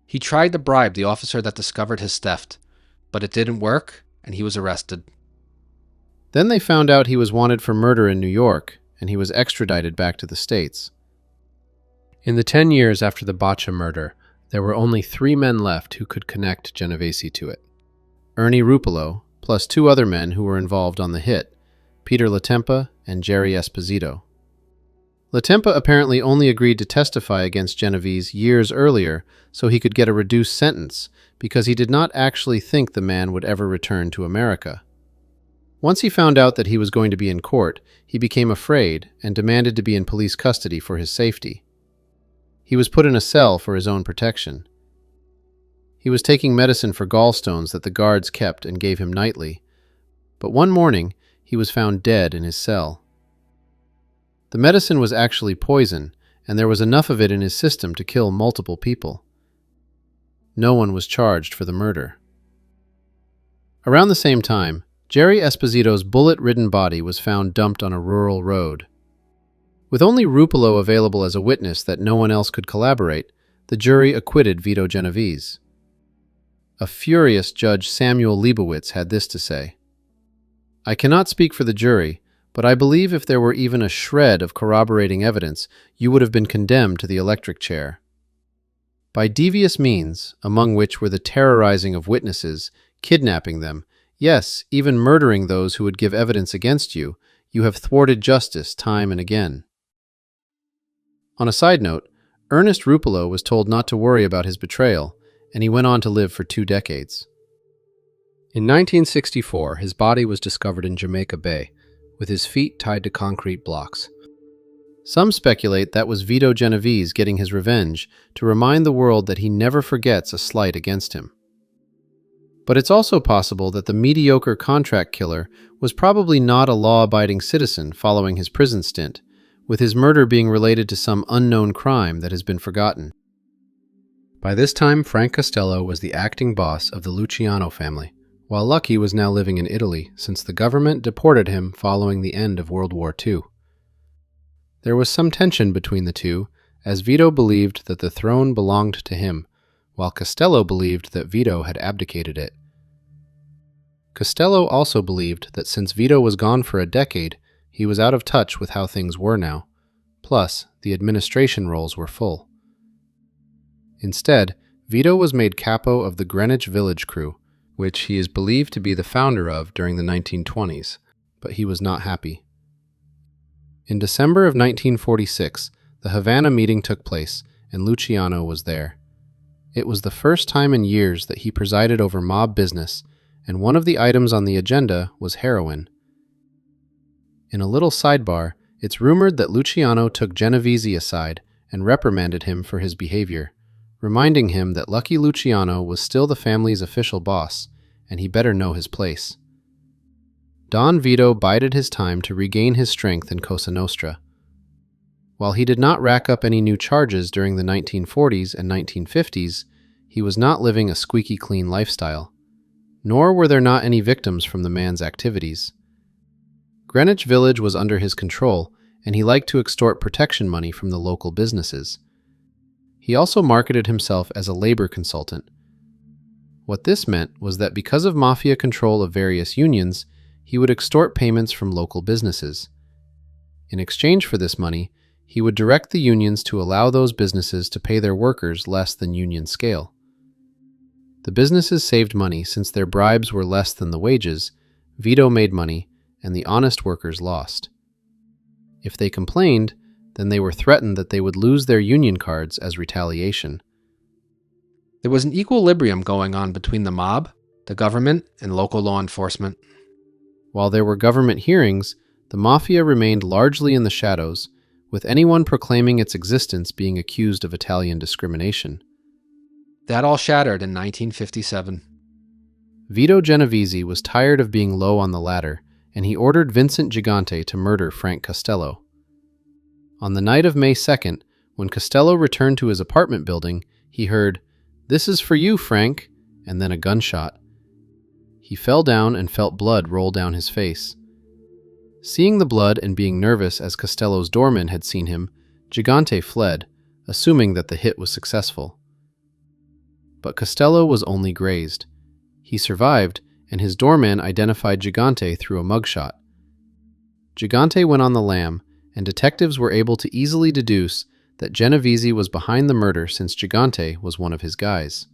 He tried to bribe the officer that discovered his theft, but it didn't work, and he was arrested. Then they found out he was wanted for murder in New York, and he was extradited back to the States. In the 10 years after the Boccia murder, there were only 3 men left who could connect Genovese to it. Ernie Rupolo, plus 2 other men who were involved on the hit, Peter Latempa and Jerry Esposito. Latempa apparently only agreed to testify against Genovese years earlier so he could get a reduced sentence because he did not actually think the man would ever return to America. Once he found out that he was going to be in court, he became afraid and demanded to be in police custody for his safety. He was put in a cell for his own protection. He was taking medicine for gallstones that the guards kept and gave him nightly, but one morning he was found dead in his cell. The medicine was actually poison, and there was enough of it in his system to kill multiple people. No one was charged for the murder. Around the same time, Jerry Esposito's bullet-ridden body was found dumped on a rural road. With only Rupolo available as a witness that no one else could collaborate, the jury acquitted Vito Genovese. A furious Judge Samuel Leibowitz had this to say: "I cannot speak for the jury, But I believe if there were even a shred of corroborating evidence, you would have been condemned to the electric chair. By devious means, among which were the terrorizing of witnesses, kidnapping them, yes, even murdering those who would give evidence against you, you have thwarted justice time and again. On a side note, Ernest Rupolo was told not to worry about his betrayal, and he went on to live for 2 decades. In 1964, his body was discovered in Jamaica Bay, with his feet tied to concrete blocks. Some speculate that was Vito Genovese getting his revenge to remind the world that he never forgets a slight against him. But it's also possible that the mediocre contract killer was probably not a law-abiding citizen following his prison stint, with his murder being related to some unknown crime that has been forgotten. By this time, Frank Costello was the acting boss of the Luciano family, while Lucky was now living in Italy since the government deported him following the end of World War II. There was some tension between the two, as Vito believed that the throne belonged to him, while Costello believed that Vito had abdicated it. Costello also believed that since Vito was gone for a decade, he was out of touch with how things were now. Plus, the administration roles were full. Instead, Vito was made capo of the Greenwich Village crew, which he is believed to be the founder of during the 1920s, but he was not happy. In December of 1946, the Havana meeting took place, and Luciano was there. It was the first time in years that he presided over mob business, and one of the items on the agenda was heroin. In a little sidebar, it's rumored that Luciano took Genovese aside and reprimanded him for his behavior, reminding him that Lucky Luciano was still the family's official boss, and he better know his place. Don Vito bided his time to regain his strength in Cosa Nostra. While he did not rack up any new charges during the 1940s and 1950s, he was not living a squeaky clean lifestyle. Nor were there not any victims from the man's activities. Greenwich Village was under his control, and he liked to extort protection money from the local businesses. He also marketed himself as a labor consultant. What this meant was that because of mafia control of various unions, he would extort payments from local businesses. In exchange for this money, he would direct the unions to allow those businesses to pay their workers less than union scale. The businesses saved money since their bribes were less than the wages, Vito made money, and the honest workers lost. If they complained, then they were threatened that they would lose their union cards as retaliation. There was an equilibrium going on between the mob, the government, and local law enforcement. While there were government hearings, the mafia remained largely in the shadows, with anyone proclaiming its existence being accused of Italian discrimination. That all shattered in 1957. Vito Genovese was tired of being low on the ladder, and he ordered Vincent Gigante to murder Frank Costello. On the night of May 2nd, when Costello returned to his apartment building, he heard, "This is for you, Frank," and then a gunshot. He fell down and felt blood roll down his face. Seeing the blood and being nervous as Costello's doorman had seen him, Gigante fled, assuming that the hit was successful. But Costello was only grazed. He survived, and his doorman identified Gigante through a mugshot. Gigante went on the lam, and detectives were able to easily deduce that Genovese was behind the murder since Gigante was one of his guys.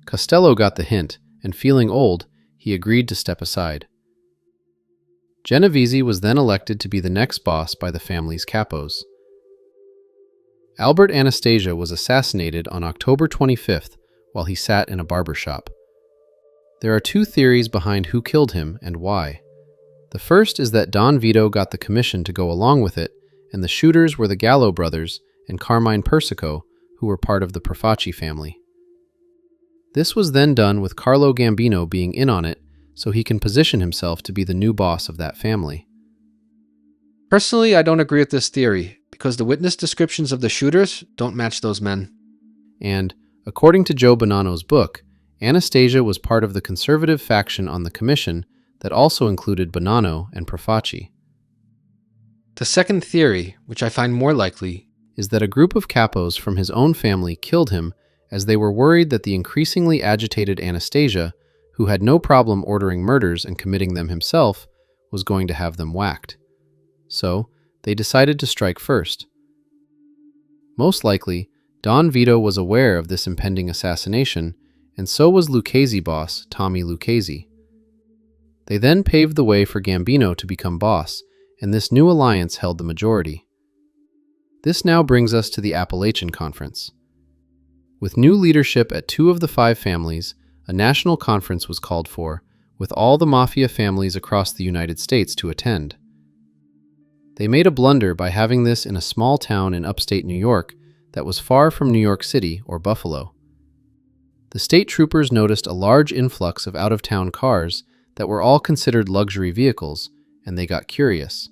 Costello got the hint, and feeling old, he agreed to step aside. Genovese was then elected to be the next boss by the family's capos. Albert Anastasia was assassinated on October 25th while he sat in a barber shop. There are 2 theories behind who killed him and why. The first is that Don Vito got the commission to go along with it, and the shooters were the Gallo brothers and Carmine Persico, who were part of the Profaci family. This was then done with Carlo Gambino being in on it, so he can position himself to be the new boss of that family. Personally, I don't agree with this theory, because the witness descriptions of the shooters don't match those men. And, according to Joe Bonanno's book, Anastasia was part of the conservative faction on the commission that also included Bonanno and Profaci. The second theory, which I find more likely, is that a group of capos from his own family killed him as they were worried that the increasingly agitated Anastasia, who had no problem ordering murders and committing them himself, was going to have them whacked. so they decided to strike first. Most likely, Don Vito was aware of this impending assassination, and so was Lucchese boss Tommy Lucchese. They then paved the way for Gambino to become boss, and this new alliance held the majority. This now brings us to the Appalachian Conference. With new leadership at 2 of the 5 families, a national conference was called for, with all the mafia families across the United States to attend. They made a blunder by having this in a small town in upstate New York that was far from New York City or Buffalo. The state troopers noticed a large influx of out-of-town cars that were all considered luxury vehicles, and they got curious.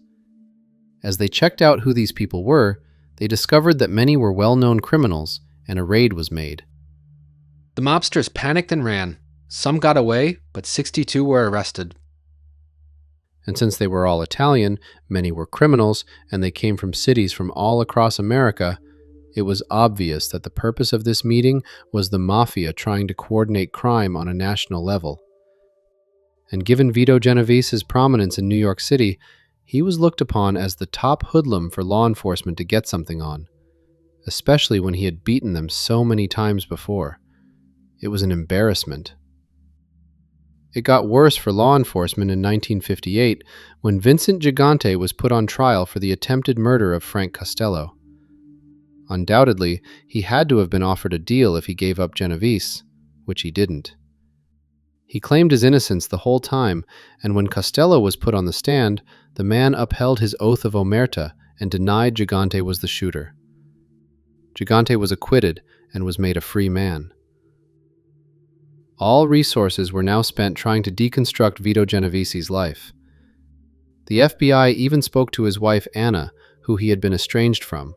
As they checked out who these people were, they discovered that many were well-known criminals, and a raid was made. The mobsters panicked and ran. Some got away, but 62 were arrested. And since they were all Italian, many were criminals, and they came from cities from all across America, it was obvious that the purpose of this meeting was the mafia trying to coordinate crime on a national level. And given Vito Genovese's prominence in New York City, he was looked upon as the top hoodlum for law enforcement to get something on, especially when he had beaten them so many times before. It was an embarrassment. It got worse for law enforcement in 1958 when Vincent Gigante was put on trial for the attempted murder of Frank Costello. Undoubtedly, he had to have been offered a deal if he gave up Genovese, which he didn't. He claimed his innocence the whole time, and when Costello was put on the stand, the man upheld his oath of omerta and denied Gigante was the shooter. Gigante was acquitted and was made a free man. All resources were now spent trying to deconstruct Vito Genovese's life. The FBI even spoke to his wife Anna, who he had been estranged from.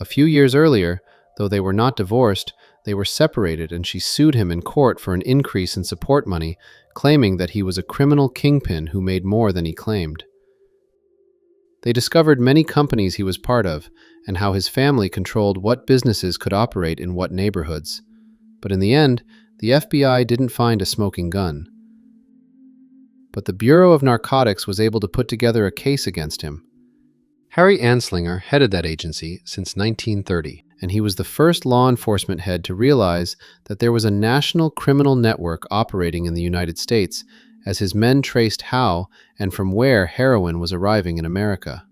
A few years earlier, though they were not divorced, they were separated, and she sued him in court for an increase in support money, claiming that he was a criminal kingpin who made more than he claimed. They discovered many companies he was part of, and how his family controlled what businesses could operate in what neighborhoods. But in the end, the FBI didn't find a smoking gun. But the Bureau of Narcotics was able to put together a case against him. Harry Anslinger headed that agency since 1930, and he was the first law enforcement head to realize that there was a national criminal network operating in the United States, as his men traced how and from where heroin was arriving in America.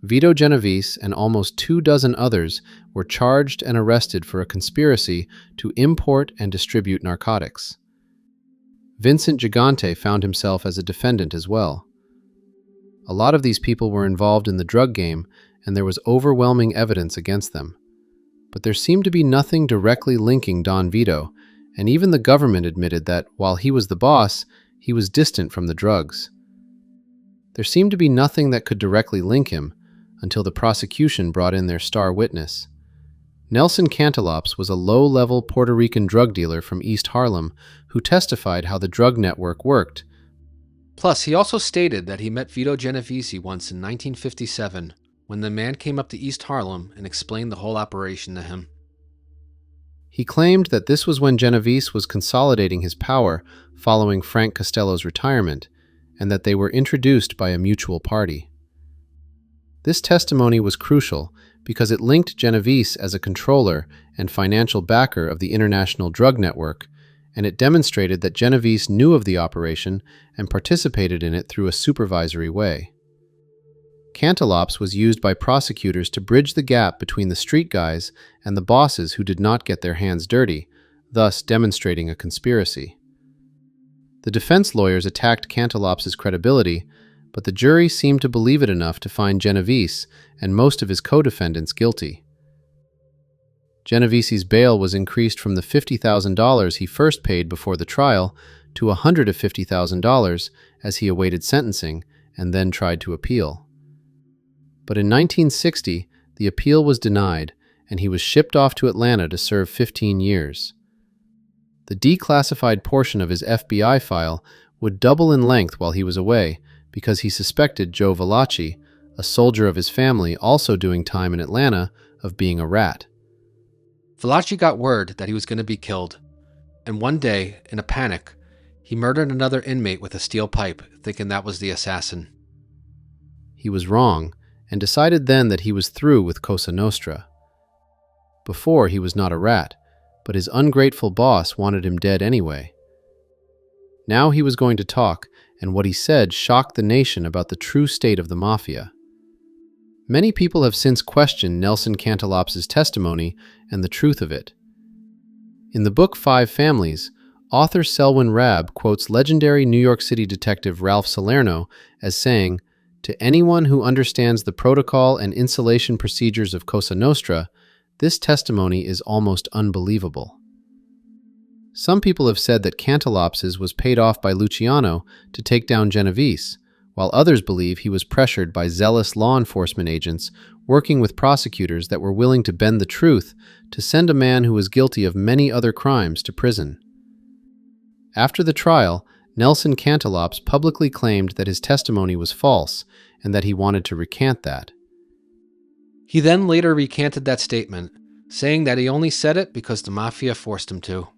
Vito Genovese and almost 24 others were charged and arrested for a conspiracy to import and distribute narcotics. Vincent Gigante found himself as a defendant as well. A lot of these people were involved in the drug game, and there was overwhelming evidence against them. But there seemed to be nothing directly linking Don Vito, and even the government admitted that, while he was the boss, he was distant from the drugs. There seemed to be nothing that could directly link him, until the prosecution brought in their star witness. Nelson Cantalopes was a low-level Puerto Rican drug dealer from East Harlem who testified how the drug network worked. Plus, he also stated that he met Vito Genovese once in 1957, when the man came up to East Harlem and explained the whole operation to him. He claimed that this was when Genovese was consolidating his power following Frank Costello's retirement, and that they were introduced by a mutual party. This testimony was crucial because it linked Genovese as a controller and financial backer of the international drug network, and it demonstrated that Genovese knew of the operation and participated in it through a supervisory way. Cantalopes was used by prosecutors to bridge the gap between the street guys and the bosses who did not get their hands dirty, thus demonstrating a conspiracy. The defense lawyers attacked Cantalopes' credibility, but the jury seemed to believe it enough to find Genovese and most of his co-defendants guilty. Genovese's bail was increased from the $50,000 he first paid before the trial to $150,000 as he awaited sentencing and then tried to appeal. But in 1960, the appeal was denied, and he was shipped off to Atlanta to serve 15 years. The declassified portion of his FBI file would double in length while he was away, because he suspected Joe Valachi, a soldier of his family also doing time in Atlanta, of being a rat. Valachi got word that he was going to be killed, and one day, in a panic, he murdered another inmate with a steel pipe, thinking that was the assassin. he was wrong and decided then that he was through with Cosa Nostra. Before, he was not a rat, but his ungrateful boss wanted him dead anyway. Now he was going to talk, and what he said shocked the nation about the true state of the Mafia. Many people have since questioned Nelson Cantalopes' testimony and the truth of it. In the book Five Families, author Selwyn Rabb quotes legendary New York City detective Ralph Salerno as saying, "To anyone who understands the protocol and insulation procedures of Cosa Nostra, this testimony is almost unbelievable." Some people have said that Cantalopes was paid off by Luciano to take down Genovese, while others believe he was pressured by zealous law enforcement agents working with prosecutors that were willing to bend the truth to send a man who was guilty of many other crimes to prison. After the trial, Nelson Cantalopes publicly claimed that his testimony was false and that he wanted to recant that. He then later recanted that statement, saying that he only said it because the Mafia forced him to.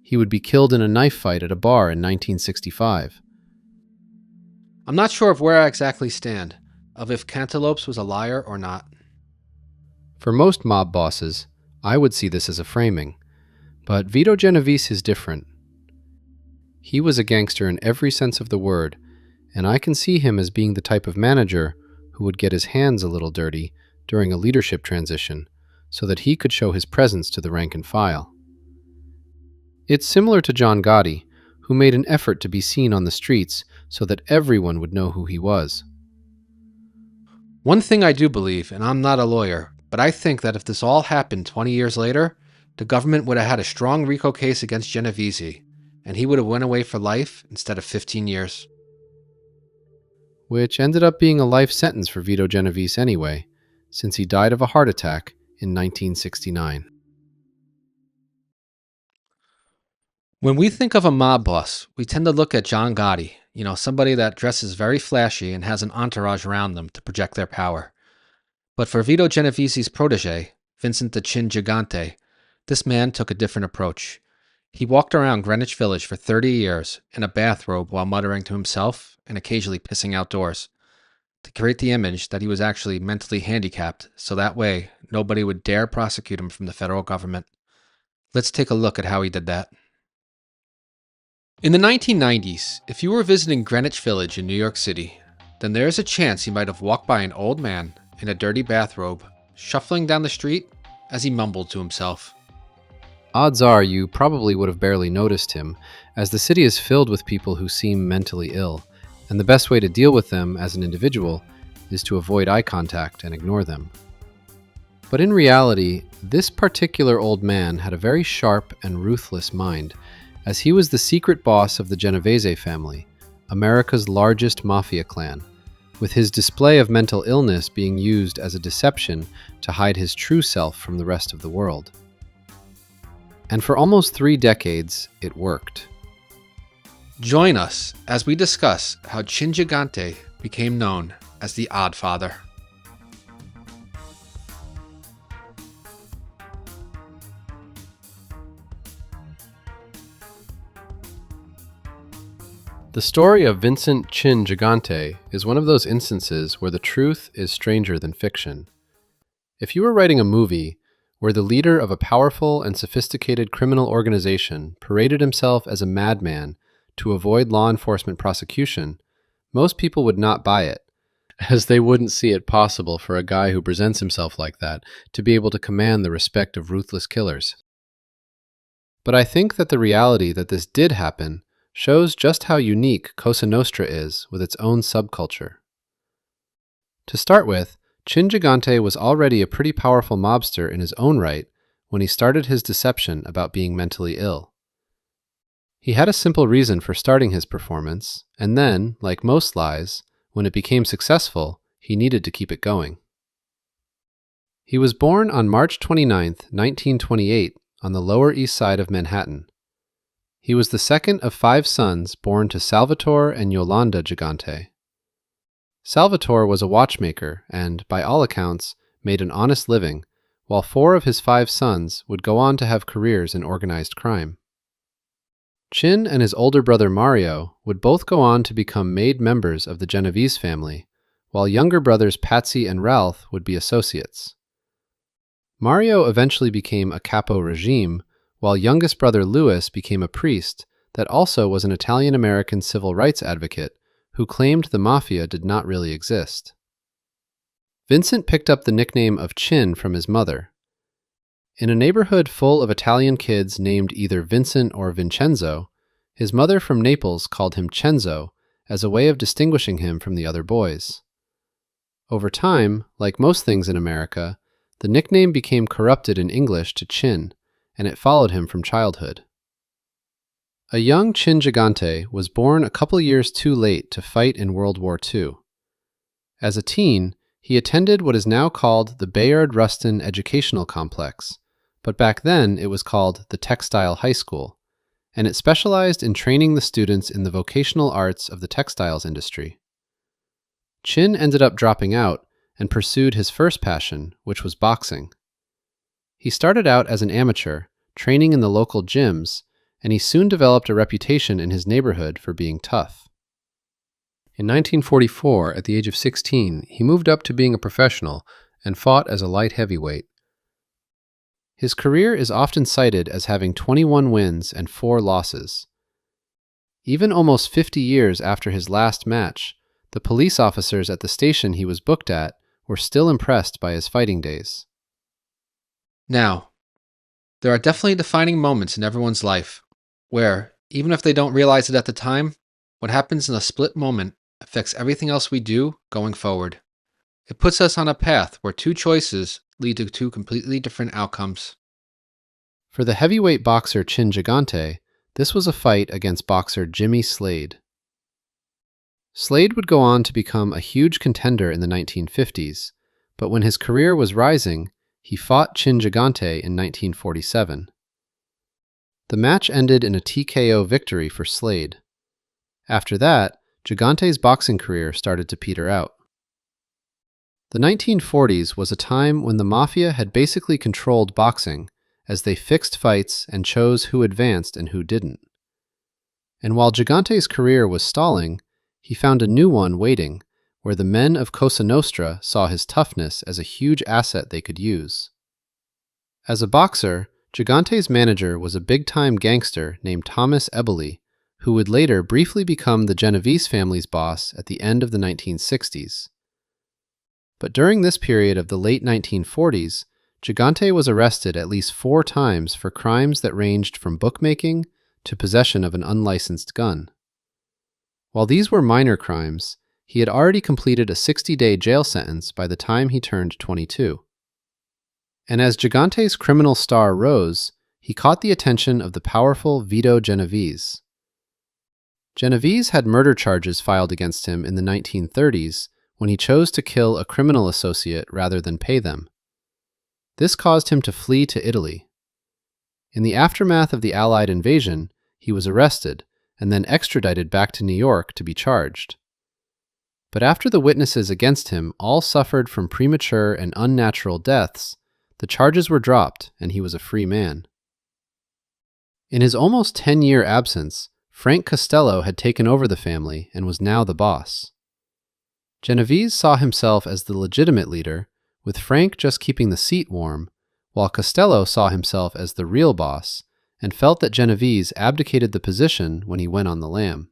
He would be killed in a knife fight at a bar in 1965. I'm not sure of where I exactly stand, of if Cantalopes was a liar or not. For most mob bosses, I would see this as a framing, but Vito Genovese is different. He was a gangster in every sense of the word, and I can see him as being the type of manager who would get his hands a little dirty during a leadership transition so that he could show his presence to the rank and file. It's similar to John Gotti, who made an effort to be seen on the streets so that everyone would know who he was. One thing I do believe, and I'm not a lawyer, but I think that if this all happened 20 years later, the government would have had a strong RICO case against Genovese, and he would have went away for life instead of 15 years. Which ended up being a life sentence for Vito Genovese anyway, since he died of a heart attack in 1969. When we think of a mob boss, we tend to look at John Gotti, somebody that dresses very flashy and has an entourage around them to project their power. But for Vito Genovese's protege, Vincent the Chin Gigante, this man took a different approach. He walked around Greenwich Village for 30 years in a bathrobe while muttering to himself and occasionally pissing outdoors, to create the image that he was actually mentally handicapped, so that way nobody would dare prosecute him from the federal government. Let's take a look at how he did that. In the 1990s, if you were visiting Greenwich Village in New York City, then there is a chance you might have walked by an old man in a dirty bathrobe, shuffling down the street as he mumbled to himself. Odds are you probably would have barely noticed him, as the city is filled with people who seem mentally ill, and the best way to deal with them as an individual is to avoid eye contact and ignore them. But in reality, this particular old man had a very sharp and ruthless mind, as he was the secret boss of the Genovese family, America's largest mafia clan, with his display of mental illness being used as a deception to hide his true self from the rest of the world. And for almost 3 decades, it worked. Join us as we discuss how Chin Gigante became known as the Odd Father. The story of Vincent Chin Gigante is one of those instances where the truth is stranger than fiction. If you were writing a movie where the leader of a powerful and sophisticated criminal organization paraded himself as a madman to avoid law enforcement prosecution, most people would not buy it, as they wouldn't see it possible for a guy who presents himself like that to be able to command the respect of ruthless killers. But I think that the reality that this did happen shows just how unique Cosa Nostra is with its own subculture. To start with, Chin Gigante was already a pretty powerful mobster in his own right when he started his deception about being mentally ill. He had a simple reason for starting his performance, and then, like most lies, when it became successful, he needed to keep it going. He was born on March 29, 1928, on the Lower East Side of Manhattan. He was the second of 5 sons born to Salvatore and Yolanda Gigante. Salvatore was a watchmaker and, by all accounts, made an honest living, while 4 of his 5 sons would go on to have careers in organized crime. Chin and his older brother Mario would both go on to become made members of the Genovese family, while younger brothers Patsy and Ralph would be associates. Mario eventually became a capo regime, while youngest brother Louis became a priest that also was an Italian-American civil rights advocate who claimed the Mafia did not really exist. Vincent picked up the nickname of Chin from his mother. In a neighborhood full of Italian kids named either Vincent or Vincenzo, his mother from Naples called him Cenzo as a way of distinguishing him from the other boys. Over time, like most things in America, the nickname became corrupted in English to Chin, and it followed him from childhood. A young Chin Gigante was born a couple years too late to fight in World War II. As a teen, he attended what is now called the Bayard Rustin Educational Complex, but back then it was called the Textile High School, and it specialized in training the students in the vocational arts of the textiles industry. Chin ended up dropping out and pursued his first passion, which was boxing. He started out as an amateur, training in the local gyms, and he soon developed a reputation in his neighborhood for being tough. In 1944, at the age of 16, he moved up to being a professional and fought as a light heavyweight. His career is often cited as having 21 wins and 4 losses. Even almost 50 years after his last match, the police officers at the station he was booked at were still impressed by his fighting days. Now, there are definitely defining moments in everyone's life where, even if they don't realize it at the time, what happens in a split moment affects everything else we do going forward. It puts us on a path where 2 choices lead to 2 completely different outcomes. For the heavyweight boxer Chin Gigante, this was a fight against boxer Jimmy Slade. Slade would go on to become a huge contender in the 1950s, but when his career was rising, he fought Chin Gigante in 1947. The match ended in a TKO victory for Slade. After that, Gigante's boxing career started to peter out. The 1940s was a time when the Mafia had basically controlled boxing, as they fixed fights and chose who advanced and who didn't. And while Gigante's career was stalling, he found a new one waiting, where the men of Cosa Nostra saw his toughness as a huge asset they could use. As a boxer, Gigante's manager was a big-time gangster named Thomas Eboli, who would later briefly become the Genovese family's boss at the end of the 1960s. But during this period of the late 1940s, Gigante was arrested at least 4 times for crimes that ranged from bookmaking to possession of an unlicensed gun. While these were minor crimes, he had already completed a 60-day jail sentence by the time he turned 22. And as Gigante's criminal star rose, he caught the attention of the powerful Vito Genovese. Genovese had murder charges filed against him in the 1930s when he chose to kill a criminal associate rather than pay them. This caused him to flee to Italy. In the aftermath of the Allied invasion, he was arrested and then extradited back to New York to be charged. But after the witnesses against him all suffered from premature and unnatural deaths, the charges were dropped and he was a free man. In his almost 10-year absence, Frank Costello had taken over the family and was now the boss. Genovese saw himself as the legitimate leader, with Frank just keeping the seat warm, while Costello saw himself as the real boss and felt that Genovese abdicated the position when he went on the lam.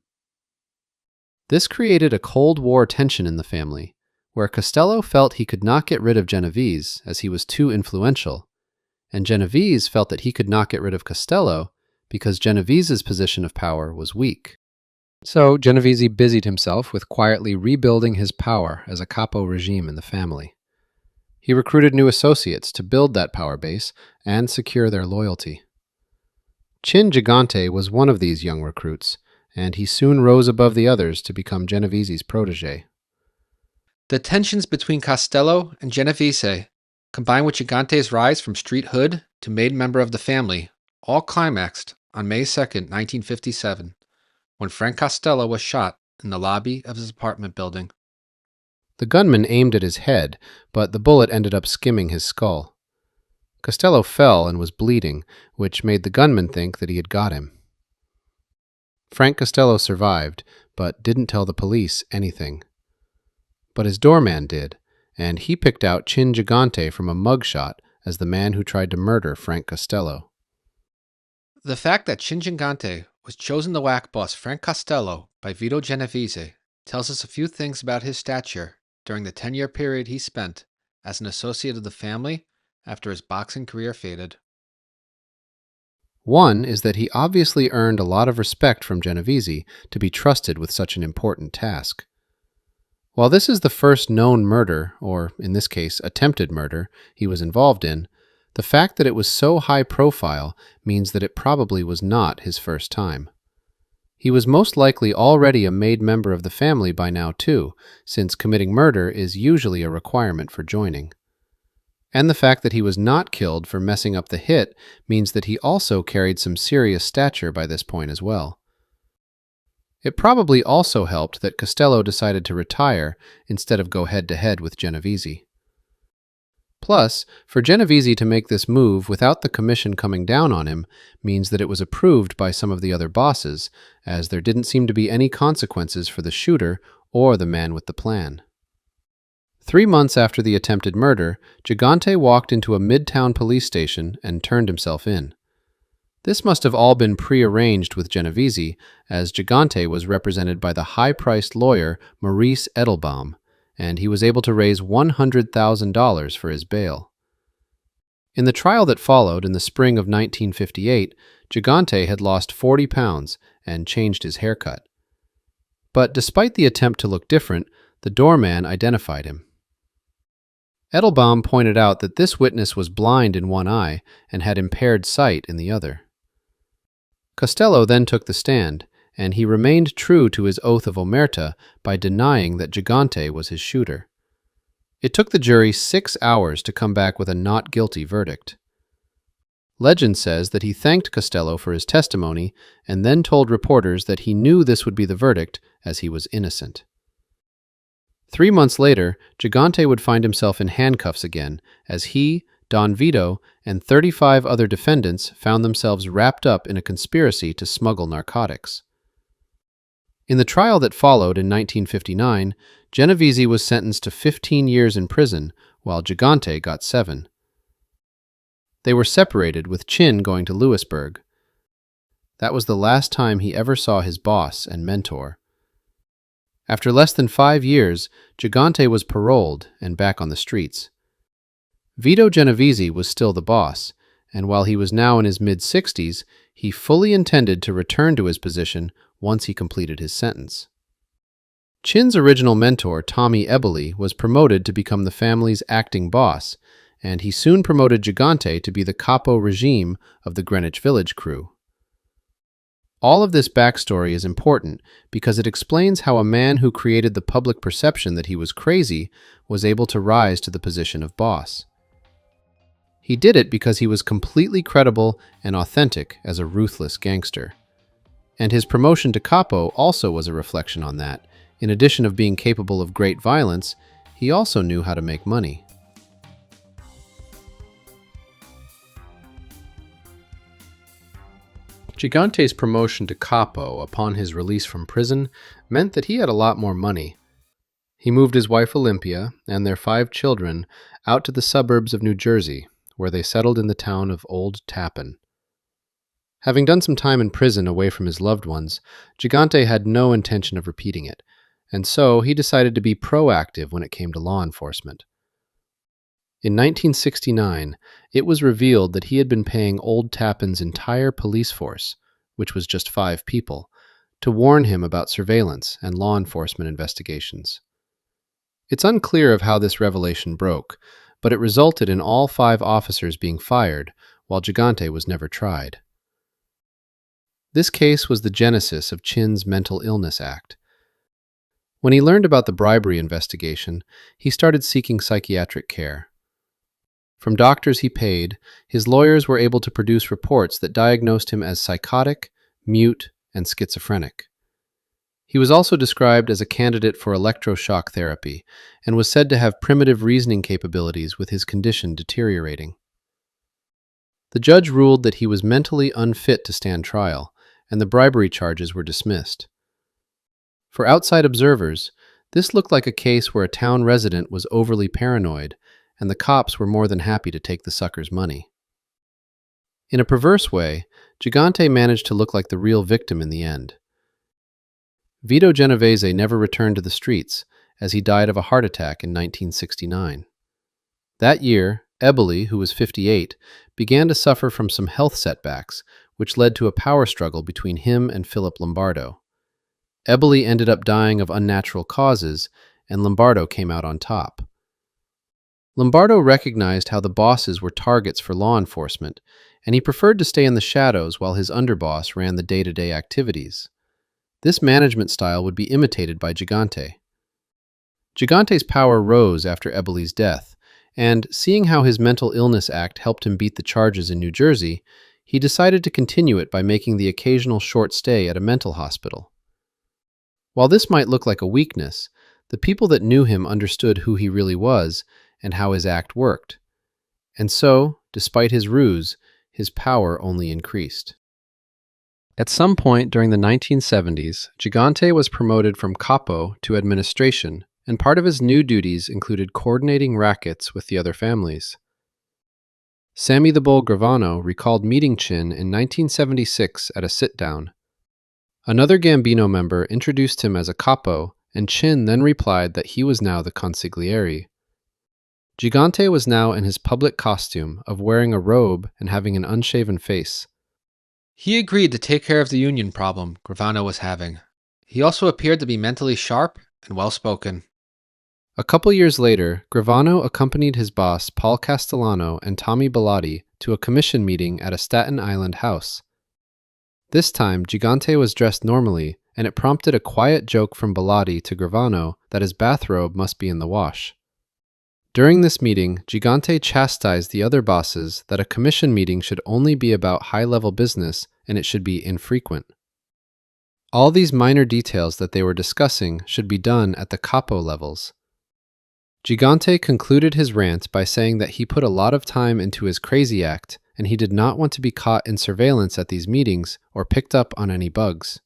This created a Cold War tension in the family, where Costello felt he could not get rid of Genovese as he was too influential, and Genovese felt that he could not get rid of Costello because Genovese's position of power was weak. So Genovese busied himself with quietly rebuilding his power as a capo regime in the family. He recruited new associates to build that power base and secure their loyalty. Chin Gigante was one of these young recruits, and he soon rose above the others to become Genovese's protege. The tensions between Costello and Genovese, combined with Gigante's rise from street hood to made member of the family, all climaxed on May 2nd, 1957, when Frank Costello was shot in the lobby of his apartment building. The gunman aimed at his head, but the bullet ended up skimming his skull. Costello fell and was bleeding, which made the gunman think that he had got him. Frank Costello survived, but didn't tell the police anything. But his doorman did, and he picked out Chin Gigante from a mugshot as the man who tried to murder Frank Costello. The fact that Gigante was chosen to whack boss Frank Costello by Vito Genovese tells us a few things about his stature during the 10-year period he spent as an associate of the family after his boxing career faded. One is that he obviously earned a lot of respect from Genovese to be trusted with such an important task. While this is the first known murder, or in this case attempted murder, he was involved in, the fact that it was so high profile means that it probably was not his first time. He was most likely already a made member of the family by now too, since committing murder is usually a requirement for joining. And the fact that he was not killed for messing up the hit means that he also carried some serious stature by this point as well. It probably also helped that Costello decided to retire instead of go head-to-head with Genovese. Plus, for Genovese to make this move without the commission coming down on him means that it was approved by some of the other bosses, as there didn't seem to be any consequences for the shooter or the man with the plan. 3 months after the attempted murder, Gigante walked into a midtown police station and turned himself in. This must have all been pre-arranged with Genovese, as Gigante was represented by the high-priced lawyer Maurice Edelbaum, and he was able to raise $100,000 for his bail. In the trial that followed in the spring of 1958, Gigante had lost 40 pounds and changed his haircut. But despite the attempt to look different, the doorman identified him. Edelbaum pointed out that this witness was blind in one eye and had impaired sight in the other. Costello then took the stand, and he remained true to his oath of omerta by denying that Gigante was his shooter. It took the jury 6 hours to come back with a not guilty verdict. Legend says that he thanked Costello for his testimony and then told reporters that he knew this would be the verdict as he was innocent. 3 months later, Gigante would find himself in handcuffs again as he, Don Vito, and 35 other defendants found themselves wrapped up in a conspiracy to smuggle narcotics. In the trial that followed in 1959, Genovese was sentenced to 15 years in prison, while Gigante got 7. They were separated, with Chin going to Lewisburg. That was the last time he ever saw his boss and mentor. After less than 5 years, Gigante was paroled and back on the streets. Vito Genovese was still the boss, and while he was now in his mid-60s, he fully intended to return to his position once he completed his sentence. Chin's original mentor, Tommy Ebele, was promoted to become the family's acting boss, and he soon promoted Gigante to be the capo regime of the Greenwich Village crew. All of this backstory is important because it explains how a man who created the public perception that he was crazy was able to rise to the position of boss. He did it because he was completely credible and authentic as a ruthless gangster. And his promotion to capo also was a reflection on that. In addition of being capable of great violence, he also knew how to make money. Gigante's promotion to capo upon his release from prison meant that he had a lot more money. He moved his wife Olympia and their 5 children out to the suburbs of New Jersey, where they settled in the town of Old Tappan. Having done some time in prison away from his loved ones, Gigante had no intention of repeating it, and so he decided to be proactive when it came to law enforcement. In 1969, it was revealed that he had been paying Old Tappan's entire police force, which was just 5 people, to warn him about surveillance and law enforcement investigations. It's unclear of how this revelation broke, but it resulted in all 5 officers being fired, while Gigante was never tried. This case was the genesis of Chin's mental illness act. When he learned about the bribery investigation, he started seeking psychiatric care. From doctors he paid, his lawyers were able to produce reports that diagnosed him as psychotic, mute, and schizophrenic. He was also described as a candidate for electroshock therapy and was said to have primitive reasoning capabilities with his condition deteriorating. The judge ruled that he was mentally unfit to stand trial, and the bribery charges were dismissed. For outside observers, This looked like a case where a town resident was overly paranoid, and the cops were more than happy to take the sucker's money. In a perverse way, Gigante managed to look like the real victim in the end. Vito Genovese never returned to the streets, as he died of a heart attack in 1969. That year, Eboli, who was 58, began to suffer from some health setbacks, which led to a power struggle between him and Philip Lombardo. Eboli ended up dying of unnatural causes, and Lombardo came out on top. Lombardo recognized how the bosses were targets for law enforcement, and he preferred to stay in the shadows while his underboss ran the day-to-day activities. This management style would be imitated by Gigante. Gigante's power rose after Eboli's death, and seeing how his mental illness act helped him beat the charges in New Jersey, he decided to continue it by making the occasional short stay at a mental hospital. While this might look like a weakness, the people that knew him understood who he really was and how his act worked. And so, despite his ruse, his power only increased. At some point during the 1970s, Gigante was promoted from capo to administration, and part of his new duties included coordinating rackets with the other families. Sammy the Bull Gravano recalled meeting Chin in 1976 at a sit-down. Another Gambino member introduced him as a capo, and Chin then replied that he was now the consigliere. Gigante was now in his public costume of wearing a robe and having an unshaven face. He agreed to take care of the union problem Gravano was having. He also appeared to be mentally sharp and well-spoken. A couple years later, Gravano accompanied his boss Paul Castellano and Tommy Bellotti to a commission meeting at a Staten Island house. This time, Gigante was dressed normally, and it prompted a quiet joke from Bellotti to Gravano that his bathrobe must be in the wash. During this meeting, Gigante chastised the other bosses that a commission meeting should only be about high-level business and it should be infrequent. All these minor details that they were discussing should be done at the capo levels. Gigante concluded his rant by saying that he put a lot of time into his crazy act and he did not want to be caught in surveillance at these meetings or picked up on any bugs.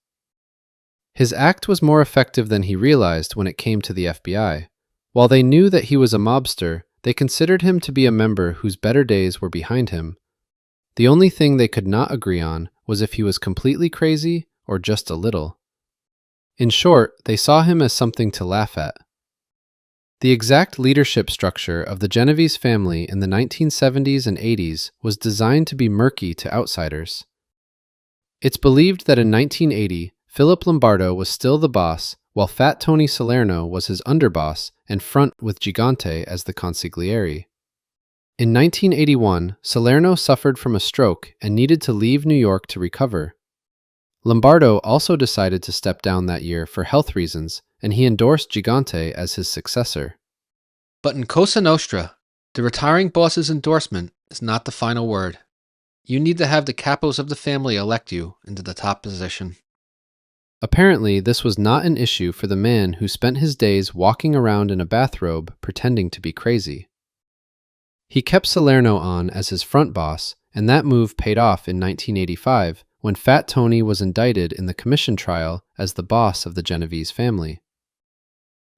His act was more effective than he realized when it came to the FBI. While they knew that he was a mobster, they considered him to be a member whose better days were behind him. The only thing they could not agree on was if he was completely crazy or just a little. In short, they saw him as something to laugh at. The exact leadership structure of the Genovese family in the 1970s and 80s was designed to be murky to outsiders. It's believed that in 1980, Philip Lombardo was still the boss, while Fat Tony Salerno was his underboss and front with Gigante as the consigliere. In 1981, Salerno suffered from a stroke and needed to leave New York to recover. Lombardo also decided to step down that year for health reasons, and he endorsed Gigante as his successor. But in Cosa Nostra, the retiring boss's endorsement is not the final word. You need to have the capos of the family elect you into the top position. Apparently, this was not an issue for the man who spent his days walking around in a bathrobe pretending to be crazy. He kept Salerno on as his front boss, and that move paid off in 1985 when Fat Tony was indicted in the commission trial as the boss of the Genovese family.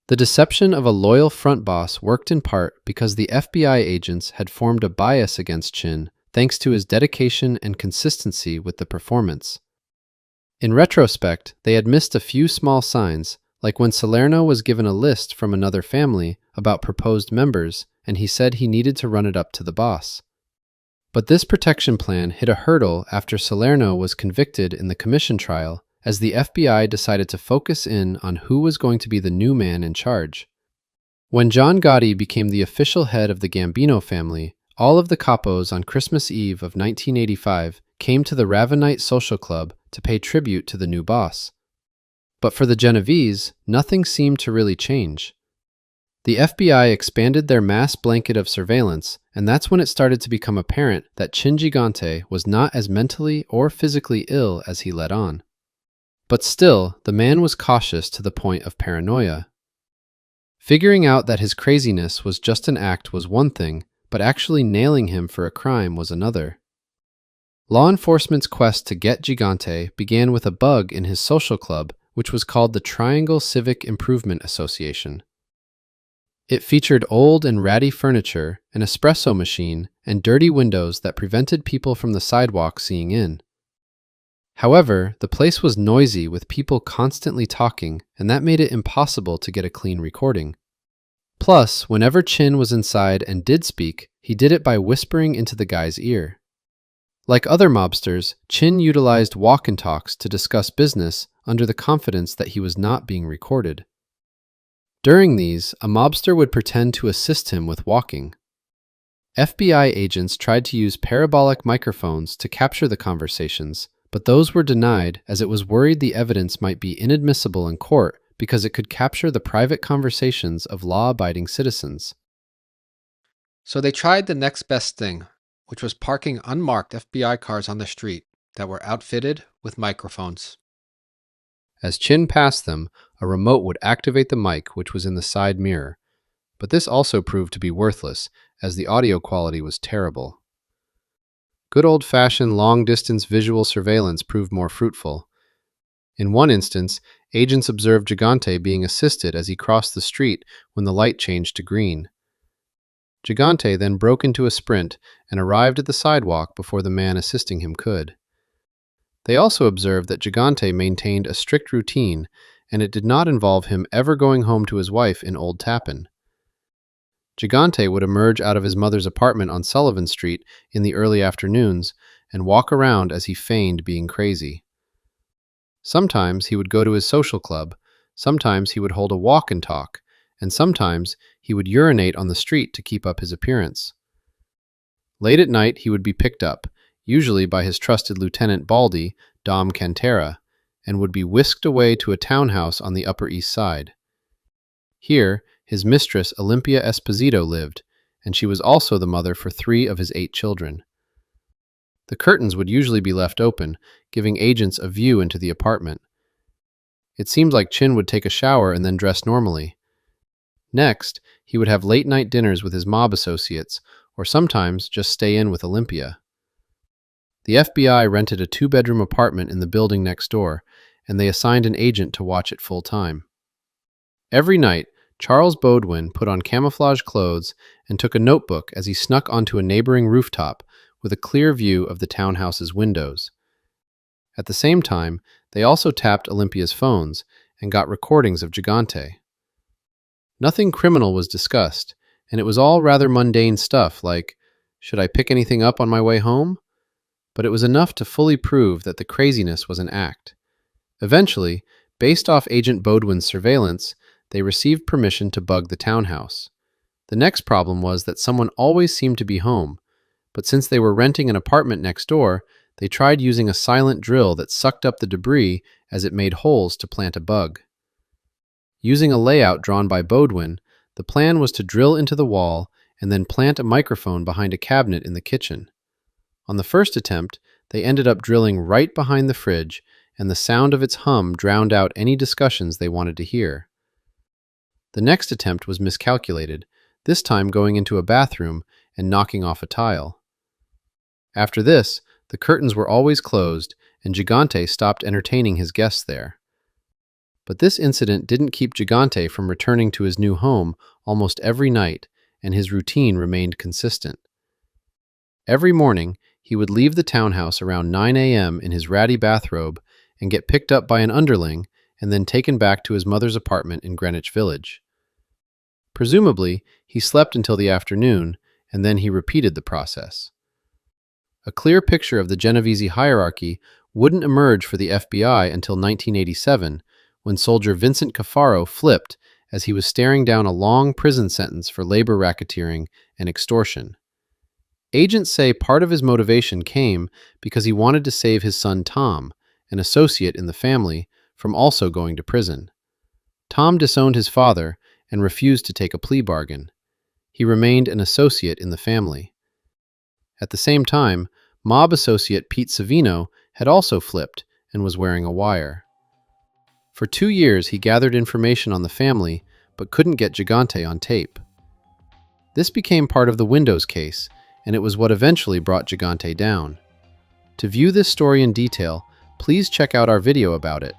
The deception of a loyal front boss worked in part because the FBI agents had formed a bias against Chin thanks to his dedication and consistency with the performance. In retrospect, they had missed a few small signs, like when Salerno was given a list from another family about proposed members, and he said he needed to run it up to the boss. But this protection plan hit a hurdle after Salerno was convicted in the commission trial, as the FBI decided to focus in on who was going to be the new man in charge. When John Gotti became the official head of the Gambino family, all of the capos on Christmas Eve of 1985 came to the Ravenite Social Club to pay tribute to the new boss. But for the Genovese, nothing seemed to really change. The FBI expanded their mass blanket of surveillance, and that's when it started to become apparent that Chin Gigante was not as mentally or physically ill as he let on. But still, the man was cautious to the point of paranoia. Figuring out that his craziness was just an act was one thing, but actually nailing him for a crime was another. Law enforcement's quest to get Gigante began with a bug in his social club, which was called the Triangle Civic Improvement Association. It featured old and ratty furniture, an espresso machine, and dirty windows that prevented people from the sidewalk seeing in. However, the place was noisy with people constantly talking, and that made it impossible to get a clean recording. Plus, whenever Chin was inside and did speak, he did it by whispering into the guy's ear. Like other mobsters, Chin utilized walk-and-talks to discuss business under the confidence that he was not being recorded. During these, a mobster would pretend to assist him with walking. FBI agents tried to use parabolic microphones to capture the conversations, but those were denied as it was worried the evidence might be inadmissible in court because it could capture the private conversations of law-abiding citizens. So they tried the next best thing, which was parking unmarked FBI cars on the street that were outfitted with microphones. As Chin passed them, a remote would activate the mic, which was in the side mirror, but this also proved to be worthless, as the audio quality was terrible. Good old-fashioned long-distance visual surveillance proved more fruitful. In one instance, agents observed Gigante being assisted as he crossed the street when the light changed to green. Gigante then broke into a sprint and arrived at the sidewalk before the man assisting him could. They also observed that Gigante maintained a strict routine, and it did not involve him ever going home to his wife in Old Tappan. Gigante would emerge out of his mother's apartment on Sullivan Street in the early afternoons and walk around as he feigned being crazy. Sometimes he would go to his social club, sometimes he would hold a walk and talk, and sometimes he would urinate on the street to keep up his appearance. Late at night he would be picked up, usually by his trusted Lieutenant Baldi, Dom Cantera, and would be whisked away to a townhouse on the Upper East Side. Here, his mistress Olympia Esposito lived, and she was also the mother for 3 of his 8 children. The curtains would usually be left open, giving agents a view into the apartment. It seemed like Chin would take a shower and then dress normally. Next, he would have late-night dinners with his mob associates, or sometimes just stay in with Olympia. The FBI rented a 2-bedroom apartment in the building next door, and they assigned an agent to watch it full-time. Every night, Charles Bodwin put on camouflage clothes and took a notebook as he snuck onto a neighboring rooftop with a clear view of the townhouse's windows. At the same time, they also tapped Olympia's phones and got recordings of Gigante. Nothing criminal was discussed, and it was all rather mundane stuff like, should I pick anything up on my way home? But it was enough to fully prove that the craziness was an act. Eventually, based off Agent Bodwin's surveillance, they received permission to bug the townhouse. The next problem was that someone always seemed to be home, but since they were renting an apartment next door, they tried using a silent drill that sucked up the debris as it made holes to plant a bug. Using a layout drawn by Bodwin, the plan was to drill into the wall and then plant a microphone behind a cabinet in the kitchen. On the first attempt, they ended up drilling right behind the fridge, and the sound of its hum drowned out any discussions they wanted to hear. The next attempt was miscalculated, this time going into a bathroom and knocking off a tile. After this, the curtains were always closed, and Gigante stopped entertaining his guests there. But this incident didn't keep Gigante from returning to his new home almost every night, and his routine remained consistent. Every morning, he would leave the townhouse around 9 a.m. in his ratty bathrobe and get picked up by an underling and then taken back to his mother's apartment in Greenwich Village. Presumably, he slept until the afternoon, and then he repeated the process. A clear picture of the Genovese hierarchy wouldn't emerge for the FBI until 1987, when soldier Vincent Cafaro flipped as he was staring down a long prison sentence for labor racketeering and extortion. Agents say part of his motivation came because he wanted to save his son Tom, an associate in the family, from also going to prison. Tom disowned his father and refused to take a plea bargain. He remained an associate in the family. At the same time, mob associate Pete Savino had also flipped and was wearing a wire. For 2 years, he gathered information on the family, but couldn't get Gigante on tape. This became part of the Windows case, and it was what eventually brought Gigante down. To view this story in detail, please check out our video about it.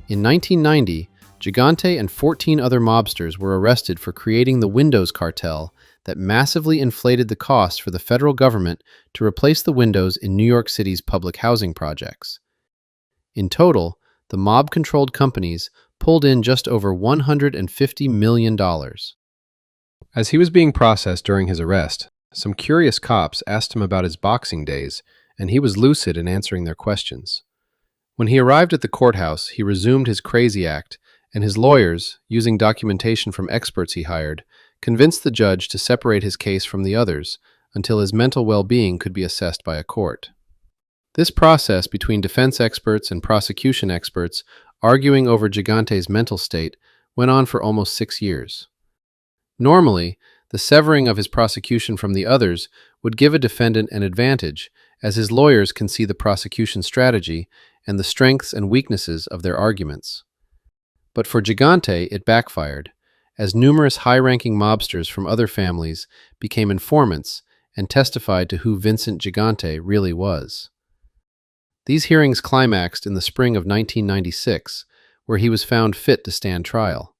In 1990, Gigante and 14 other mobsters were arrested for creating the Windows cartel that massively inflated the costs for the federal government to replace the windows in New York City's public housing projects. In total, the mob-controlled companies pulled in just over $150 million. As he was being processed during his arrest, some curious cops asked him about his boxing days, and he was lucid in answering their questions. When he arrived at the courthouse, he resumed his crazy act, and his lawyers, using documentation from experts he hired, convinced the judge to separate his case from the others until his mental well-being could be assessed by a court. This process between defense experts and prosecution experts arguing over Gigante's mental state went on for almost 6 years. Normally, the severing of his prosecution from the others would give a defendant an advantage, as his lawyers can see the prosecution strategy and the strengths and weaknesses of their arguments. But for Gigante, it backfired, as numerous high-ranking mobsters from other families became informants and testified to who Vincent Gigante really was. These hearings climaxed in the spring of 1996, where he was found fit to stand trial.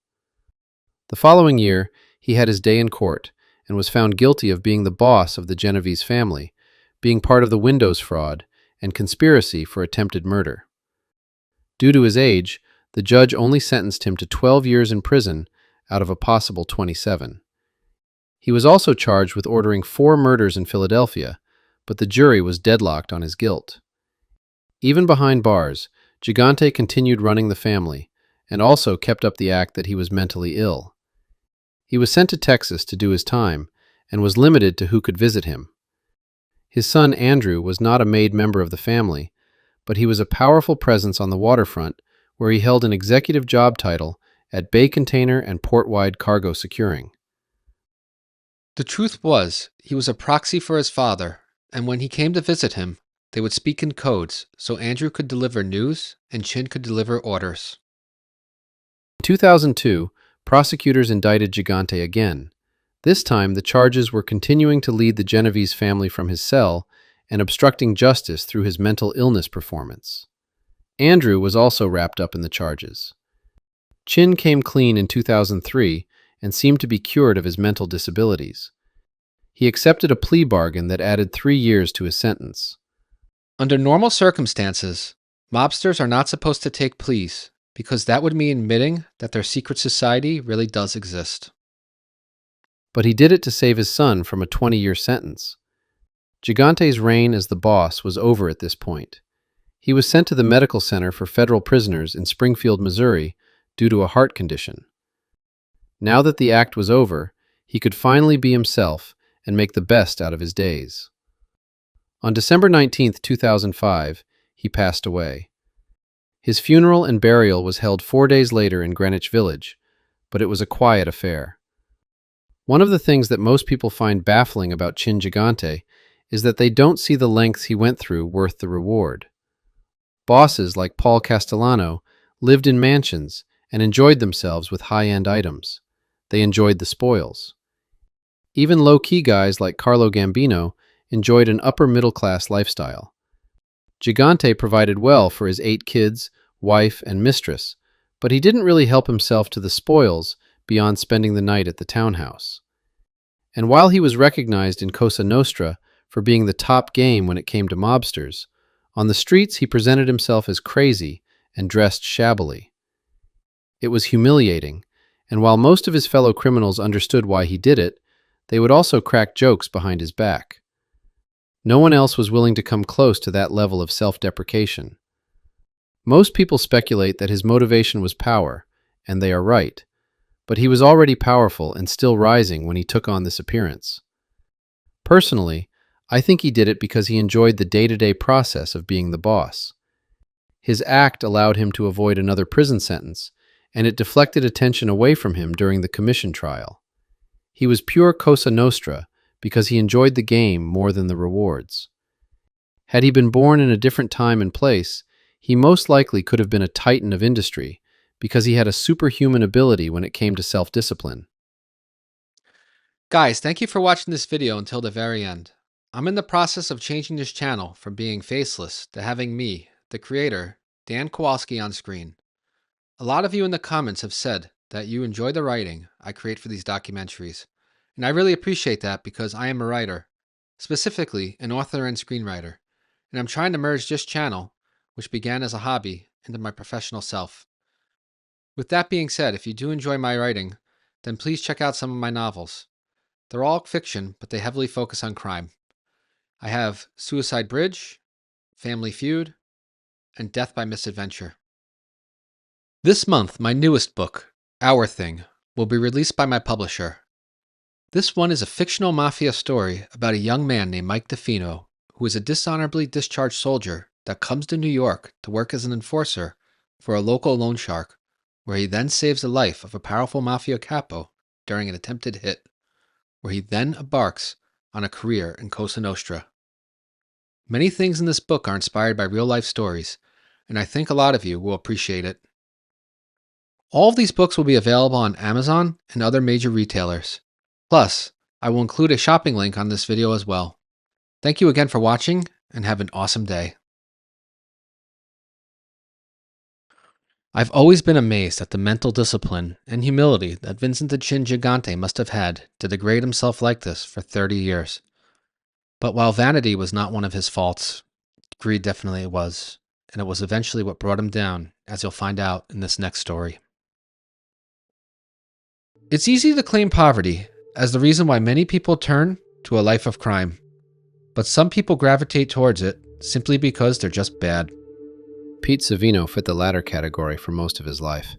The following year, he had his day in court and was found guilty of being the boss of the Genovese family, being part of the Windows fraud, and conspiracy for attempted murder. Due to his age, the judge only sentenced him to 12 years in prison out of a possible 27. He was also charged with ordering 4 murders in Philadelphia, but the jury was deadlocked on his guilt. Even behind bars, Gigante continued running the family, and also kept up the act that he was mentally ill. He was sent to Texas to do his time, and was limited to who could visit him. His son Andrew was not a made member of the family, but he was a powerful presence on the waterfront, where he held an executive job title at Bay Container and Port-Wide Cargo Securing. The truth was, he was a proxy for his father, and when he came to visit him, they would speak in codes, so Andrew could deliver news and Chin could deliver orders. In 2002, prosecutors indicted Gigante again. This time, the charges were continuing to lead the Genovese family from his cell and obstructing justice through his mental illness performance. Andrew was also wrapped up in the charges. Chin came clean in 2003 and seemed to be cured of his mental disabilities. He accepted a plea bargain that added 3 years to his sentence. Under normal circumstances, mobsters are not supposed to take pleas, because that would mean admitting that their secret society really does exist. But he did it to save his son from a 20-year sentence. Gigante's reign as the boss was over at this point. He was sent to the medical center for federal prisoners in Springfield, Missouri, due to a heart condition. Now that the act was over, he could finally be himself and make the best out of his days. On December 19, 2005, he passed away. His funeral and burial was held 4 days later in Greenwich Village, but it was a quiet affair. One of the things that most people find baffling about Chin Gigante is that they don't see the lengths he went through worth the reward. Bosses like Paul Castellano lived in mansions and enjoyed themselves with high-end items. They enjoyed the spoils. Even low-key guys like Carlo Gambino enjoyed an upper-middle-class lifestyle. Gigante provided well for his 8 kids, wife, and mistress, but he didn't really help himself to the spoils beyond spending the night at the townhouse. And while he was recognized in Cosa Nostra for being the top game when it came to mobsters, on the streets he presented himself as crazy and dressed shabbily. It was humiliating, and while most of his fellow criminals understood why he did it, they would also crack jokes behind his back. No one else was willing to come close to that level of self-deprecation. Most people speculate that his motivation was power, and they are right, but he was already powerful and still rising when he took on this appearance. Personally, I think he did it because he enjoyed the day-to-day process of being the boss. His act allowed him to avoid another prison sentence, and it deflected attention away from him during the commission trial. He was pure Cosa Nostra because he enjoyed the game more than the rewards. Had he been born in a different time and place, he most likely could have been a titan of industry because he had a superhuman ability when it came to self-discipline. Guys, thank you for watching this video until the very end. I'm in the process of changing this channel from being faceless to having me, the creator, Dan Kowalski, on screen. A lot of you in the comments have said that you enjoy the writing I create for these documentaries, and I really appreciate that because I am a writer, specifically an author and screenwriter, and I'm trying to merge this channel, which began as a hobby, into my professional self. With that being said, if you do enjoy my writing, then please check out some of my novels. They're all fiction, but they heavily focus on crime. I have Suicide Bridge, Family Feud, and Death by Misadventure. This month, my newest book, Our Thing, will be released by my publisher. This one is a fictional mafia story about a young man named Mike DeFino, who is a dishonorably discharged soldier that comes to New York to work as an enforcer for a local loan shark, where he then saves the life of a powerful mafia capo during an attempted hit, where he then embarks on a career in Cosa Nostra. Many things in this book are inspired by real-life stories, and I think a lot of you will appreciate it. All of these books will be available on Amazon and other major retailers. Plus, I will include a shopping link on this video as well. Thank you again for watching, and have an awesome day. I've always been amazed at the mental discipline and humility that Vincent the Chin Gigante must have had to degrade himself like this for 30 years. But while vanity was not one of his faults, greed definitely was, and it was eventually what brought him down, as you'll find out in this next story. It's easy to claim poverty as the reason why many people turn to a life of crime, but some people gravitate towards it simply because they're just bad. Pete Savino fit the latter category for most of his life.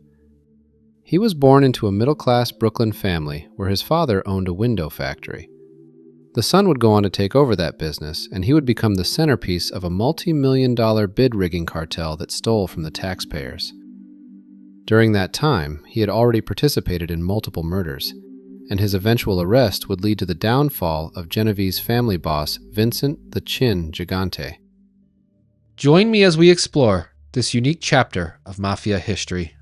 He was born into a middle-class Brooklyn family where his father owned a window factory. The son would go on to take over that business, and he would become the centerpiece of a multi-million-dollar bid-rigging cartel that stole from the taxpayers. During that time, he had already participated in multiple murders, and his eventual arrest would lead to the downfall of Genovese family boss Vincent the Chin Gigante. Join me as we explore this unique chapter of Mafia history.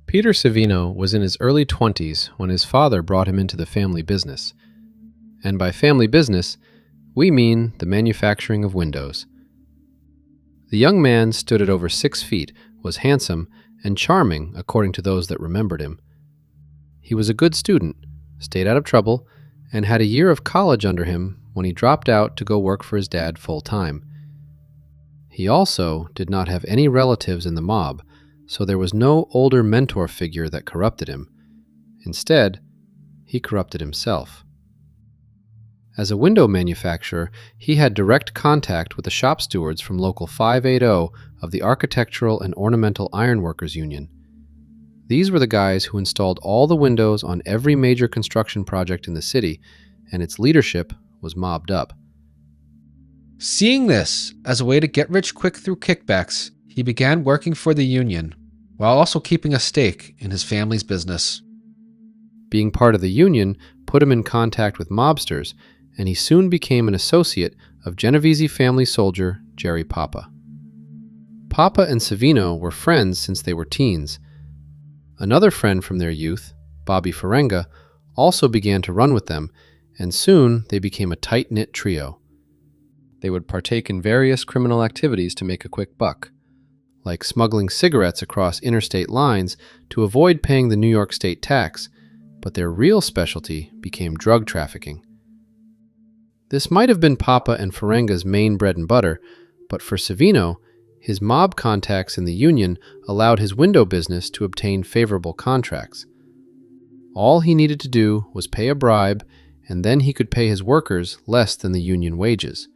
Peter Savino was in his early 20s when his father brought him into the family business. And by family business, we mean the manufacturing of windows. The young man stood at over 6 feet, was handsome, and charming according to those that remembered him. He was a good student, stayed out of trouble, and had a year of college under him when he dropped out to go work for his dad full-time. He also did not have any relatives in the mob, so there was no older mentor figure that corrupted him. Instead, he corrupted himself. As a window manufacturer, he had direct contact with the shop stewards from Local 580 of the Architectural and Ornamental Ironworkers Union. These were the guys who installed all the windows on every major construction project in the city, and its leadership was mobbed up. Seeing this as a way to get rich quick through kickbacks, he began working for the union, while also keeping a stake in his family's business. Being part of the union put him in contact with mobsters, and he soon became an associate of Genovese family soldier Jerry Papa. Papa and Savino were friends since they were teens. Another friend from their youth, Bobby Ferenga, also began to run with them, and soon they became a tight-knit trio. They would partake in various criminal activities to make a quick buck, like smuggling cigarettes across interstate lines to avoid paying the New York state tax, but their real specialty became drug trafficking. This might have been Papa and Ferenga's main bread and butter, but for Savino, his mob contacts in the union allowed his window business to obtain favorable contracts. All he needed to do was pay a bribe, and then he could pay his workers less than the union wages.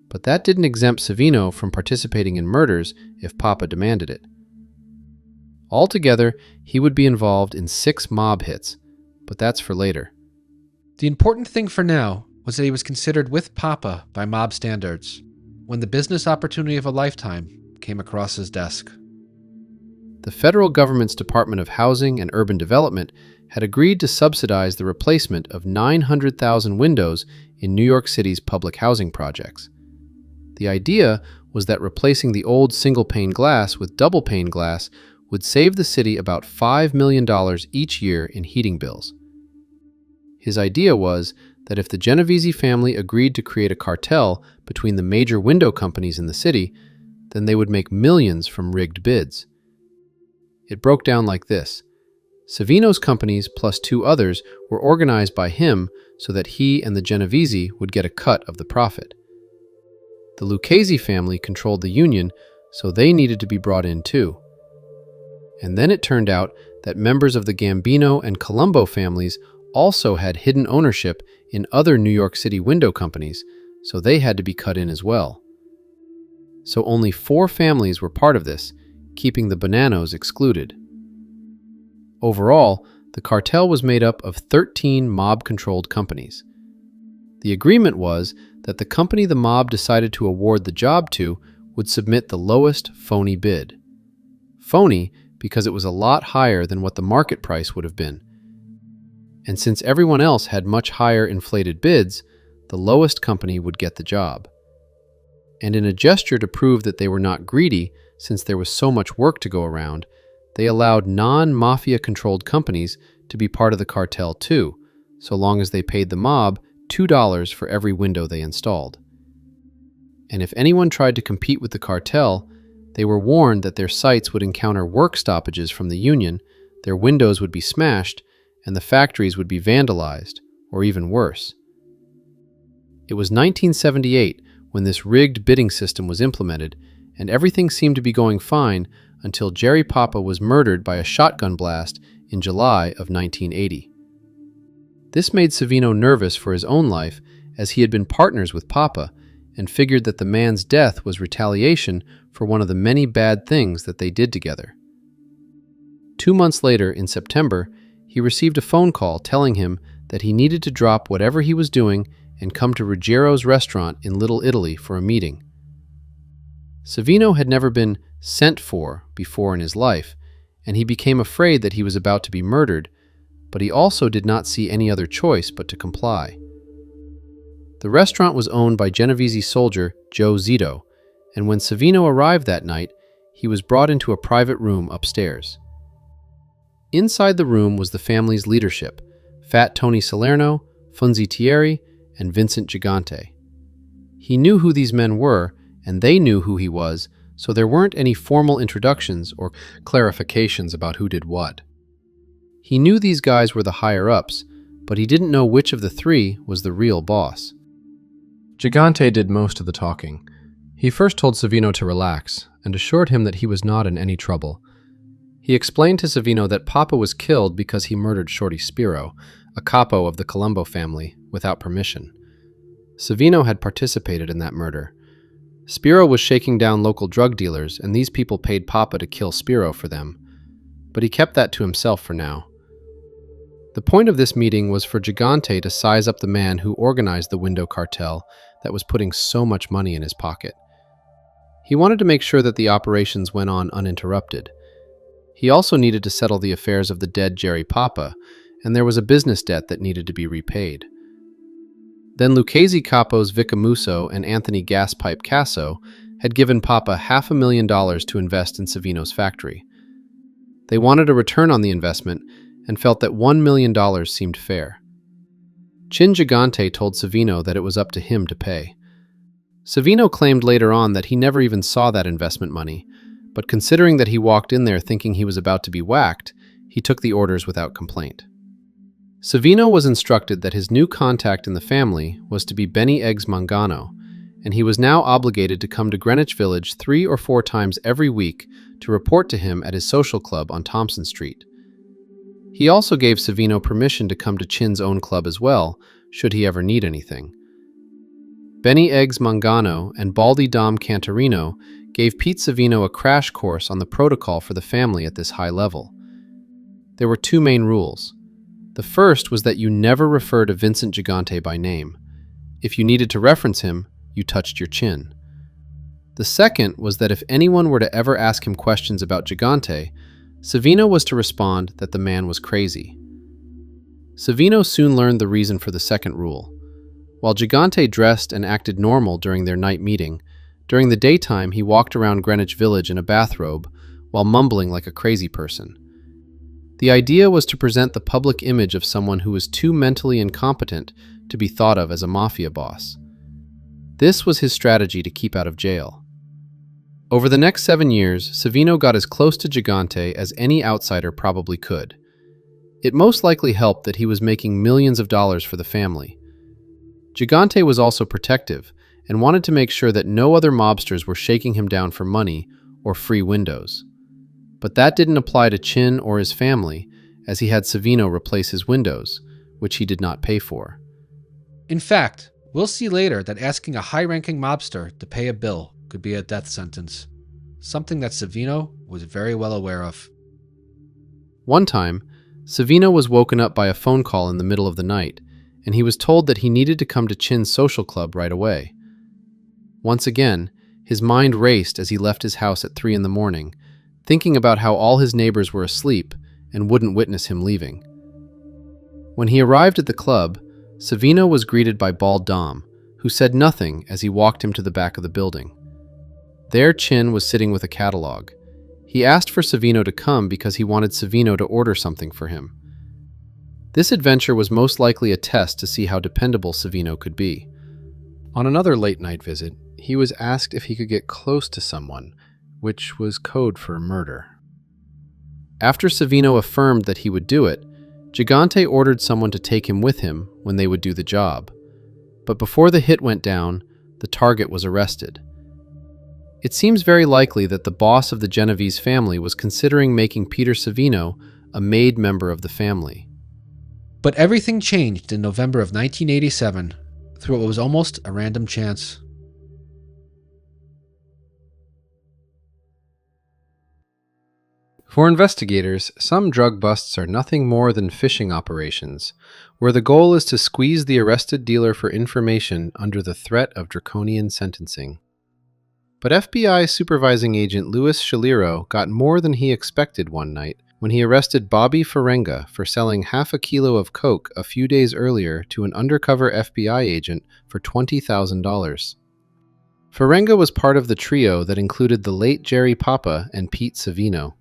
But that didn't exempt Savino from participating in murders if Papa demanded it. Altogether, he would be involved in 6 mob hits, but that's for later. The important thing for now was that he was considered with Papa by mob standards when the business opportunity of a lifetime came across his desk. The federal government's Department of Housing and Urban Development had agreed to subsidize the replacement of 900,000 windows in New York City's public housing projects. The idea was that replacing the old single-pane glass with double-pane glass would save the city about $5 million each year in heating bills. His idea was that if the Genovese family agreed to create a cartel between the major window companies in the city, then they would make millions from rigged bids. It broke down like this. Savino's companies plus 2 others were organized by him so that he and the Genovese would get a cut of the profit. The Lucchese family controlled the union, so they needed to be brought in too. And then it turned out that members of the Gambino and Colombo families also had hidden ownership in other New York City window companies, so they had to be cut in as well. So only 4 families were part of this, keeping the Bonannos excluded. Overall, the cartel was made up of 13 mob-controlled companies. The agreement was that the company the mob decided to award the job to would submit the lowest phony bid. Phony because it was a lot higher than what the market price would have been. And since everyone else had much higher inflated bids, the lowest company would get the job. And in a gesture to prove that they were not greedy, since there was so much work to go around, they allowed non-mafia-controlled companies to be part of the cartel too, so long as they paid the mob $2 for every window they installed. And if anyone tried to compete with the cartel, they were warned that their sites would encounter work stoppages from the union, their windows would be smashed, and the factories would be vandalized, or even worse. It was 1978 when this rigged bidding system was implemented, and everything seemed to be going fine until Jerry Papa was murdered by a shotgun blast in July of 1980. This made Savino nervous for his own life, as he had been partners with Papa and figured that the man's death was retaliation for one of the many bad things that they did together. 2 months later, in September, he received a phone call telling him that he needed to drop whatever he was doing and come to Ruggiero's restaurant in Little Italy for a meeting. Savino had never been sent for before in his life, and he became afraid that he was about to be murdered, but he also did not see any other choice but to comply. The restaurant was owned by Genovese soldier Joe Zito, and when Savino arrived that night, he was brought into a private room upstairs. Inside the room was the family's leadership, Fat Tony Salerno, Funzi Thierry, and Vincent Gigante. He knew who these men were, and they knew who he was, so there weren't any formal introductions or clarifications about who did what. He knew these guys were the higher-ups, but he didn't know which of the 3 was the real boss. Gigante did most of the talking. He first told Savino to relax and assured him that he was not in any trouble. He explained to Savino that Papa was killed because he murdered Shorty Spiro, a capo of the Colombo family, without permission. Savino had participated in that murder. Spiro was shaking down local drug dealers, and these people paid Papa to kill Spiro for them. But he kept that to himself for now. The point of this meeting was for Gigante to size up the man who organized the window cartel that was putting so much money in his pocket. He wanted to make sure that the operations went on uninterrupted. He also needed to settle the affairs of the dead Jerry Papa, and there was a business debt that needed to be repaid. Then Lucchese capos Vicamuso and Anthony Gaspipe Casso had given Papa $500,000 to invest in Savino's factory. They wanted a return on the investment and felt that $1 million seemed fair. Chin Gigante told Savino that it was up to him to pay. Savino claimed later on that he never even saw that investment money, but considering that he walked in there thinking he was about to be whacked, he took the orders without complaint. Savino was instructed that his new contact in the family was to be Benny Eggs Mangano, and he was now obligated to come to Greenwich Village 3 or 4 times every week to report to him at his social club on Thompson Street. He also gave Savino permission to come to Chin's own club as well, should he ever need anything. Benny Eggs Mangano and Baldy Dom Cantarino gave Pete Savino a crash course on the protocol for the family at this high level. There were 2 main rules. The first was that you never refer to Vincent Gigante by name. If you needed to reference him, you touched your chin. The second was that if anyone were to ever ask him questions about Gigante, Savino was to respond that the man was crazy. Savino soon learned the reason for the second rule. While Gigante dressed and acted normal during their night meeting, during the daytime he walked around Greenwich Village in a bathrobe while mumbling like a crazy person. The idea was to present the public image of someone who was too mentally incompetent to be thought of as a mafia boss. This was his strategy to keep out of jail. Over the next 7 years, Savino got as close to Gigante as any outsider probably could. It most likely helped that he was making millions of dollars for the family. Gigante was also protective and wanted to make sure that no other mobsters were shaking him down for money or free windows. But that didn't apply to Chin or his family, as he had Savino replace his windows, which he did not pay for. In fact, we'll see later that asking a high-ranking mobster to pay a bill could be a death sentence, something that Savino was very well aware of. One time, Savino was woken up by a phone call in the middle of the night, and he was told that he needed to come to Chin's social club right away. Once again, his mind raced as he left his house at 3 a.m, thinking about how all his neighbors were asleep and wouldn't witness him leaving. When he arrived at the club, Savino was greeted by Bald Dom, who said nothing as he walked him to the back of the building. There, Chin was sitting with a catalog. He asked for Savino to come because he wanted Savino to order something for him. This adventure was most likely a test to see how dependable Savino could be. On another late-night visit, he was asked if he could get close to someone, which was code for murder. After Savino affirmed that he would do it, Gigante ordered someone to take him with him when they would do the job. But before the hit went down, the target was arrested. It seems very likely that the boss of the Genovese family was considering making Peter Savino a made member of the family. But everything changed in November of 1987 through what was almost a random chance. For investigators, some drug busts are nothing more than fishing operations, where the goal is to squeeze the arrested dealer for information under the threat of draconian sentencing. But FBI supervising agent Luis Shaliro got more than he expected one night when he arrested Bobby Ferenga for selling half a kilo of coke a few days earlier to an undercover FBI agent for $20,000. Ferenga was part of the trio that included the late Jerry Papa and Pete Savino.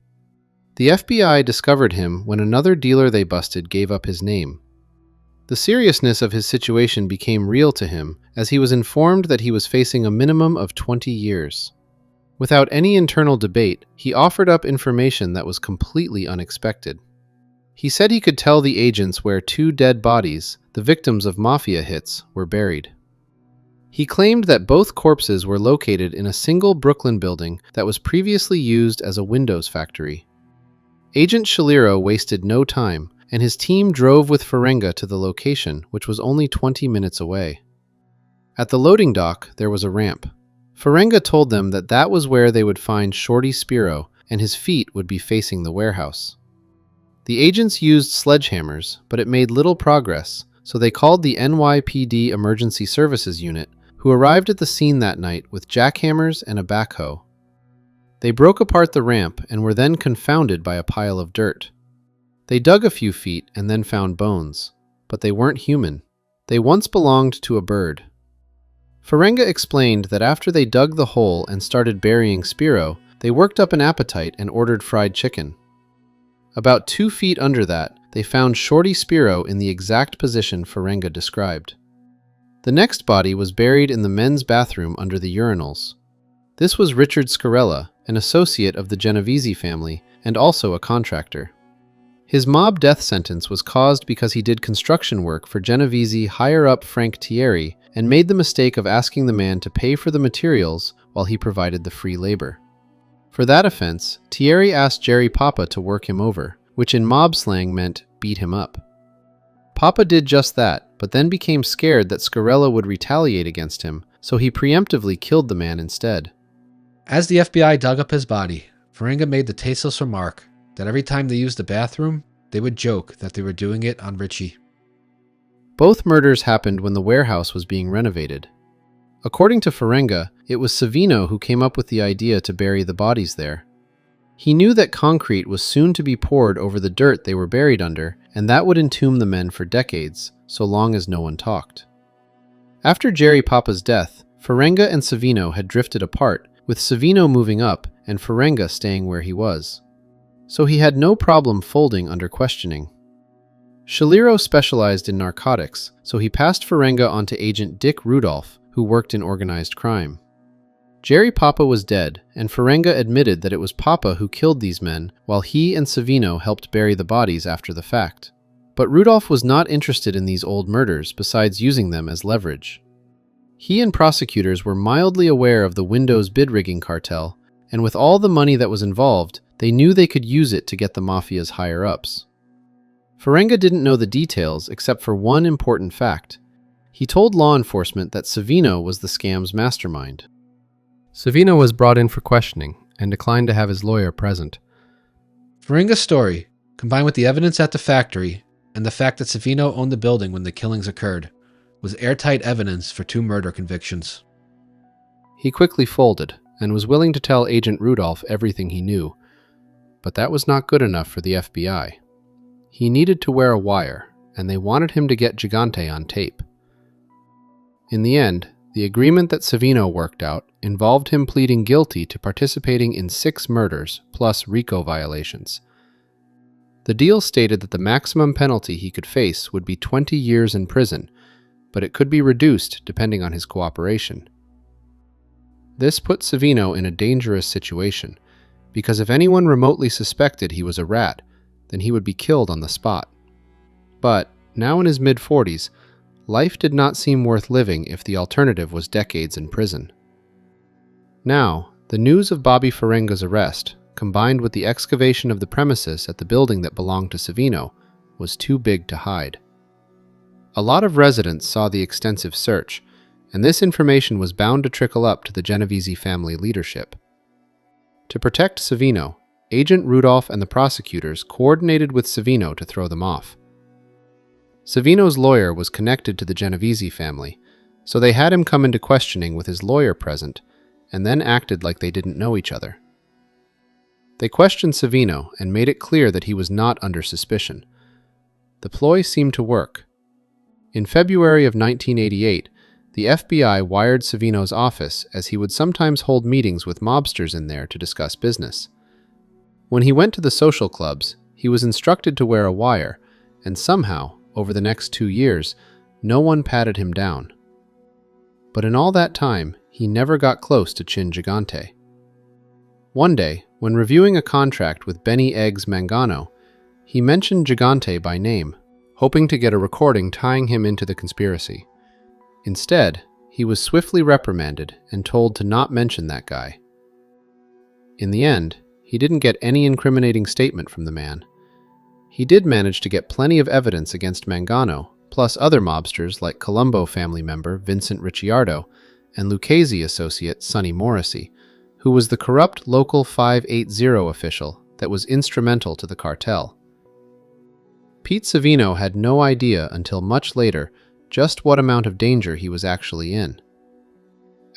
The FBI discovered him when another dealer they busted gave up his name. The seriousness of his situation became real to him as he was informed that he was facing a minimum of 20 years. Without any internal debate, he offered up information that was completely unexpected. He said he could tell the agents where 2 dead bodies, the victims of mafia hits, were buried. He claimed that both corpses were located in a single Brooklyn building that was previously used as a windows factory. Agent Shaliro wasted no time, and his team drove with Ferenga to the location, which was only 20 minutes away. At the loading dock, there was a ramp. Ferenga told them that that was where they would find Shorty Spiro, and his feet would be facing the warehouse. The agents used sledgehammers, but it made little progress, so they called the NYPD Emergency Services Unit, who arrived at the scene that night with jackhammers and a backhoe. They broke apart the ramp and were then confounded by a pile of dirt. They dug a few feet and then found bones, but they weren't human. They once belonged to a bird. Ferenga explained that after they dug the hole and started burying Spiro, they worked up an appetite and ordered fried chicken. About 2 feet under that, they found Shorty Spiro in the exact position Ferenga described. The next body was buried in the men's bathroom under the urinals. This was Richard Scarella, an associate of the Genovese family and also a contractor. His mob death sentence was caused because he did construction work for Genovese higher-up Frank Thierry and made the mistake of asking the man to pay for the materials while he provided the free labor. For that offense, Thierry asked Jerry Papa to work him over, which in mob slang meant beat him up. Papa did just that, but then became scared that Scarella would retaliate against him, so he preemptively killed the man instead. As the FBI dug up his body, Ferenga made the tasteless remark that every time they used the bathroom, they would joke that they were doing it on Richie. Both murders happened when the warehouse was being renovated. According to Ferenga, it was Savino who came up with the idea to bury the bodies there. He knew that concrete was soon to be poured over the dirt they were buried under, and that would entomb the men for decades, so long as no one talked. After Jerry Papa's death, Ferenga and Savino had drifted apart, with Savino moving up and Ferenga staying where he was. So he had no problem folding under questioning. Scaliro specialized in narcotics, so he passed Ferenga on to agent Dick Rudolph, who worked in organized crime. Jerry Papa was dead, and Ferenga admitted that it was Papa who killed these men, while he and Savino helped bury the bodies after the fact. But Rudolph was not interested in these old murders besides using them as leverage. He and prosecutors were mildly aware of the Windows bid-rigging cartel, and with all the money that was involved, they knew they could use it to get the Mafia's higher-ups. Ferenga didn't know the details except for one important fact. He told law enforcement that Savino was the scam's mastermind. Savino was brought in for questioning and declined to have his lawyer present. Ferenga's story, combined with the evidence at the factory and the fact that Savino owned the building when the killings occurred, was airtight evidence for 2 murder convictions. He quickly folded and was willing to tell Agent Rudolph everything he knew, but that was not good enough for the FBI. He needed to wear a wire, and they wanted him to get Gigante on tape. In the end, the agreement that Savino worked out involved him pleading guilty to participating in 6 murders plus RICO violations. The deal stated that the maximum penalty he could face would be 20 years in prison, but it could be reduced depending on his cooperation. This put Savino in a dangerous situation, because if anyone remotely suspected he was a rat, then he would be killed on the spot. But, now in his mid-40s, life did not seem worth living if the alternative was decades in prison. Now, the news of Bobby Ferenga's arrest, combined with the excavation of the premises at the building that belonged to Savino, was too big to hide. A lot of residents saw the extensive search, and this information was bound to trickle up to the Genovese family leadership. To protect Savino, Agent Rudolph and the prosecutors coordinated with Savino to throw them off. Savino's lawyer was connected to the Genovese family, so they had him come into questioning with his lawyer present, and then acted like they didn't know each other. They questioned Savino and made it clear that he was not under suspicion. The ploy seemed to work. In February of 1988, the FBI wired Savino's office as he would sometimes hold meetings with mobsters in there to discuss business. When he went to the social clubs, he was instructed to wear a wire, and somehow, over the next 2 years, no one patted him down. But in all that time, he never got close to Chin Gigante. One day, when reviewing a contract with Benny Eggs Mangano, he mentioned Gigante by name, hoping to get a recording tying him into the conspiracy. Instead, he was swiftly reprimanded and told to not mention that guy. In the end, he didn't get any incriminating statement from the man. He did manage to get plenty of evidence against Mangano, plus other mobsters like Colombo family member Vincent Ricciardo and Lucchese associate Sonny Morrissey, who was the corrupt local 580 official that was instrumental to the cartel. Pete Savino had no idea until much later just what amount of danger he was actually in.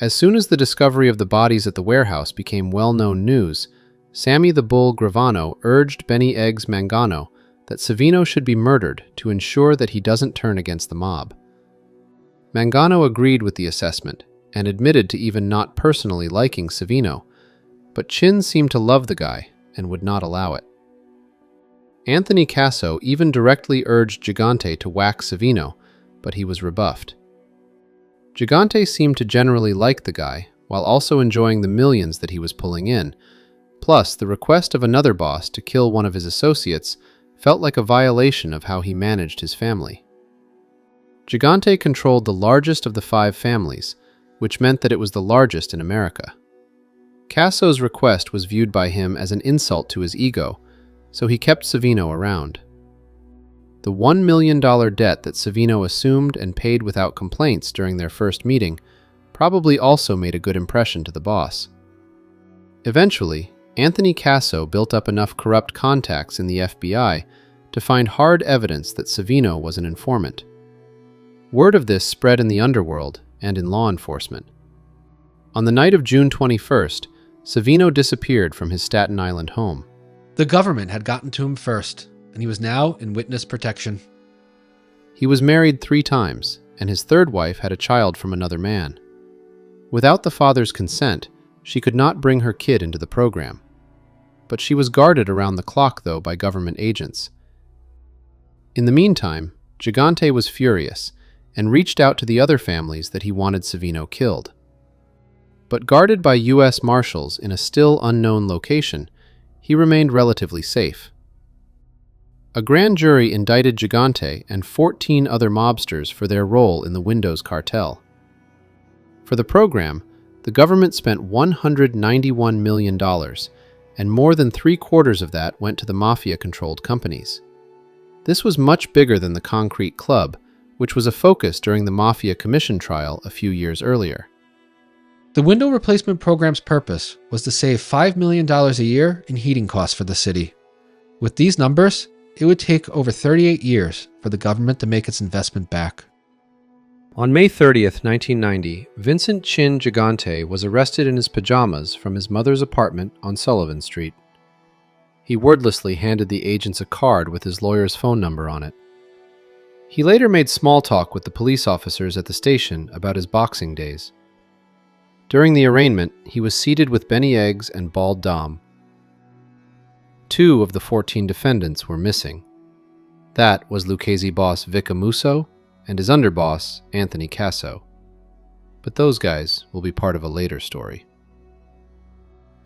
As soon as the discovery of the bodies at the warehouse became well-known news, Sammy the Bull Gravano urged Benny Eggs Mangano that Savino should be murdered to ensure that he doesn't turn against the mob. Mangano agreed with the assessment and admitted to even not personally liking Savino, but Chin seemed to love the guy and would not allow it. Anthony Casso even directly urged Gigante to whack Savino, but he was rebuffed. Gigante seemed to generally like the guy, while also enjoying the millions that he was pulling in. Plus, the request of another boss to kill one of his associates felt like a violation of how he managed his family. Gigante controlled the largest of the 5 families, which meant that it was the largest in America. Casso's request was viewed by him as an insult to his ego, so he kept Savino around. The $1 million debt that Savino assumed and paid without complaints during their first meeting probably also made a good impression to the boss. Eventually, Anthony Casso built up enough corrupt contacts in the FBI to find hard evidence that Savino was an informant. Word of this spread in the underworld and in law enforcement. On the night of June 21st, Savino disappeared from his Staten Island home. The government had gotten to him first, and he was now in witness protection. He was married 3 times, and his third wife had a child from another man. Without the father's consent, she could not bring her kid into the program. But she was guarded around the clock, though, by government agents. In the meantime, Gigante was furious and reached out to the other families that he wanted Savino killed. But guarded by U.S. Marshals in a still unknown location, he remained relatively safe. A grand jury indicted Gigante and 14 other mobsters for their role in the Windows cartel. For the program, the government spent $191 million, and more than 3/4 of that went to the Mafia-controlled companies. This was much bigger than the Concrete Club, which was a focus during the Mafia Commission trial a few years earlier. The window replacement program's purpose was to save $5 million a year in heating costs for the city. With these numbers, it would take over 38 years for the government to make its investment back. On May 30th, 1990, Vincent Chin Gigante was arrested in his pajamas from his mother's apartment on Sullivan Street. He wordlessly handed the agents a card with his lawyer's phone number on it. He later made small talk with the police officers at the station about his boxing days. During the arraignment, he was seated with Benny Eggs and Bald Dom. 2 of the 14 defendants were missing. That was Lucchese boss Vic Amuso and his underboss, Anthony Casso. But those guys will be part of a later story.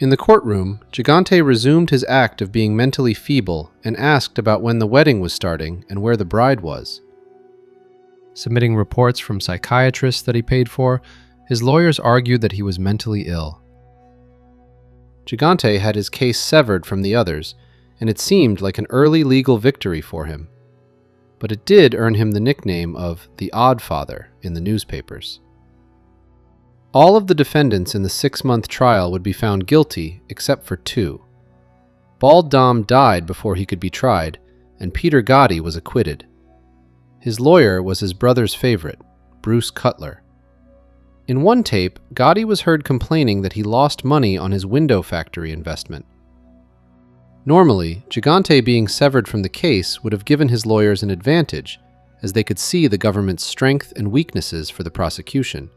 In the courtroom, Gigante resumed his act of being mentally feeble and asked about when the wedding was starting and where the bride was. Submitting reports from psychiatrists that he paid for, his lawyers argued that he was mentally ill. Gigante had his case severed from the others, and it seemed like an early legal victory for him. But it did earn him the nickname of the Odd Father in the newspapers. All of the defendants in the 6-month trial would be found guilty except for 2. Bald Dom died before he could be tried, and Peter Gotti was acquitted. His lawyer was his brother's favorite, Bruce Cutler. In one tape, Gotti was heard complaining that he lost money on his window factory investment. Normally, Gigante being severed from the case would have given his lawyers an advantage, as they could see the government's strength and weaknesses for the prosecution.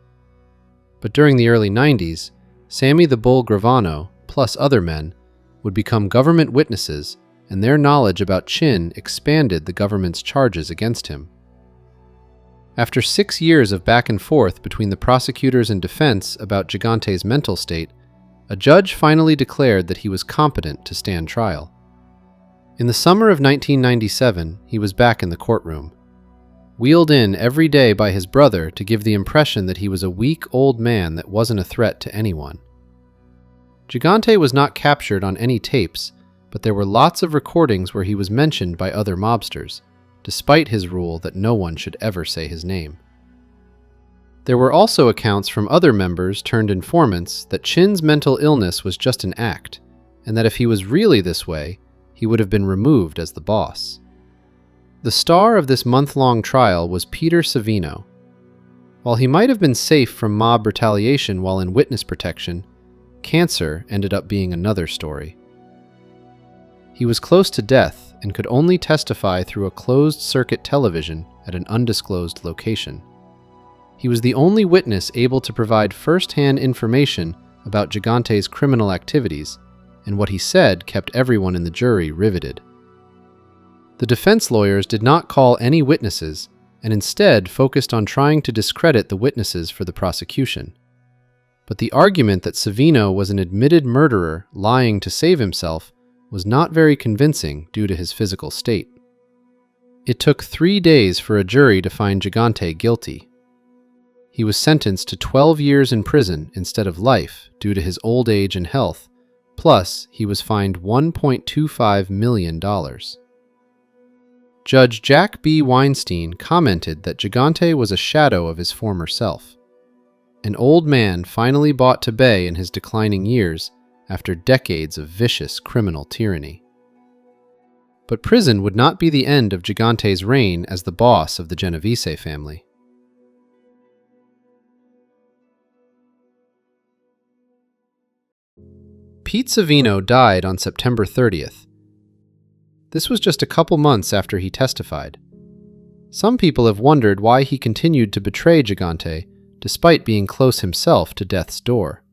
But during the early 90s, Sammy the Bull Gravano, plus other men, would become government witnesses, and their knowledge about Chin expanded the government's charges against him. After 6 years of back and forth between the prosecutors and defense about Gigante's mental state, a judge finally declared that he was competent to stand trial. In the summer of 1997, he was back in the courtroom. Wheeled in every day by his brother to give the impression that he was a weak old man that wasn't a threat to anyone. Gigante was not captured on any tapes, but there were lots of recordings where he was mentioned by other mobsters, despite his rule that no one should ever say his name. There were also accounts from other members turned informants that Chin's mental illness was just an act, and that if he was really this way, he would have been removed as the boss. The star of this month-long trial was Peter Savino. While he might have been safe from mob retaliation while in witness protection, cancer ended up being another story. He was close to death and could only testify through a closed-circuit television at an undisclosed location. He was the only witness able to provide first-hand information about Gigante's criminal activities, and what he said kept everyone in the jury riveted. The defense lawyers did not call any witnesses, and instead focused on trying to discredit the witnesses for the prosecution. But the argument that Savino was an admitted murderer lying to save himself was not very convincing due to his physical state. It took 3 days for a jury to find Gigante guilty. He was sentenced to 12 years in prison instead of life due to his old age and health, plus he was fined $1.25 million. Judge Jack B. Weinstein commented that Gigante was a shadow of his former self. An old man finally brought to bay in his declining years after decades of vicious criminal tyranny. But prison would not be the end of Gigante's reign as the boss of the Genovese family. Pete Savino died on September 30th. This was just a couple months after he testified. Some people have wondered why he continued to betray Gigante, despite being close himself to death's door.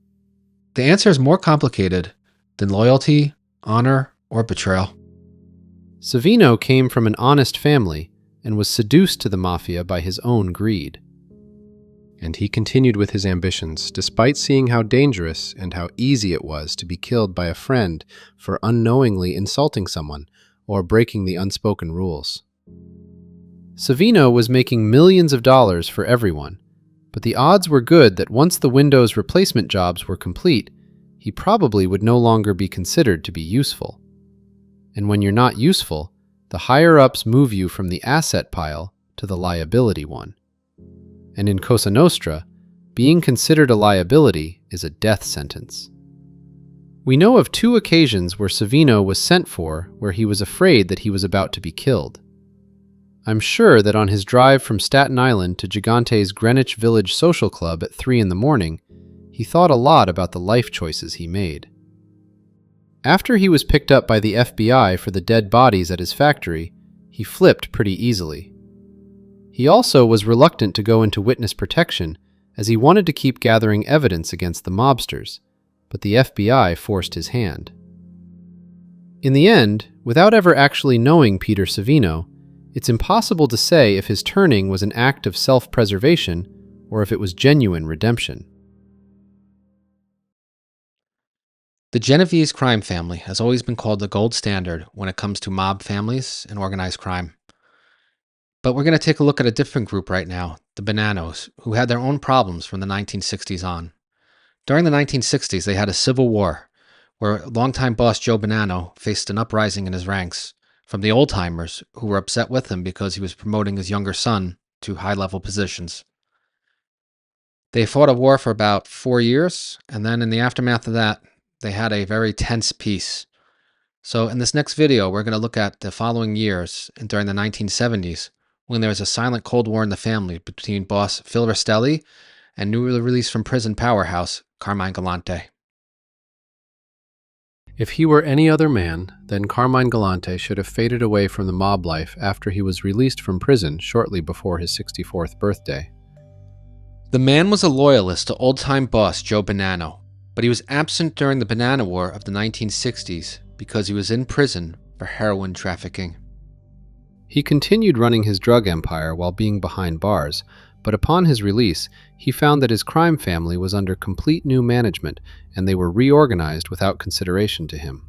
The answer is more complicated than loyalty, honor, or betrayal. Savino came from an honest family and was seduced to the mafia by his own greed. And he continued with his ambitions, despite seeing how dangerous and how easy it was to be killed by a friend for unknowingly insulting someone or breaking the unspoken rules. Savino was making millions of dollars for everyone, but the odds were good that once the Windows replacement jobs were complete, he probably would no longer be considered to be useful. And when you're not useful, the higher-ups move you from the asset pile to the liability one. And in Cosa Nostra, being considered a liability is a death sentence. We know of 2 occasions where Savino was sent for where he was afraid that he was about to be killed. I'm sure that on his drive from Staten Island to Gigante's Greenwich Village Social Club at 3 in the morning, he thought a lot about the life choices he made. After he was picked up by the FBI for the dead bodies at his factory, he flipped pretty easily. He also was reluctant to go into witness protection as he wanted to keep gathering evidence against the mobsters, but the FBI forced his hand. In the end, without ever actually knowing Peter Savino, it's impossible to say if his turning was an act of self-preservation or if it was genuine redemption. The Genovese crime family has always been called the gold standard when it comes to mob families and organized crime. But we're going to take a look at a different group right now, the Bonannos, who had their own problems from the 1960s on. During the 1960s, they had a civil war, where longtime boss Joe Bonanno faced an uprising in his ranks from the old-timers who were upset with him because he was promoting his younger son to high-level positions. They fought a war for about 4 years, and then in the aftermath of that, they had a very tense peace. So in this next video, we're going to look at the following years and during the 1970s, when there was a silent Cold War in the family between boss Phil Rastelli and newly released from prison powerhouse Carmine Galante. If he were any other man, then Carmine Galante should have faded away from the mob life after he was released from prison shortly before his 64th birthday. The man was a loyalist to old-time boss Joe Bonanno, but he was absent during the Banana War of the 1960s because he was in prison for heroin trafficking. He continued running his drug empire while being behind bars, but upon his release, he found that his crime family was under complete new management and they were reorganized without consideration to him.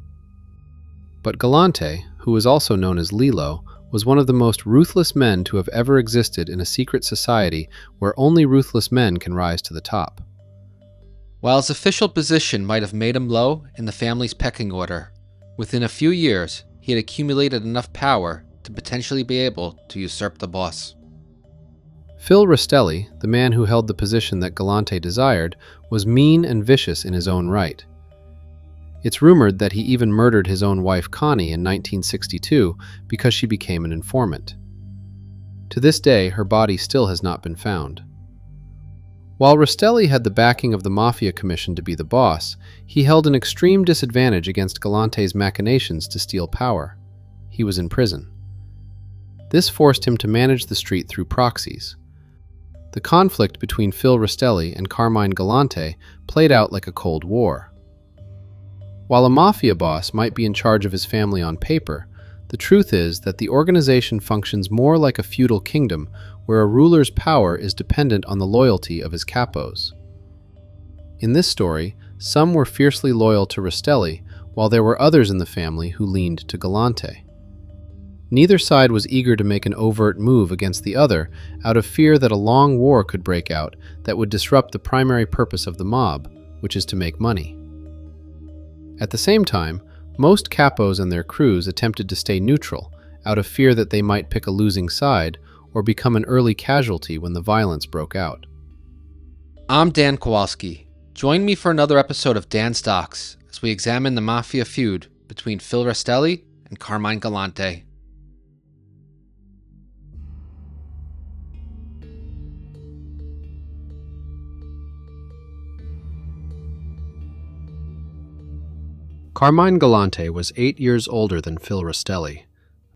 But Galante, who was also known as Lilo, was one of the most ruthless men to have ever existed in a secret society where only ruthless men can rise to the top. While his official position might have made him low in the family's pecking order, within a few years, he had accumulated enough power to potentially be able to usurp the boss. Phil Rastelli, the man who held the position that Galante desired, was mean and vicious in his own right. It's rumored that he even murdered his own wife Connie in 1962 because she became an informant. To this day, her body still has not been found. While Rastelli had the backing of the Mafia Commission to be the boss, he held an extreme disadvantage against Galante's machinations to steal power. He was in prison. This forced him to manage the street through proxies. The conflict between Phil Rastelli and Carmine Galante played out like a Cold War. While a mafia boss might be in charge of his family on paper, the truth is that the organization functions more like a feudal kingdom where a ruler's power is dependent on the loyalty of his capos. In this story, some were fiercely loyal to Rastelli, while there were others in the family who leaned to Galante. Neither side was eager to make an overt move against the other out of fear that a long war could break out that would disrupt the primary purpose of the mob, which is to make money. At the same time, most capos and their crews attempted to stay neutral out of fear that they might pick a losing side or become an early casualty when the violence broke out. I'm Dan Kowalski. Join me for another episode of Dan Stocks as we examine the mafia feud between Phil Rastelli and Carmine Galante. Carmine Galante was 8 years older than Phil Rastelli,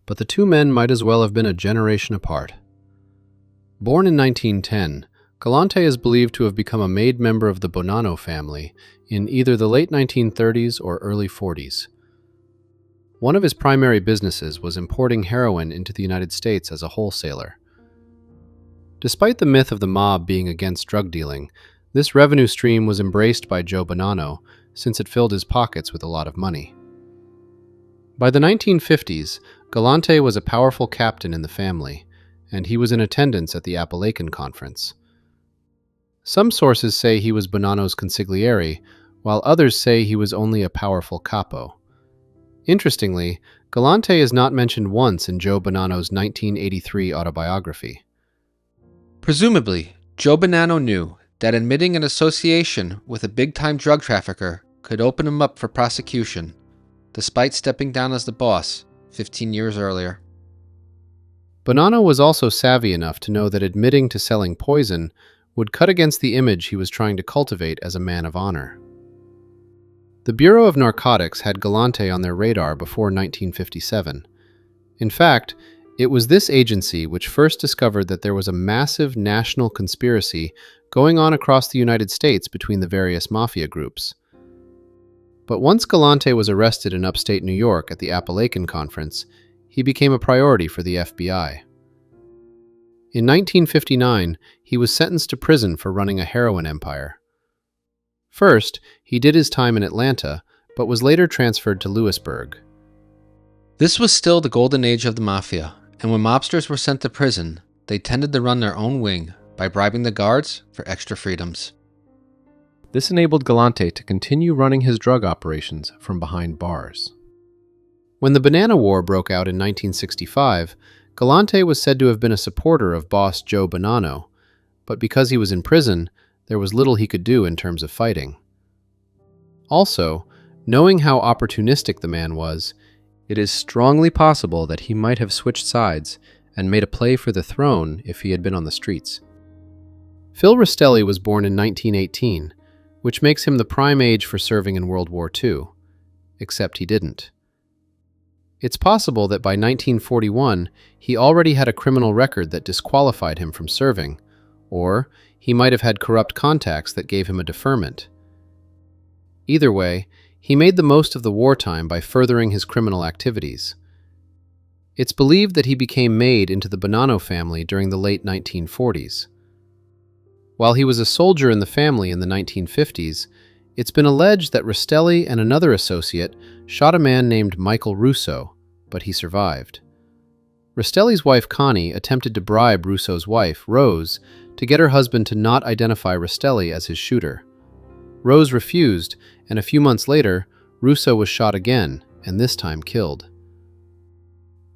but the two men might as well have been a generation apart. Born in 1910, Galante is believed to have become a made member of the Bonanno family in either the late 1930s or early 40s. One of his primary businesses was importing heroin into the United States as a wholesaler. Despite the myth of the mob being against drug dealing, this revenue stream was embraced by Joe Bonanno since it filled his pockets with a lot of money. By the 1950s, Galante was a powerful captain in the family, and he was in attendance at the Appalachian Conference. Some sources say he was Bonanno's consigliere, while others say he was only a powerful capo. Interestingly, Galante is not mentioned once in Joe Bonanno's 1983 autobiography. Presumably, Joe Bonanno knew that admitting an association with a big-time drug trafficker could open him up for prosecution, despite stepping down as the boss 15 years earlier. Bonanno was also savvy enough to know that admitting to selling poison would cut against the image he was trying to cultivate as a man of honor. The Bureau of Narcotics had Galante on their radar before 1957. In fact, it was this agency which first discovered that there was a massive national conspiracy going on across the United States between the various mafia groups. But once Galante was arrested in upstate New York at the Appalachian Conference, he became a priority for the FBI. In 1959, he was sentenced to prison for running a heroin empire. First, he did his time in Atlanta, but was later transferred to Lewisburg. This was still the golden age of the mafia, and when mobsters were sent to prison, they tended to run their own wing by bribing the guards for extra freedoms. This enabled Galante to continue running his drug operations from behind bars. When the Banana War broke out in 1965, Galante was said to have been a supporter of boss Joe Bonanno, but because he was in prison, there was little he could do in terms of fighting. Also, knowing how opportunistic the man was, it is strongly possible that he might have switched sides and made a play for the throne if he had been on the streets. Phil Rastelli was born in 1918, which makes him the prime age for serving in World War II, except he didn't. It's possible that by 1941, he already had a criminal record that disqualified him from serving, or he might have had corrupt contacts that gave him a deferment. Either way, he made the most of the wartime by furthering his criminal activities. It's believed that he became made into the Bonanno family during the late 1940s. While he was a soldier in the family in the 1950s, it's been alleged that Rastelli and another associate shot a man named Michael Russo, but he survived. Rastelli's wife Connie attempted to bribe Russo's wife, Rose, to get her husband to not identify Rastelli as his shooter. Rose refused, and a few months later, Russo was shot again, and this time killed.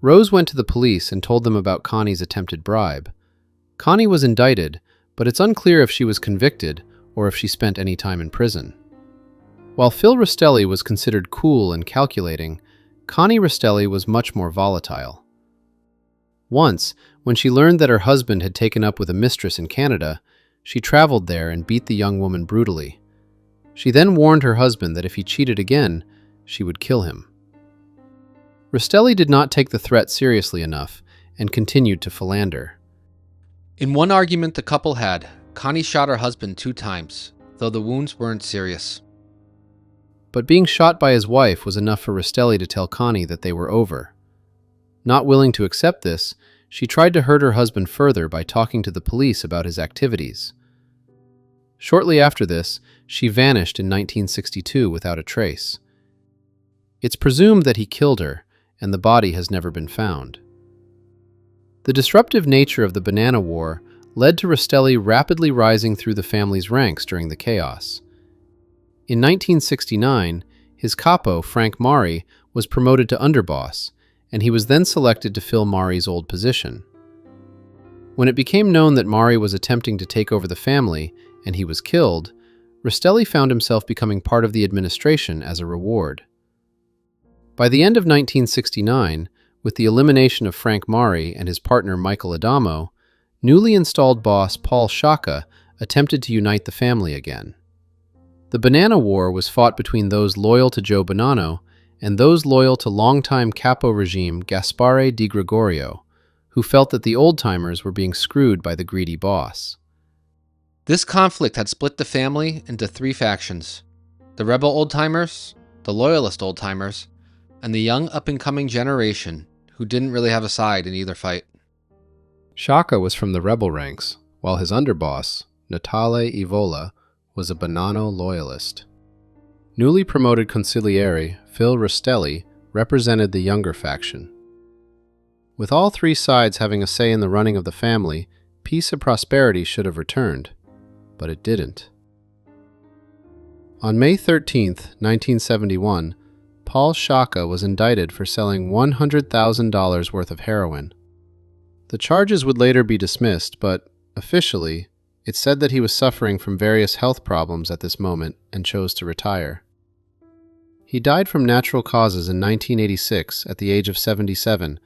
Rose went to the police and told them about Connie's attempted bribe. Connie was indicted, but it's unclear if she was convicted or if she spent any time in prison. While Phil Rastelli was considered cool and calculating, Connie Rastelli was much more volatile. Once, when she learned that her husband had taken up with a mistress in Canada, she traveled there and beat the young woman brutally. She then warned her husband that if he cheated again, she would kill him. Rastelli did not take the threat seriously enough and continued to philander. In one argument the couple had, Connie shot her husband 2 times, though the wounds weren't serious. But being shot by his wife was enough for Rastelli to tell Connie that they were over. Not willing to accept this, she tried to hurt her husband further by talking to the police about his activities. Shortly after this, she vanished in 1962 without a trace. It's presumed that he killed her, and the body has never been found. The disruptive nature of the Banana War led to Rastelli rapidly rising through the family's ranks during the chaos. In 1969, his capo, Frank Mari, was promoted to underboss, and he was then selected to fill Mari's old position. When it became known that Mari was attempting to take over the family, and he was killed, Rastelli found himself becoming part of the administration as a reward. By the end of 1969, with the elimination of Frank Mari and his partner Michael Adamo, newly installed boss Paul Shaka attempted to unite the family again. The Banana War was fought between those loyal to Joe Bonanno and those loyal to longtime capo regime Gaspare Di Gregorio, who felt that the old-timers were being screwed by the greedy boss. This conflict had split the family into 3 factions: the rebel old-timers, the loyalist old-timers, and the young up-and-coming generation who didn't really have a side in either fight. Sciacca was from the rebel ranks, while his underboss, Natale Evola, was a Bonanno loyalist. Newly promoted consigliere Phil Rastelli represented the younger faction. With all three sides having a say in the running of the family, peace and prosperity should have returned, but it didn't. On May 13, 1971, Paul Sciacca was indicted for selling $100,000 worth of heroin. The charges would later be dismissed, but officially, it said that he was suffering from various health problems at this moment and chose to retire. He died from natural causes in 1986 at the age of 77.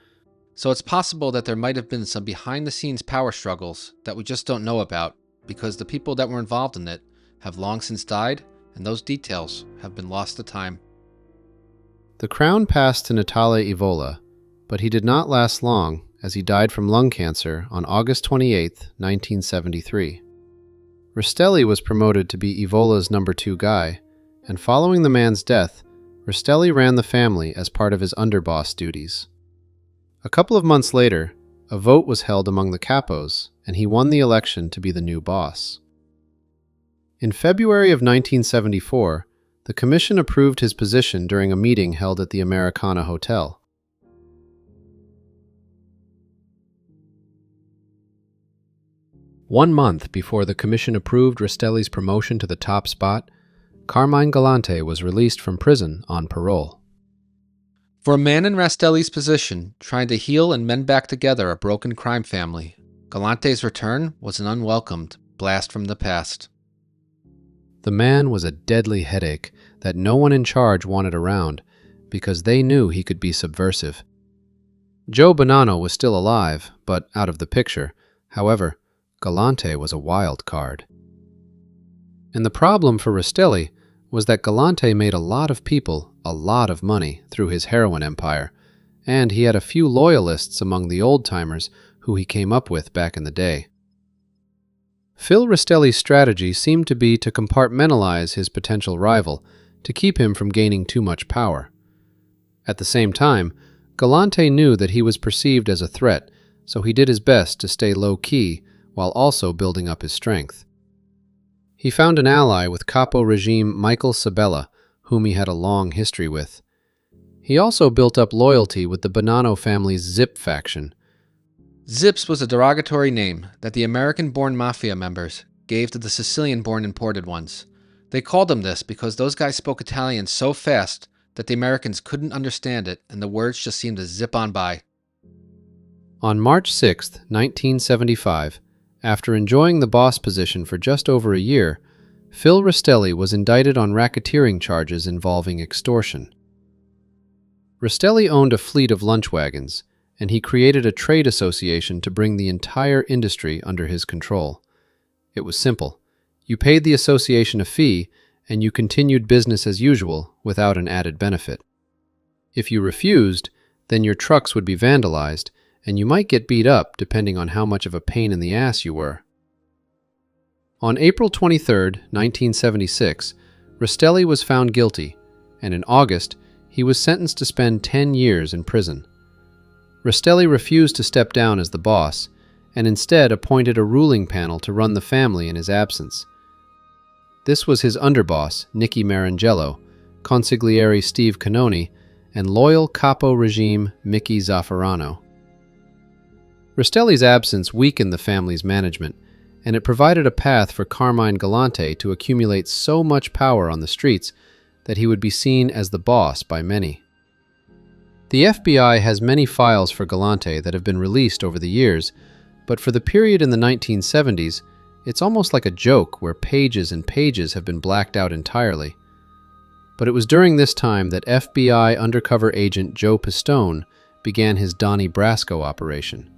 So it's possible that there might have been some behind-the-scenes power struggles that we just don't know about because the people that were involved in it have long since died, and those details have been lost to time. The crown passed to Natale Evola, but he did not last long as he died from lung cancer on August 28, 1973. Rastelli was promoted to be Evola's number 2 guy, and following the man's death, Rastelli ran the family as part of his underboss duties. A couple of months later, a vote was held among the capos, and he won the election to be the new boss. In February of 1974, the commission approved his position during a meeting held at the Americana Hotel. One month before the commission approved Rastelli's promotion to the top spot, Carmine Galante was released from prison on parole. For a man in Rastelli's position, trying to heal and mend back together a broken crime family, Galante's return was an unwelcomed blast from the past. The man was a deadly headache that no one in charge wanted around because they knew he could be subversive. Joe Bonanno was still alive, but out of the picture. However, Galante was a wild card. And the problem for Rastelli was that Galante made a lot of people a lot of money through his heroin empire, and he had a few loyalists among the old-timers who he came up with back in the day. Phil Rastelli's strategy seemed to be to compartmentalize his potential rival to keep him from gaining too much power. At the same time, Galante knew that he was perceived as a threat, so he did his best to stay low-key while also building up his strength. He found an ally with capo regime Michael Sabella, whom he had a long history with. He also built up loyalty with the Bonanno family's Zip faction. Zips was a derogatory name that the American-born Mafia members gave to the Sicilian-born imported ones. They called them this because those guys spoke Italian so fast that the Americans couldn't understand it and the words just seemed to zip on by. On March 6, 1975, after enjoying the boss position for just over a year, Phil Rastelli was indicted on racketeering charges involving extortion. Rastelli owned a fleet of lunch wagons, and he created a trade association to bring the entire industry under his control. It was simple. You paid the association a fee, and you continued business as usual without an added benefit. If you refused, then your trucks would be vandalized, and you might get beat up depending on how much of a pain in the ass you were. On April 23, 1976, Rastelli was found guilty, and in August, he was sentenced to spend 10 years in prison. Rastelli refused to step down as the boss, and instead appointed a ruling panel to run the family in his absence. This was his underboss, Nicky Marangello, consigliere Steve Canoni, and loyal capo regime Mickey Zaffarano. Rastelli's absence weakened the family's management, and it provided a path for Carmine Galante to accumulate so much power on the streets that he would be seen as the boss by many. The FBI has many files for Galante that have been released over the years, but for the period in the 1970s, it's almost like a joke where pages and pages have been blacked out entirely. But it was during this time that FBI undercover agent Joe Pistone began his Donnie Brasco operation.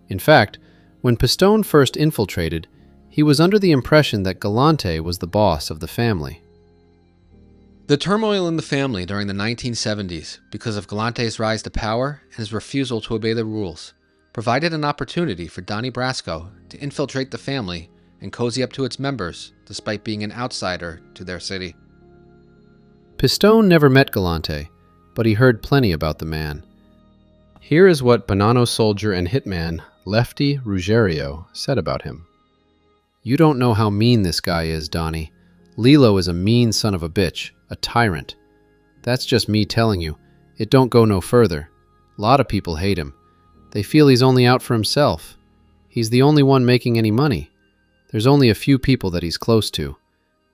In fact, when Pistone first infiltrated, he was under the impression that Galante was the boss of the family. The turmoil in the family during the 1970s, because of Galante's rise to power and his refusal to obey the rules, provided an opportunity for Donnie Brasco to infiltrate the family and cozy up to its members, despite being an outsider to their city. Pistone never met Galante, but he heard plenty about the man. Here is what Bonanno soldier and hitman Lefty Ruggiero said about him. "You don't know how mean this guy is, Donnie. Lilo is a mean son of a bitch, a tyrant. That's just me telling you. It don't go no further. Lot of people hate him. They feel he's only out for himself. He's the only one making any money. There's only a few people that he's close to.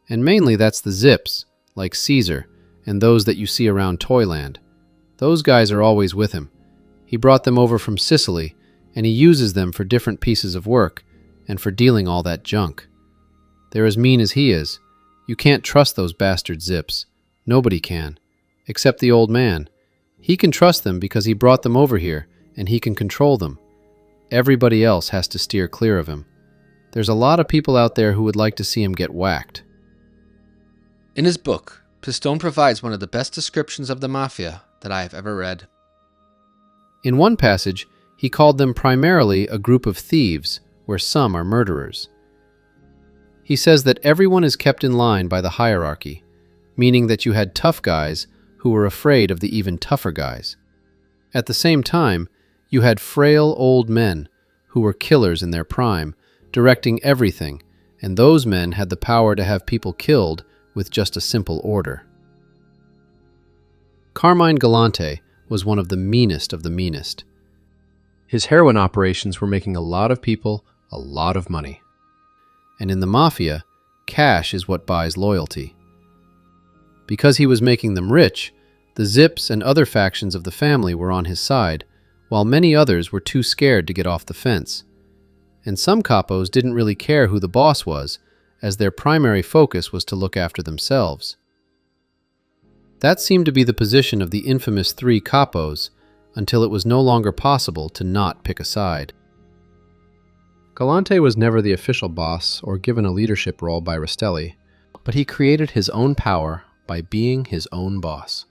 And mainly that's the Zips, like Caesar, and those that you see around Toyland. Those guys are always with him. He brought them over from Sicily, and he uses them for different pieces of work, and for dealing all that junk. They're as mean as he is. You can't trust those bastard Zips. Nobody can. Except the old man. He can trust them because he brought them over here, and he can control them. Everybody else has to steer clear of him. There's a lot of people out there who would like to see him get whacked." In his book, Pistone provides one of the best descriptions of the Mafia that I have ever read. In one passage, he called them primarily a group of thieves, where some are murderers. He says that everyone is kept in line by the hierarchy, meaning that you had tough guys who were afraid of the even tougher guys. At the same time, you had frail old men who were killers in their prime, directing everything, and those men had the power to have people killed with just a simple order. Carmine Galante was one of the meanest of the meanest. His heroin operations were making a lot of people a lot of money. And in the Mafia, cash is what buys loyalty. Because he was making them rich, the Zips and other factions of the family were on his side, while many others were too scared to get off the fence. And some capos didn't really care who the boss was, as their primary focus was to look after themselves. That seemed to be the position of the infamous 3 capos, until it was no longer possible to not pick a side. Galante was never the official boss or given a leadership role by Rastelli, but he created his own power by being his own boss.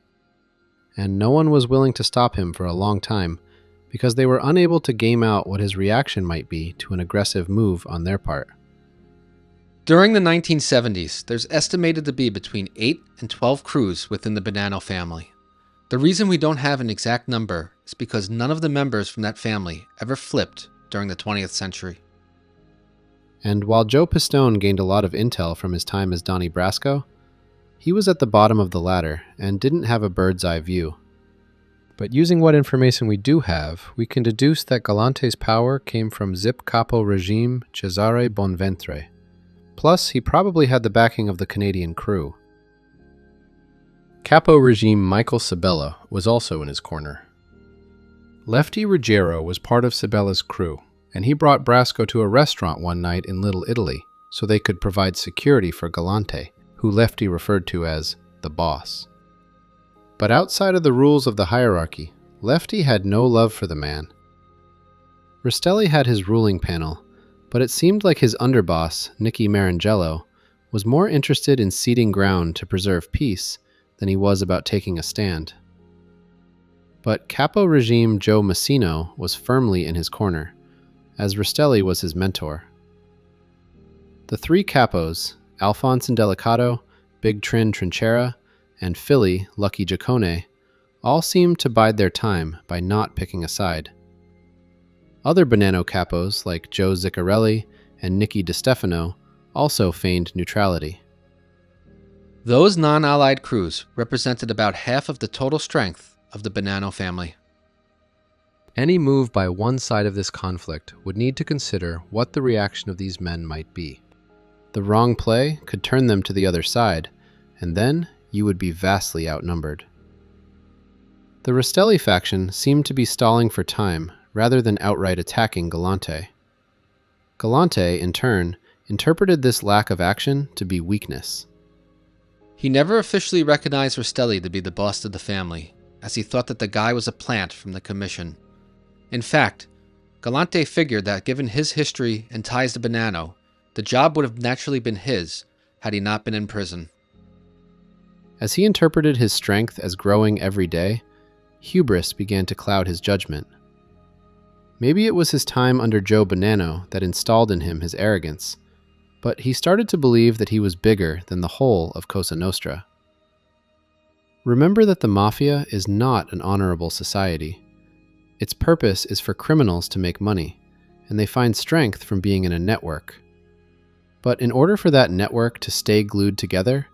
And no one was willing to stop him for a long time, because they were unable to game out what his reaction might be to an aggressive move on their part. During the 1970s, there's estimated to be between 8 and 12 crews within the Bonanno family. The reason we don't have an exact number is because none of the members from that family ever flipped during the 20th century. And while Joe Pistone gained a lot of intel from his time as Donnie Brasco, he was at the bottom of the ladder and didn't have a bird's eye view. But using what information we do have, we can deduce that Galante's power came from Zip Capo Regime Cesare Bonventre. Plus, he probably had the backing of the Canadian crew. Capo Regime Michael Sabella was also in his corner. Lefty Ruggiero was part of Sabella's crew, and he brought Brasco to a restaurant one night in Little Italy so they could provide security for Galante, who Lefty referred to as the boss. But outside of the rules of the hierarchy, Lefty had no love for the man. Rastelli had his ruling panel, but it seemed like his underboss, Nicky Marangello, was more interested in ceding ground to preserve peace than he was about taking a stand. But Capo Regime Joe Massino was firmly in his corner, as Rastelli was his mentor. The 3 capos, Alphonse Indelicato, Big Trin Trinchera, and Philly Lucky Giacone, all seemed to bide their time by not picking a side. Other Bonanno capos like Joe Ziccarelli and Nicky DeStefano also feigned neutrality. Those non-allied crews represented about half of the total strength of the Bonanno family. Any move by one side of this conflict would need to consider what the reaction of these men might be. The wrong play could turn them to the other side, and then you would be vastly outnumbered. The Rastelli faction seemed to be stalling for time rather than outright attacking Galante. Galante, in turn, interpreted this lack of action to be weakness. He never officially recognized Rastelli to be the boss of the family, as he thought that the guy was a plant from the commission. In fact, Galante figured that given his history and ties to Bonanno, the job would have naturally been his had he not been in prison. As he interpreted his strength as growing every day, hubris began to cloud his judgment. Maybe it was his time under Joe Bonanno that installed in him his arrogance, but he started to believe that he was bigger than the whole of Cosa Nostra. Remember that the Mafia is not an honorable society. Its purpose is for criminals to make money, and they find strength from being in a network. But in order for that network to stay glued together,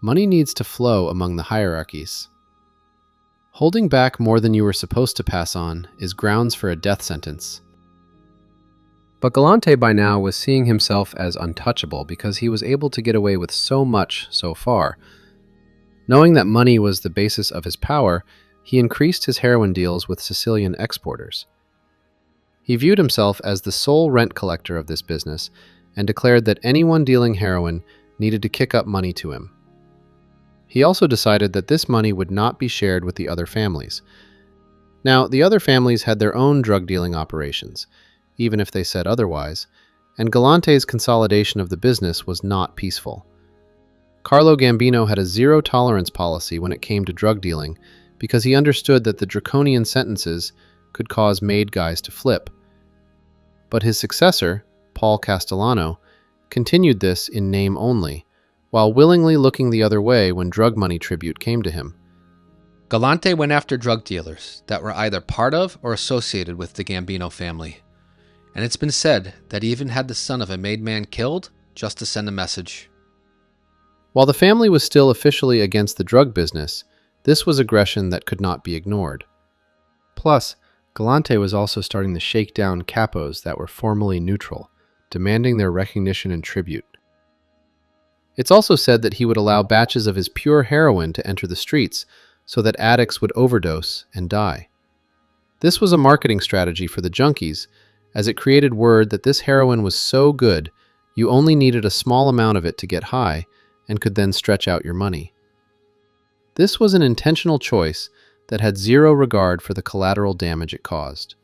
money needs to flow among the hierarchies. Holding back more than you were supposed to pass on is grounds for a death sentence. But Galante by now was seeing himself as untouchable because he was able to get away with so much so far. Knowing that money was the basis of his power, he increased his heroin deals with Sicilian exporters. He viewed himself as the sole rent collector of this business and declared that anyone dealing heroin needed to kick up money to him. He also decided that this money would not be shared with the other families. Now, the other families had their own drug dealing operations, even if they said otherwise, and Galante's consolidation of the business was not peaceful. Carlo Gambino had a zero-tolerance policy when it came to drug dealing because he understood that the draconian sentences could cause made guys to flip. But his successor, Paul Castellano, continued this in name only, while willingly looking the other way when drug money tribute came to him. Galante went after drug dealers that were either part of or associated with the Gambino family. And it's been said that he even had the son of a made man killed just to send a message. While the family was still officially against the drug business, this was aggression that could not be ignored. Plus, Galante was also starting to shake down capos that were formally neutral, demanding their recognition and tribute. It's also said that he would allow batches of his pure heroin to enter the streets so that addicts would overdose and die. This was a marketing strategy for the junkies, as it created word that this heroin was so good you only needed a small amount of it to get high and could then stretch out your money. This was an intentional choice that had zero regard for the collateral damage it caused.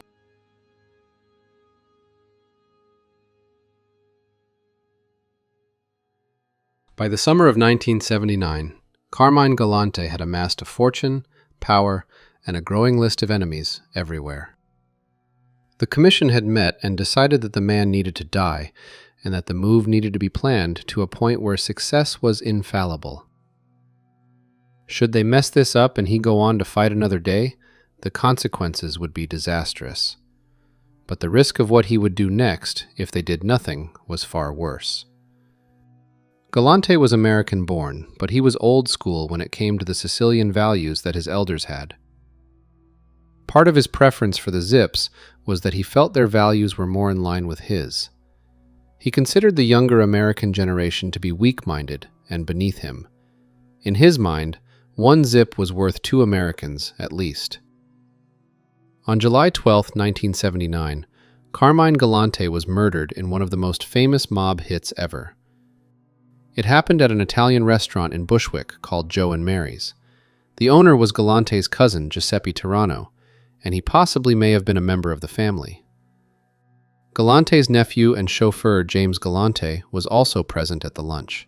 By the summer of 1979, Carmine Galante had amassed a fortune, power, and a growing list of enemies everywhere. The commission had met and decided that the man needed to die, and that the move needed to be planned to a point where success was infallible. Should they mess this up and he go on to fight another day, the consequences would be disastrous. But the risk of what he would do next, if they did nothing, was far worse. Galante was American-born, but he was old school when it came to the Sicilian values that his elders had. Part of his preference for the Zips was that he felt their values were more in line with his. He considered the younger American generation to be weak-minded and beneath him. In his mind, one Zip was worth 2 Americans, at least. On July 12, 1979, Carmine Galante was murdered in one of the most famous mob hits ever. It happened at an Italian restaurant in Bushwick called Joe and Mary's. The owner was Galante's cousin, Giuseppe Tirano, and he possibly may have been a member of the family. Galante's nephew and chauffeur James Galante was also present at the lunch.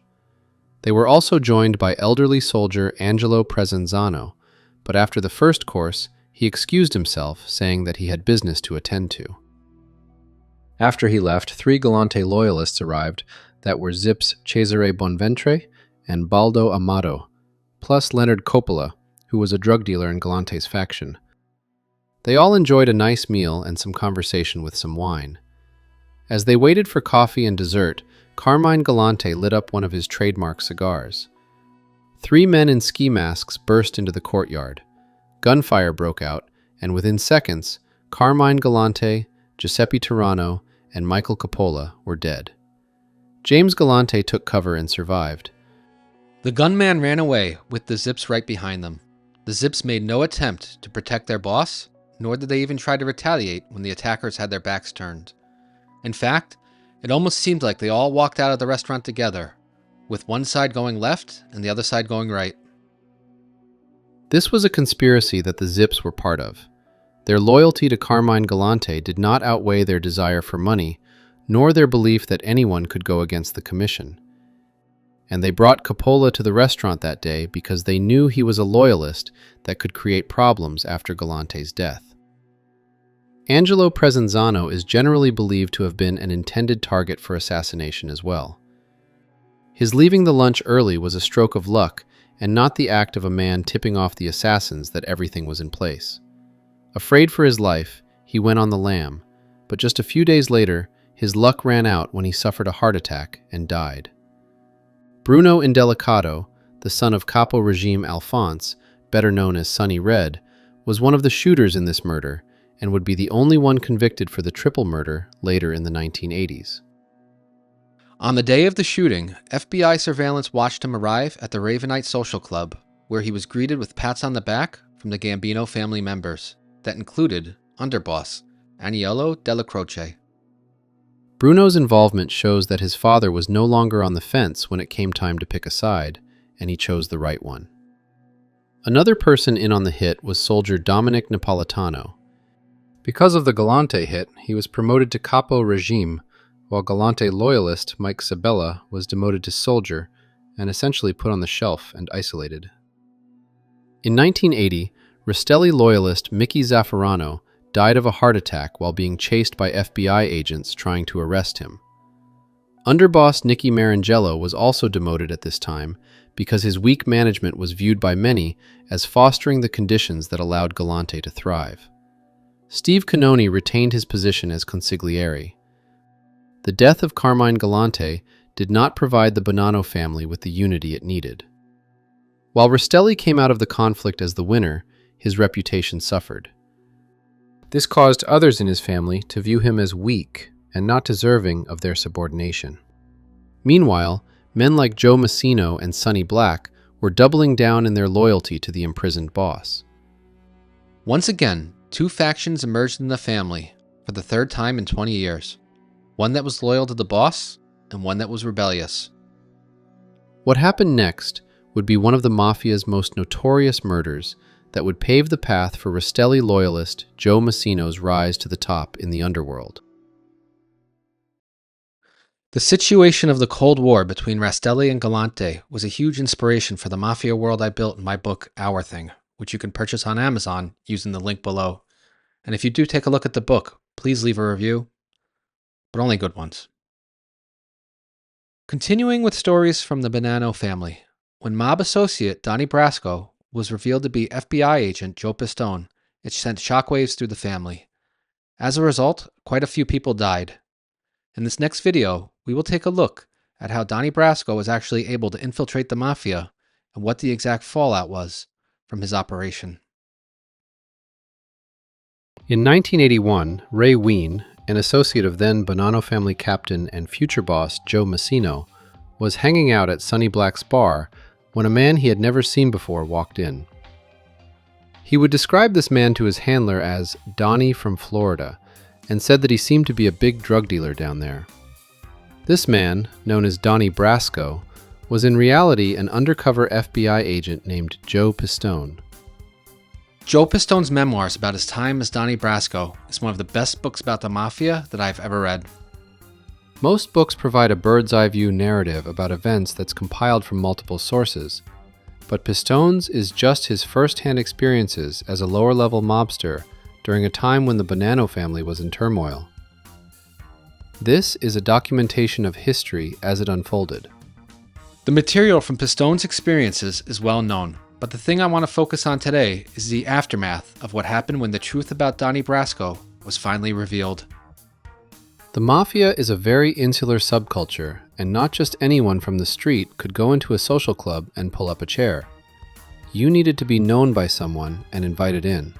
They were also joined by elderly soldier Angelo Presenzano, but after the first course, he excused himself, saying that he had business to attend to. After he left, 3 Galante loyalists arrived that were Zips Cesare Bonventre and Baldo Amato, plus Leonard Coppola, who was a drug dealer in Galante's faction. They all enjoyed a nice meal and some conversation with some wine. As they waited for coffee and dessert, Carmine Galante lit up one of his trademark cigars. 3 men in ski masks burst into the courtyard. Gunfire broke out, and within seconds, Carmine Galante, Giuseppe Tirano, and Michael Coppola were dead. James Galante took cover and survived. The gunman ran away with the Zips right behind them. The Zips made no attempt to protect their boss, nor did they even try to retaliate when the attackers had their backs turned. In fact, it almost seemed like they all walked out of the restaurant together, with one side going left and the other side going right. This was a conspiracy that the Zips were part of. Their loyalty to Carmine Galante did not outweigh their desire for money, nor their belief that anyone could go against the commission. And they brought Coppola to the restaurant that day because they knew he was a loyalist that could create problems after Galante's death. Angelo Presenzano is generally believed to have been an intended target for assassination as well. His leaving the lunch early was a stroke of luck and not the act of a man tipping off the assassins that everything was in place. Afraid for his life, he went on the lam, but just a few days later, his luck ran out when he suffered a heart attack and died. Bruno Indelicato, the son of Capo Regime Alphonse, better known as Sonny Red, was one of the shooters in this murder and would be the only one convicted for the triple murder later in the 1980s. On the day of the shooting, FBI surveillance watched him arrive at the Ravenite Social Club, where he was greeted with pats on the back from the Gambino family members, that included underboss Aniello Della Croce. Bruno's involvement shows that his father was no longer on the fence when it came time to pick a side, and he chose the right one. Another person in on the hit was soldier Dominic Napolitano. Because of the Galante hit, he was promoted to Capo Regime, while Galante loyalist Mike Sabella was demoted to soldier and essentially put on the shelf and isolated. In 1980, Rastelli loyalist Mickey Zaffarano died of a heart attack while being chased by FBI agents trying to arrest him. Underboss Nicky Marangello was also demoted at this time because his weak management was viewed by many as fostering the conditions that allowed Galante to thrive. Steve Cannoni retained his position as consigliere. The death of Carmine Galante did not provide the Bonanno family with the unity it needed. While Rastelli came out of the conflict as the winner, his reputation suffered. This caused others in his family to view him as weak and not deserving of their subordination. Meanwhile, men like Joe Massino and Sonny Black were doubling down in their loyalty to the imprisoned boss. Once again, two factions emerged in the family for the third time in 20 years. One that was loyal to the boss and one that was rebellious. What happened next would be one of the Mafia's most notorious murders that would pave the path for Rastelli loyalist Joe Massino's rise to the top in the underworld. The situation of the Cold War between Rastelli and Galante was a huge inspiration for the Mafia world I built in my book, Our Thing, which you can purchase on Amazon using the link below. And if you do take a look at the book, please leave a review, but only good ones. Continuing with stories from the Bonanno family, when mob associate Donnie Brasco was revealed to be FBI agent Joe Pistone, it sent shockwaves through the family. As a result, quite a few people died. In this next video, we will take a look at how Donnie Brasco was actually able to infiltrate the Mafia and what the exact fallout was from his operation. In 1981, Ray Ween, an associate of then Bonanno family captain and future boss Joe Massino, was hanging out at Sonny Black's bar when a man he had never seen before walked in. He would describe this man to his handler as Donnie from Florida, and said that he seemed to be a big drug dealer down there. This man, known as Donnie Brasco, was in reality an undercover FBI agent named Joe Pistone. Joe Pistone's memoirs about his time as Donnie Brasco is one of the best books about the Mafia that I've ever read. Most books provide a bird's-eye view narrative about events that's compiled from multiple sources, but Pistone's is just his first-hand experiences as a lower-level mobster during a time when the Bonanno family was in turmoil. This is a documentation of history as it unfolded. The material from Pistone's experiences is well known, but the thing I want to focus on today is the aftermath of what happened when the truth about Donnie Brasco was finally revealed. The Mafia is a very insular subculture, and not just anyone from the street could go into a social club and pull up a chair. You needed to be known by someone and invited in.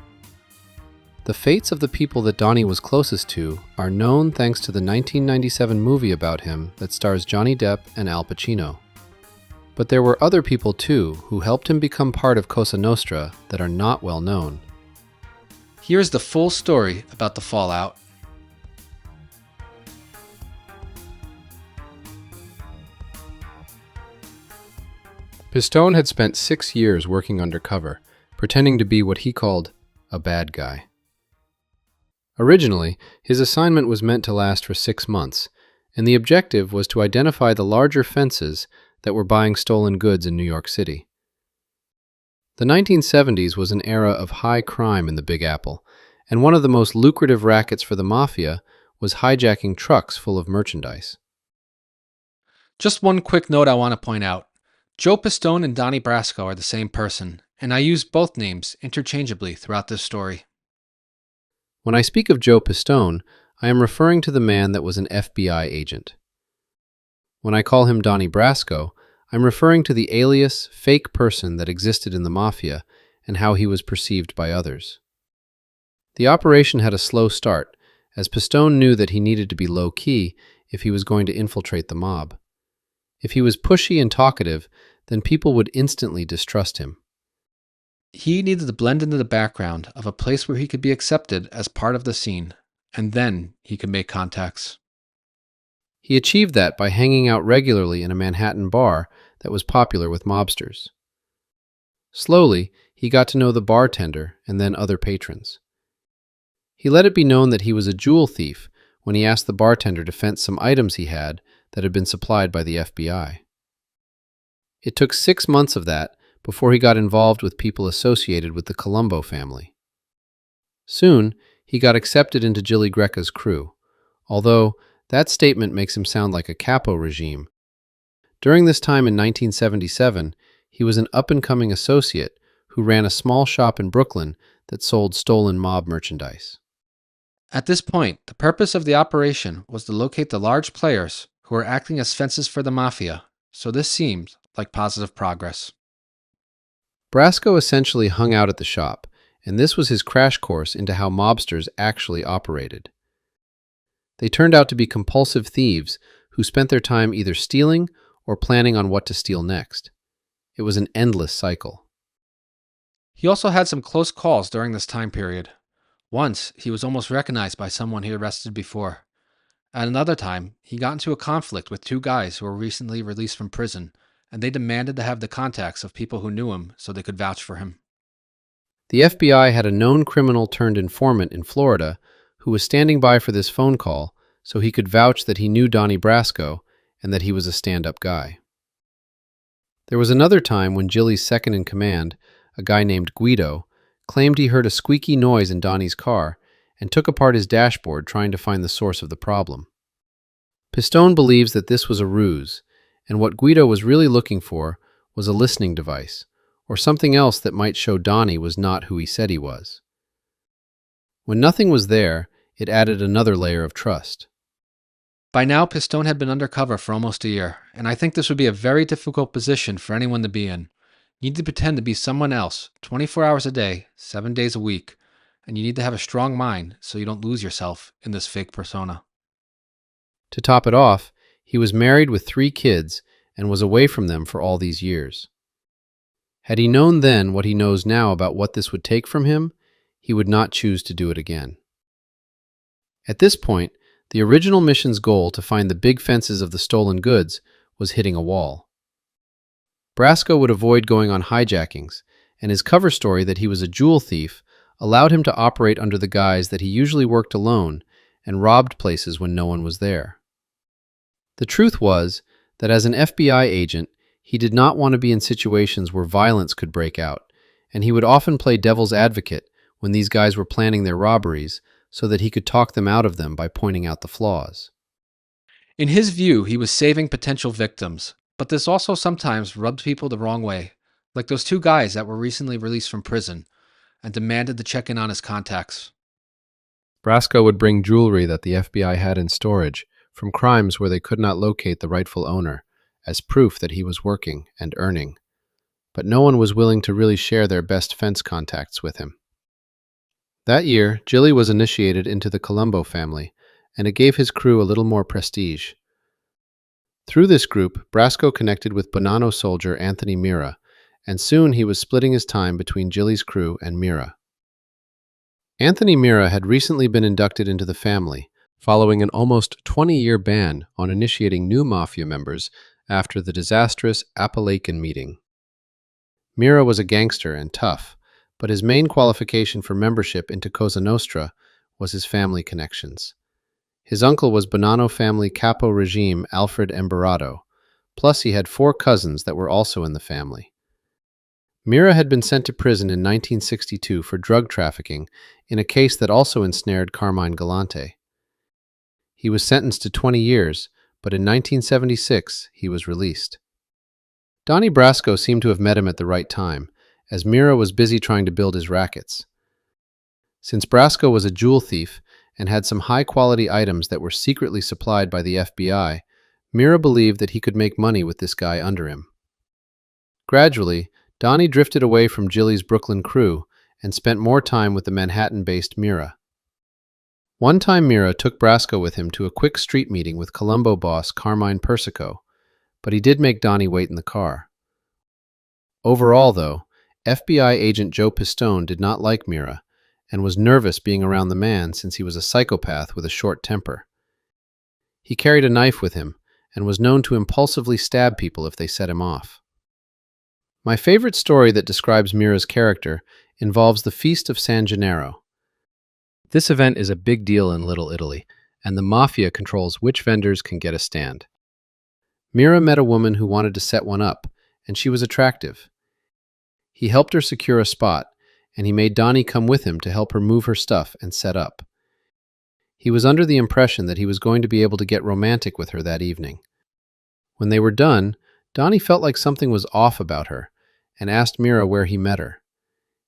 The fates of the people that Donnie was closest to are known thanks to the 1997 movie about him that stars Johnny Depp and Al Pacino. But there were other people too who helped him become part of Cosa Nostra that are not well known. Here's the full story about the fallout. Pistone had spent 6 years working undercover, pretending to be what he called a bad guy. Originally, his assignment was meant to last for 6 months, and the objective was to identify the larger fences that were buying stolen goods in New York City. The 1970s was an era of high crime in the Big Apple, and one of the most lucrative rackets for the Mafia was hijacking trucks full of merchandise. Just one quick note I want to point out. Joe Pistone and Donnie Brasco are the same person, and I use both names interchangeably throughout this story. When I speak of Joe Pistone, I am referring to the man that was an FBI agent. When I call him Donnie Brasco, I'm referring to the alias, fake person that existed in the Mafia and how he was perceived by others. The operation had a slow start, as Pistone knew that he needed to be low-key if he was going to infiltrate the mob. If he was pushy and talkative, then people would instantly distrust him. He needed to blend into the background of a place where he could be accepted as part of the scene, and then he could make contacts. He achieved that by hanging out regularly in a Manhattan bar that was popular with mobsters. Slowly, he got to know the bartender and then other patrons. He let it be known that he was a jewel thief when he asked the bartender to fence some items he had that had been supplied by the FBI. It took 6 months of that before he got involved with people associated with the Colombo family. Soon, he got accepted into Gilly Greca's crew, although that statement makes him sound like a capo regime. During this time in 1977, he was an up-and-coming associate who ran a small shop in Brooklyn that sold stolen mob merchandise. At this point, the purpose of the operation was to locate the large players who were acting as fences for the Mafia, so this seemed like positive progress. Brasco essentially hung out at the shop, and this was his crash course into how mobsters actually operated. They turned out to be compulsive thieves who spent their time either stealing or planning on what to steal next. It was an endless cycle. He also had some close calls during this time period. Once, he was almost recognized by someone he arrested before. At another time, he got into a conflict with 2 guys who were recently released from prison, and they demanded to have the contacts of people who knew him so they could vouch for him. The FBI had a known criminal turned informant in Florida who was standing by for this phone call so he could vouch that he knew Donnie Brasco and that he was a stand-up guy. There was another time when Gilly's second-in-command, a guy named Guido, claimed he heard a squeaky noise in Donnie's car and took apart his dashboard trying to find the source of the problem. Pistone believes that this was a ruse, and what Guido was really looking for was a listening device, or something else that might show Donnie was not who he said he was. When nothing was there, it added another layer of trust. By now, Pistone had been undercover for almost a year, and I think this would be a very difficult position for anyone to be in. You need to pretend to be someone else, 24 hours a day, 7 days a week, and you need to have a strong mind so you don't lose yourself in this fake persona. To top it off, he was married with 3 kids and was away from them for all these years. Had he known then what he knows now about what this would take from him, he would not choose to do it again. At this point, the original mission's goal to find the big fences of the stolen goods was hitting a wall. Brasco would avoid going on hijackings, and his cover story that he was a jewel thief allowed him to operate under the guise that he usually worked alone and robbed places when no one was there. The truth was that as an FBI agent, he did not want to be in situations where violence could break out, and he would often play devil's advocate when these guys were planning their robberies so that he could talk them out of them by pointing out the flaws. In his view, he was saving potential victims, but this also sometimes rubbed people the wrong way, like those 2 guys that were recently released from prison and demanded to check in on his contacts. Brasco would bring jewelry that the FBI had in storage from crimes where they could not locate the rightful owner as proof that he was working and earning, but no one was willing to really share their best fence contacts with him. That year, Gilly was initiated into the Colombo family, and it gave his crew a little more prestige. Through this group, Brasco connected with Bonanno soldier Anthony Mira, and soon he was splitting his time between Gilly's crew and Mira. Anthony Mira had recently been inducted into the family, following an almost 20-year ban on initiating new mafia members after the disastrous Appalachian meeting. Mira was a gangster and tough, but his main qualification for membership into Cosa Nostra was his family connections. His uncle was Bonanno family capo regime Alfred Emberado, plus he had 4 cousins that were also in the family. Mira had been sent to prison in 1962 for drug trafficking in a case that also ensnared Carmine Galante. He was sentenced to 20 years, but in 1976 he was released. Donnie Brasco seemed to have met him at the right time, as Mira was busy trying to build his rackets. Since Brasco was a jewel thief and had some high-quality items that were secretly supplied by the FBI, Mira believed that he could make money with this guy under him. Gradually, Donnie drifted away from Jilly's Brooklyn crew and spent more time with the Manhattan-based Mira. One time Mira took Brasco with him to a quick street meeting with Colombo boss Carmine Persico, but he did make Donnie wait in the car. Overall, though, FBI agent Joe Pistone did not like Mira and was nervous being around the man since he was a psychopath with a short temper. He carried a knife with him and was known to impulsively stab people if they set him off. My favorite story that describes Mira's character involves the Feast of San Gennaro. This event is a big deal in Little Italy, and the Mafia controls which vendors can get a stand. Mira met a woman who wanted to set one up, and she was attractive. He helped her secure a spot, and he made Donnie come with him to help her move her stuff and set up. He was under the impression that he was going to be able to get romantic with her that evening. When they were done, Donnie felt like something was off about her, and asked Mira where he met her.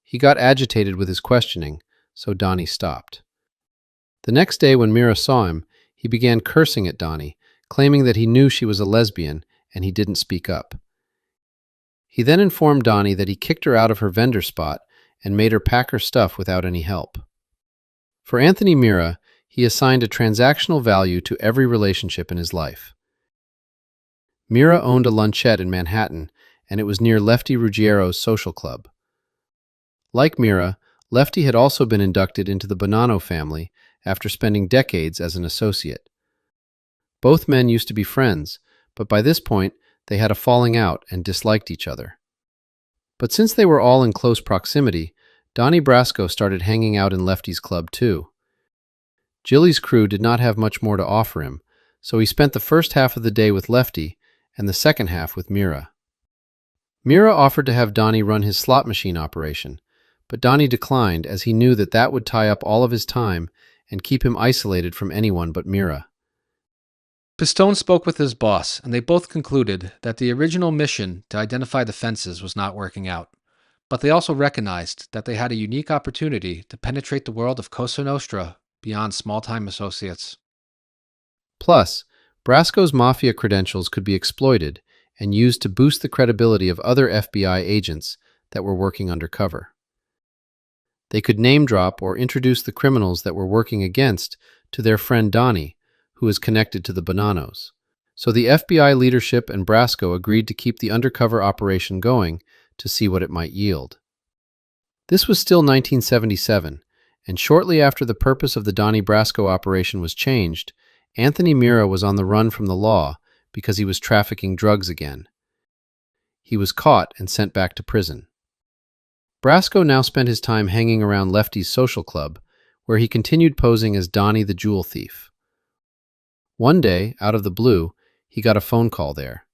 He got agitated with his questioning, so Donnie stopped. The next day when Mira saw him, he began cursing at Donnie, claiming that he knew she was a lesbian and he didn't speak up. He then informed Donnie that he kicked her out of her vendor spot and made her pack her stuff without any help. For Anthony Mira, he assigned a transactional value to every relationship in his life. Mira owned a lunchette in Manhattan, and it was near Lefty Ruggiero's social club. Like Mira, Lefty had also been inducted into the Bonanno family after spending decades as an associate. Both men used to be friends, but by this point they had a falling out and disliked each other. But since they were all in close proximity, Donnie Brasco started hanging out in Lefty's club too. Jilly's crew did not have much more to offer him, so he spent the first half of the day with Lefty and the second half with Mira. Mira offered to have Donnie run his slot machine operation, but Donnie declined as he knew that that would tie up all of his time and keep him isolated from anyone but Mira. Pistone spoke with his boss, and they both concluded that the original mission to identify the fences was not working out. But they also recognized that they had a unique opportunity to penetrate the world of Cosa Nostra beyond small-time associates. Plus, Brasco's mafia credentials could be exploited and used to boost the credibility of other FBI agents that were working undercover. They could name-drop or introduce the criminals that were working against to their friend Donnie, who is connected to the Bonannos. So the FBI leadership and Brasco agreed to keep the undercover operation going to see what it might yield. This was still 1977, and shortly after the purpose of the Donnie Brasco operation was changed, Anthony Mira was on the run from the law because he was trafficking drugs again. He was caught and sent back to prison. Brasco now spent his time hanging around Lefty's social club, where he continued posing as Donnie the jewel thief. One day, out of the blue, he got a phone call there.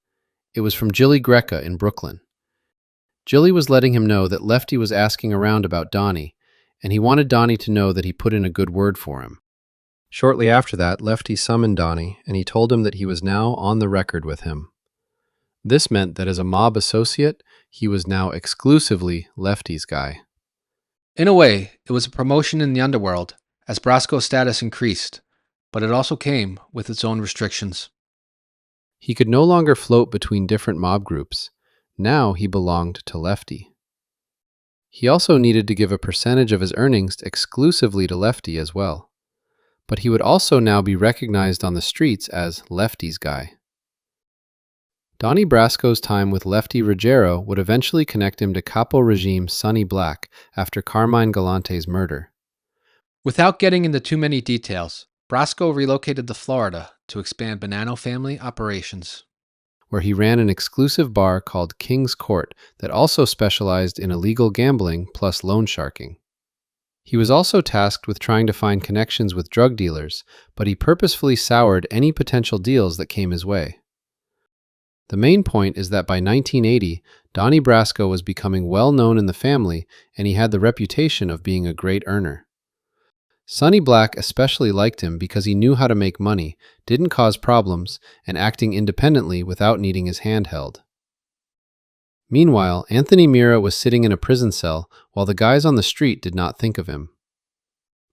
It was from Jilly Greca in Brooklyn. Jilly was letting him know that Lefty was asking around about Donnie, and he wanted Donnie to know that he put in a good word for him. Shortly after that, Lefty summoned Donnie, and he told him that he was now on the record with him. This meant that as a mob associate, he was now exclusively Lefty's guy. In a way, it was a promotion in the underworld, as Brasco's status increased, but it also came with its own restrictions. He could no longer float between different mob groups. Now he belonged to Lefty. He also needed to give a percentage of his earnings exclusively to Lefty as well. But he would also now be recognized on the streets as Lefty's guy. Donnie Brasco's time with Lefty Ruggiero would eventually connect him to Capo Regime Sonny Black after Carmine Galante's murder. Without getting into too many details, Brasco relocated to Florida to expand Bonanno family operations, where he ran an exclusive bar called King's Court that also specialized in illegal gambling plus loan sharking. He was also tasked with trying to find connections with drug dealers, but he purposefully soured any potential deals that came his way. The main point is that by 1980, Donnie Brasco was becoming well known in the family, and he had the reputation of being a great earner. Sonny Black especially liked him because he knew how to make money, didn't cause problems, and acting independently without needing his hand held. Meanwhile, Anthony Mira was sitting in a prison cell while the guys on the street did not think of him.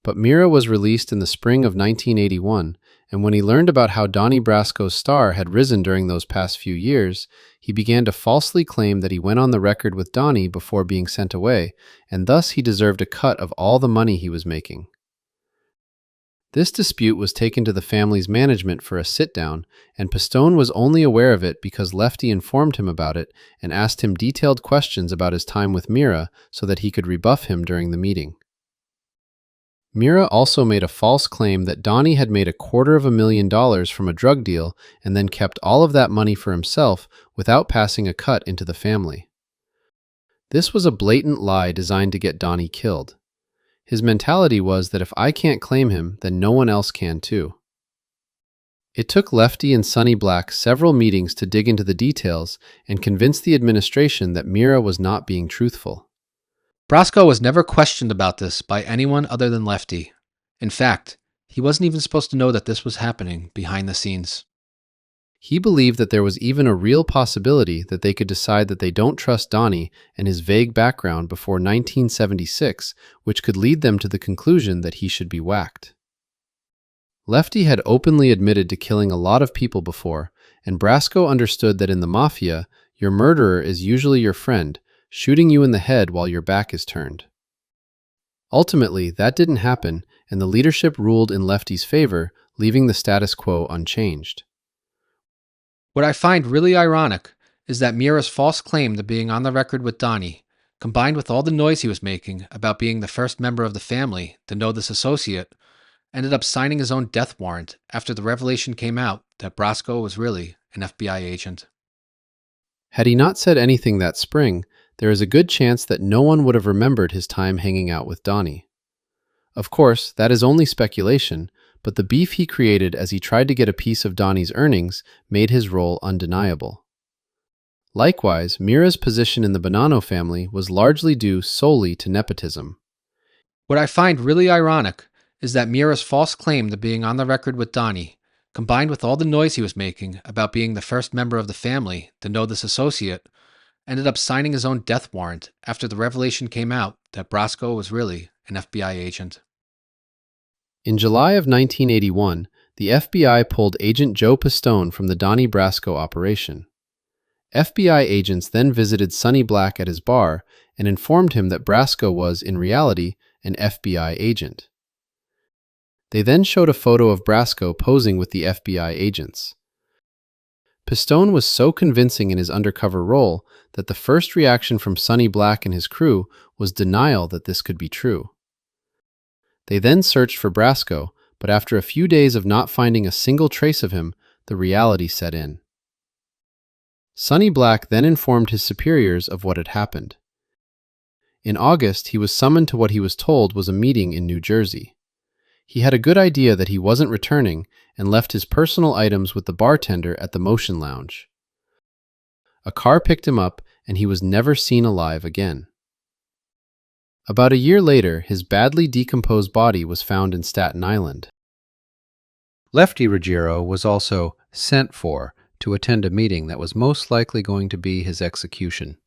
But Mira was released in the spring of 1981, and when he learned about how Donnie Brasco's star had risen during those past few years, he began to falsely claim that he went on the record with Donnie before being sent away, and thus he deserved a cut of all the money he was making. This dispute was taken to the family's management for a sit-down, and Pistone was only aware of it because Lefty informed him about it and asked him detailed questions about his time with Mira so that he could rebuff him during the meeting. Mira also made a false claim that Donnie had made $250,000 from a drug deal and then kept all of that money for himself without passing a cut into the family. This was a blatant lie designed to get Donnie killed. His mentality was that if I can't claim him, then no one else can too. It took Lefty and Sonny Black several meetings to dig into the details and convince the administration that Mira was not being truthful. Brasco was never questioned about this by anyone other than Lefty. In fact, he wasn't even supposed to know that this was happening behind the scenes. He believed that there was even a real possibility that they could decide that they don't trust Donnie and his vague background before 1976, which could lead them to the conclusion that he should be whacked. Lefty had openly admitted to killing a lot of people before, and Brasco understood that in the Mafia, your murderer is usually your friend, shooting you in the head while your back is turned. Ultimately, that didn't happen, and the leadership ruled in Lefty's favor, leaving the status quo unchanged. What I find really ironic is that Mira's false claim to being on the record with Donnie, combined with all the noise he was making about being the first member of the family to know this associate, ended up signing his own death warrant after the revelation came out that Brasco was really an FBI agent. Had he not said anything that spring, there is a good chance that no one would have remembered his time hanging out with Donnie. Of course, that is only speculation, but the beef he created as he tried to get a piece of Donnie's earnings made his role undeniable. Likewise, Mira's position in the Bonanno family was largely due solely to nepotism. What I find really ironic is that Mira's false claim to being on the record with Donnie, combined with all the noise he was making about being the first member of the family to know this associate, ended up signing his own death warrant after the revelation came out that Brasco was really an FBI agent. In July of 1981, the FBI pulled Agent Joe Pistone from the Donnie Brasco operation. FBI agents then visited Sonny Black at his bar and informed him that Brasco was, in reality, an FBI agent. They then showed a photo of Brasco posing with the FBI agents. Pistone was so convincing in his undercover role that the first reaction from Sonny Black and his crew was denial that this could be true. They then searched for Brasco, but after a few days of not finding a single trace of him, the reality set in. Sonny Black then informed his superiors of what had happened. In August, he was summoned to what he was told was a meeting in New Jersey. He had a good idea that he wasn't returning and left his personal items with the bartender at the Motion Lounge. A car picked him up, and he was never seen alive again. About a year later, his badly decomposed body was found in Staten Island. Lefty Ruggiero was also sent for to attend a meeting that was most likely going to be his execution.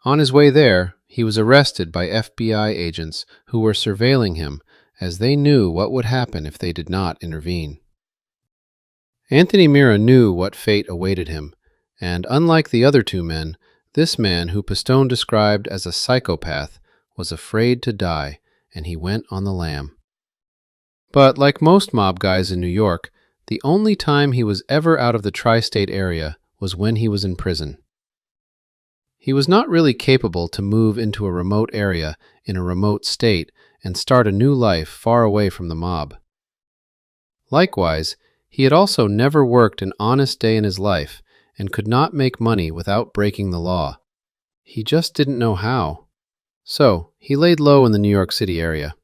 On his way there, he was arrested by FBI agents who were surveilling him, as they knew what would happen if they did not intervene. Anthony Mira knew what fate awaited him, and unlike the other two men, this man, who Pistone described as a psychopath, was afraid to die, and he went on the lam. But like most mob guys in New York, the only time he was ever out of the tri-state area was when he was in prison. He was not really capable to move into a remote area in a remote state and start a new life far away from the mob. Likewise, he had also never worked an honest day in his life and could not make money without breaking the law. He just didn't know how. So, he laid low in the New York City area.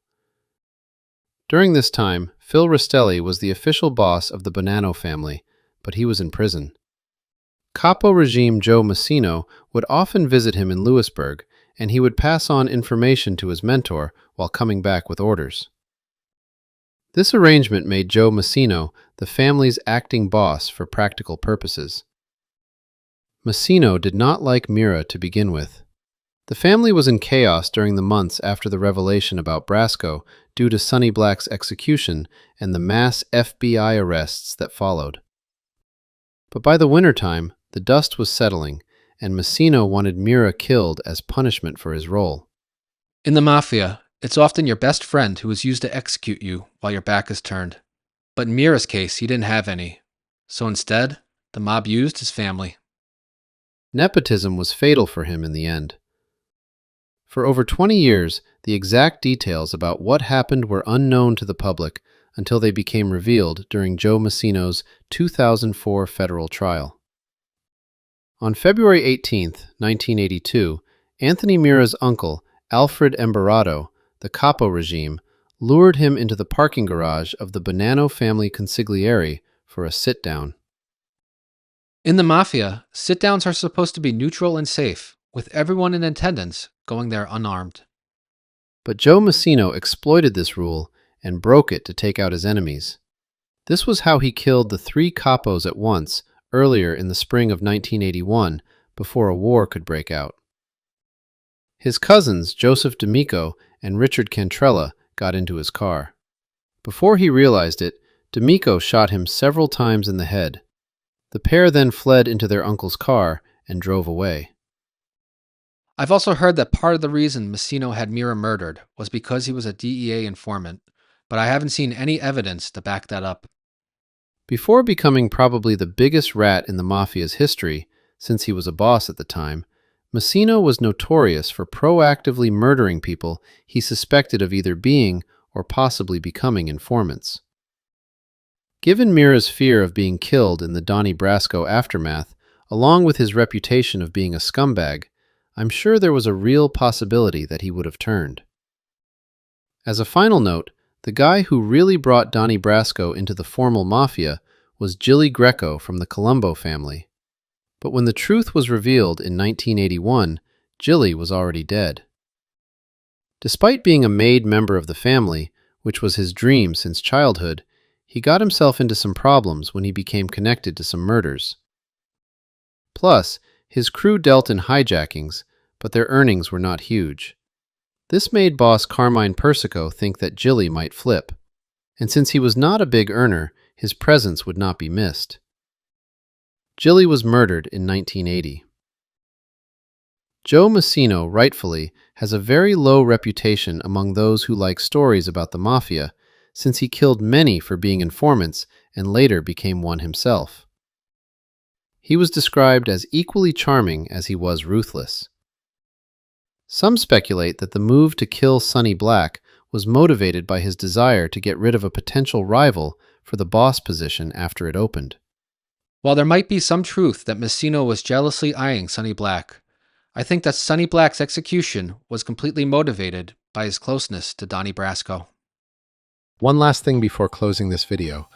During this time, Phil Rastelli was the official boss of the Bonanno family, but he was in prison. Capo regime Joe Massino would often visit him in Lewisburg, and he would pass on information to his mentor while coming back with orders. This arrangement made Joe Massino the family's acting boss for practical purposes. Massino did not like Mira to begin with. The family was in chaos during the months after the revelation about Brasco due to Sonny Black's execution and the mass FBI arrests that followed. But by the wintertime, the dust was settling, and Massino wanted Mira killed as punishment for his role. In the Mafia, it's often your best friend who is used to execute you while your back is turned. But in Mira's case, he didn't have any. So instead, the mob used his family. Nepotism was fatal for him in the end. For over 20 years, the exact details about what happened were unknown to the public until they became revealed during Joe Massino's 2004 federal trial. On February 18, 1982, Anthony Mira's uncle, Alfred Emberato, the Capo regime, lured him into the parking garage of the Bonanno family consigliere for a sit-down. In the Mafia, sit-downs are supposed to be neutral and safe, with everyone in attendance going there unarmed. But Joe Massino exploited this rule and broke it to take out his enemies. This was how he killed the 3 capos at once earlier in the spring of 1981, before a war could break out. His cousins, Joseph D'Amico and Richard Cantrella, got into his car. Before he realized it, D'Amico shot him several times in the head. The pair then fled into their uncle's car and drove away. I've also heard that part of the reason Massino had Mira murdered was because he was a DEA informant, but I haven't seen any evidence to back that up. Before becoming probably the biggest rat in the Mafia's history, since he was a boss at the time, Massino was notorious for proactively murdering people he suspected of either being or possibly becoming informants. Given Mira's fear of being killed in the Donnie Brasco aftermath, along with his reputation of being a scumbag, I'm sure there was a real possibility that he would have turned. As a final note, the guy who really brought Donnie Brasco into the formal mafia was Gilly Greco from the Colombo family. But when the truth was revealed in 1981, Gilly was already dead. Despite being a made member of the family, which was his dream since childhood, he got himself into some problems when he became connected to some murders. Plus, his crew dealt in hijackings, but their earnings were not huge. This made boss Carmine Persico think that Gilly might flip, and since he was not a big earner, his presence would not be missed. Gilly was murdered in 1980. Joe Massino, rightfully, has a very low reputation among those who like stories about the Mafia, since he killed many for being informants and later became one himself. He was described as equally charming as he was ruthless. Some speculate that the move to kill Sonny Black was motivated by his desire to get rid of a potential rival for the boss position after it opened. While there might be some truth that Massino was jealously eyeing Sonny Black, I think that Sonny Black's execution was completely motivated by his closeness to Donnie Brasco. One last thing before closing this video.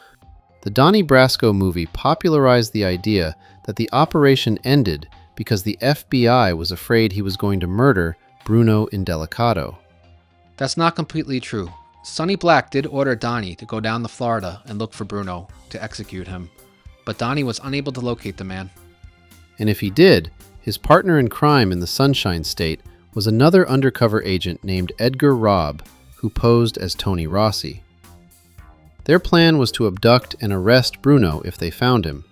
The Donnie Brasco movie popularized the idea that the operation ended because the FBI was afraid he was going to murder Bruno Indelicato. That's not completely true. Sonny Black did order Donnie to go down to Florida and look for Bruno to execute him, but Donnie was unable to locate the man. And if he did, his partner in crime in the Sunshine State was another undercover agent named Edgar Robb, who posed as Tony Rossi. Their plan was to abduct and arrest Bruno if they found him.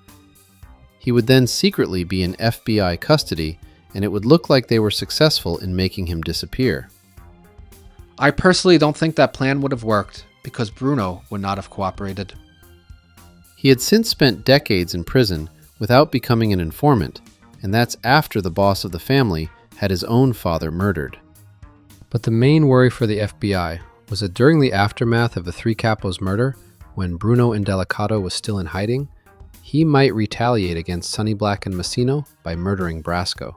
He would then secretly be in FBI custody, and it would look like they were successful in making him disappear. I personally don't think that plan would have worked because Bruno would not have cooperated. He had since spent decades in prison without becoming an informant, and that's after the boss of the family had his own father murdered. But the main worry for the FBI was that during the aftermath of the 3 capos' murder, when Bruno Indelicato was still in hiding, he might retaliate against Sonny Black and Massino by murdering Brasco.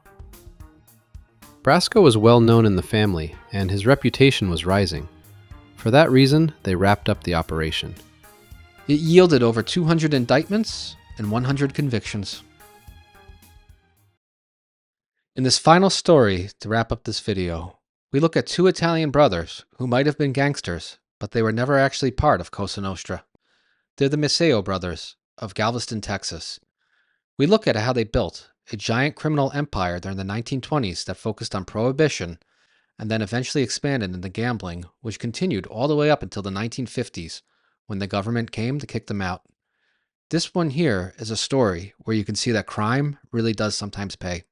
Brasco was well known in the family, and his reputation was rising. For that reason, they wrapped up the operation. It yielded over 200 indictments and 100 convictions. In this final story, to wrap up this video, we look at 2 Italian brothers who might have been gangsters, but they were never actually part of Cosa Nostra. They're the Maceo brothers of Galveston, Texas. We look at how they built a giant criminal empire during the 1920s that focused on prohibition and then eventually expanded into gambling, which continued all the way up until the 1950s when the government came to kick them out. This one here is a story where you can see that crime really does sometimes pay.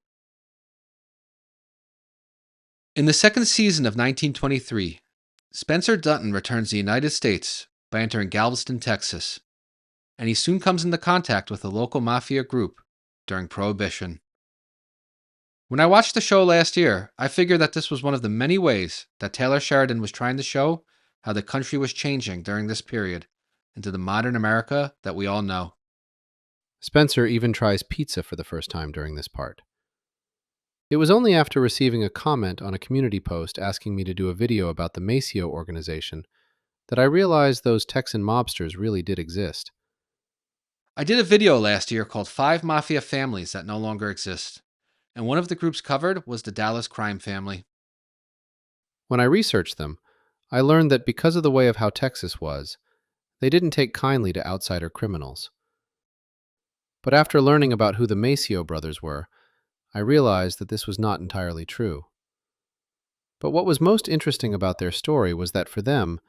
In the second season of 1923, Spencer Dutton returns to the United States by entering Galveston, Texas, and he soon comes into contact with a local mafia group during Prohibition. When I watched the show last year, I figured that this was one of the many ways that Taylor Sheridan was trying to show how the country was changing during this period into the modern America that we all know. Spencer even tries pizza for the first time during this part. It was only after receiving a comment on a community post asking me to do a video about the Maceo organization that I realized those Texan mobsters really did exist. I did a video last year called 5 Mafia Families That No Longer Exist, and one of the groups covered was the Dallas crime family. When I researched them, I learned that because of the way of how Texas was, they didn't take kindly to outsider criminals. But after learning about who the Maceo brothers were, I realized that this was not entirely true. But what was most interesting about their story was that for them,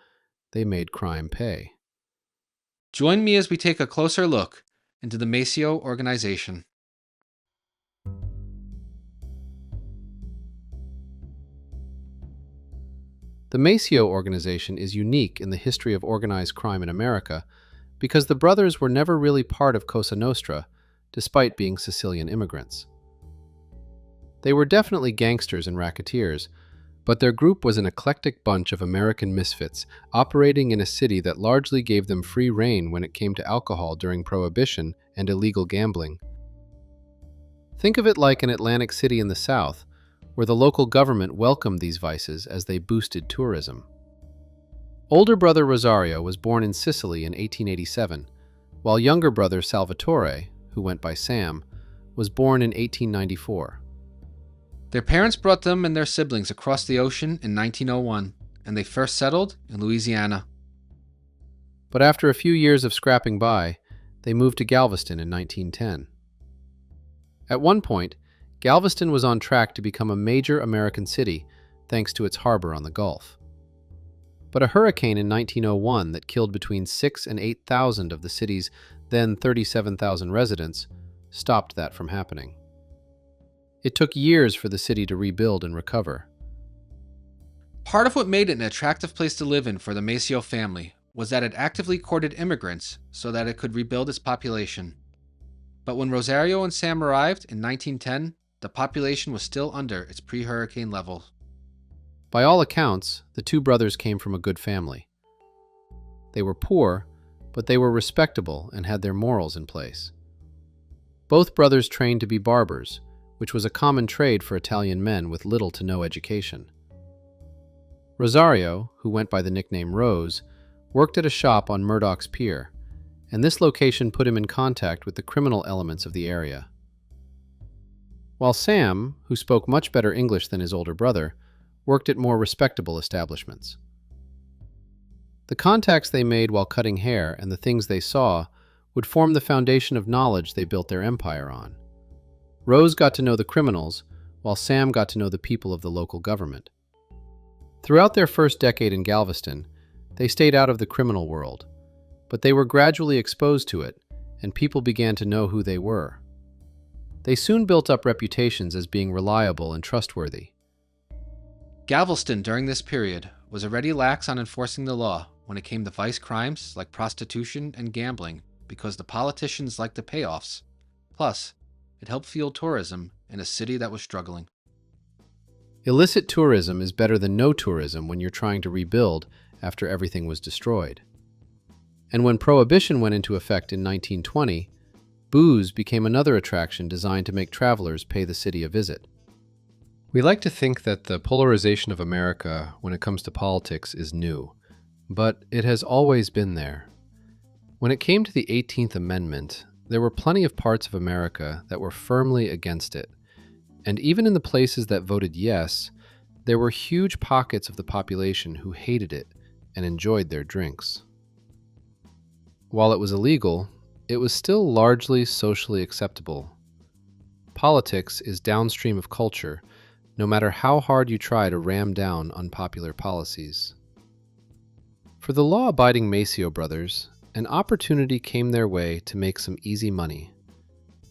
they made crime pay. Join me as we take a closer look into the Maceo organization. The Maceo organization is unique in the history of organized crime in America because the brothers were never really part of Cosa Nostra, despite being Sicilian immigrants. They were definitely gangsters and racketeers, but their group was an eclectic bunch of American misfits operating in a city that largely gave them free rein when it came to alcohol during Prohibition and illegal gambling. Think of it like an Atlantic City in the South, where the local government welcomed these vices as they boosted tourism. Older brother Rosario was born in Sicily in 1887, while younger brother Salvatore, who went by Sam, was born in 1894. Their parents brought them and their siblings across the ocean in 1901, and they first settled in Louisiana. But after a few years of scrapping by, they moved to Galveston in 1910. At one point, Galveston was on track to become a major American city thanks to its harbor on the Gulf. But a hurricane in 1901 that killed between 6,000 and 8,000 of the city's then 37,000 residents stopped that from happening. It took years for the city to rebuild and recover. Part of what made it an attractive place to live in for the Maceo family was that it actively courted immigrants so that it could rebuild its population. But when Rosario and Sam arrived in 1910, the population was still under its pre-hurricane level. By all accounts, the two brothers came from a good family. They were poor, but they were respectable and had their morals in place. Both brothers trained to be barbers, which was a common trade for Italian men with little to no education. Rosario, who went by the nickname Rose, worked at a shop on Murdoch's Pier, and this location put him in contact with the criminal elements of the area. While Sam, who spoke much better English than his older brother, worked at more respectable establishments. The contacts they made while cutting hair and the things they saw would form the foundation of knowledge they built their empire on. Rose got to know the criminals, while Sam got to know the people of the local government. Throughout their first decade in Galveston, they stayed out of the criminal world, but they were gradually exposed to it, and people began to know who they were. They soon built up reputations as being reliable and trustworthy. Galveston during this period was already lax on enforcing the law when it came to vice crimes like prostitution and gambling because the politicians liked the payoffs. Plus, it helped fuel tourism in a city that was struggling. Illicit tourism is better than no tourism when you're trying to rebuild after everything was destroyed. And when Prohibition went into effect in 1920, booze became another attraction designed to make travelers pay the city a visit. We like to think that the polarization of America when it comes to politics is new, but it has always been there. When it came to the 18th Amendment, there were plenty of parts of America that were firmly against it, and even in the places that voted yes, there were huge pockets of the population who hated it and enjoyed their drinks. While it was illegal, it was still largely socially acceptable. Politics is downstream of culture, no matter how hard you try to ram down unpopular policies. For the law-abiding Maceo brothers, an opportunity came their way to make some easy money.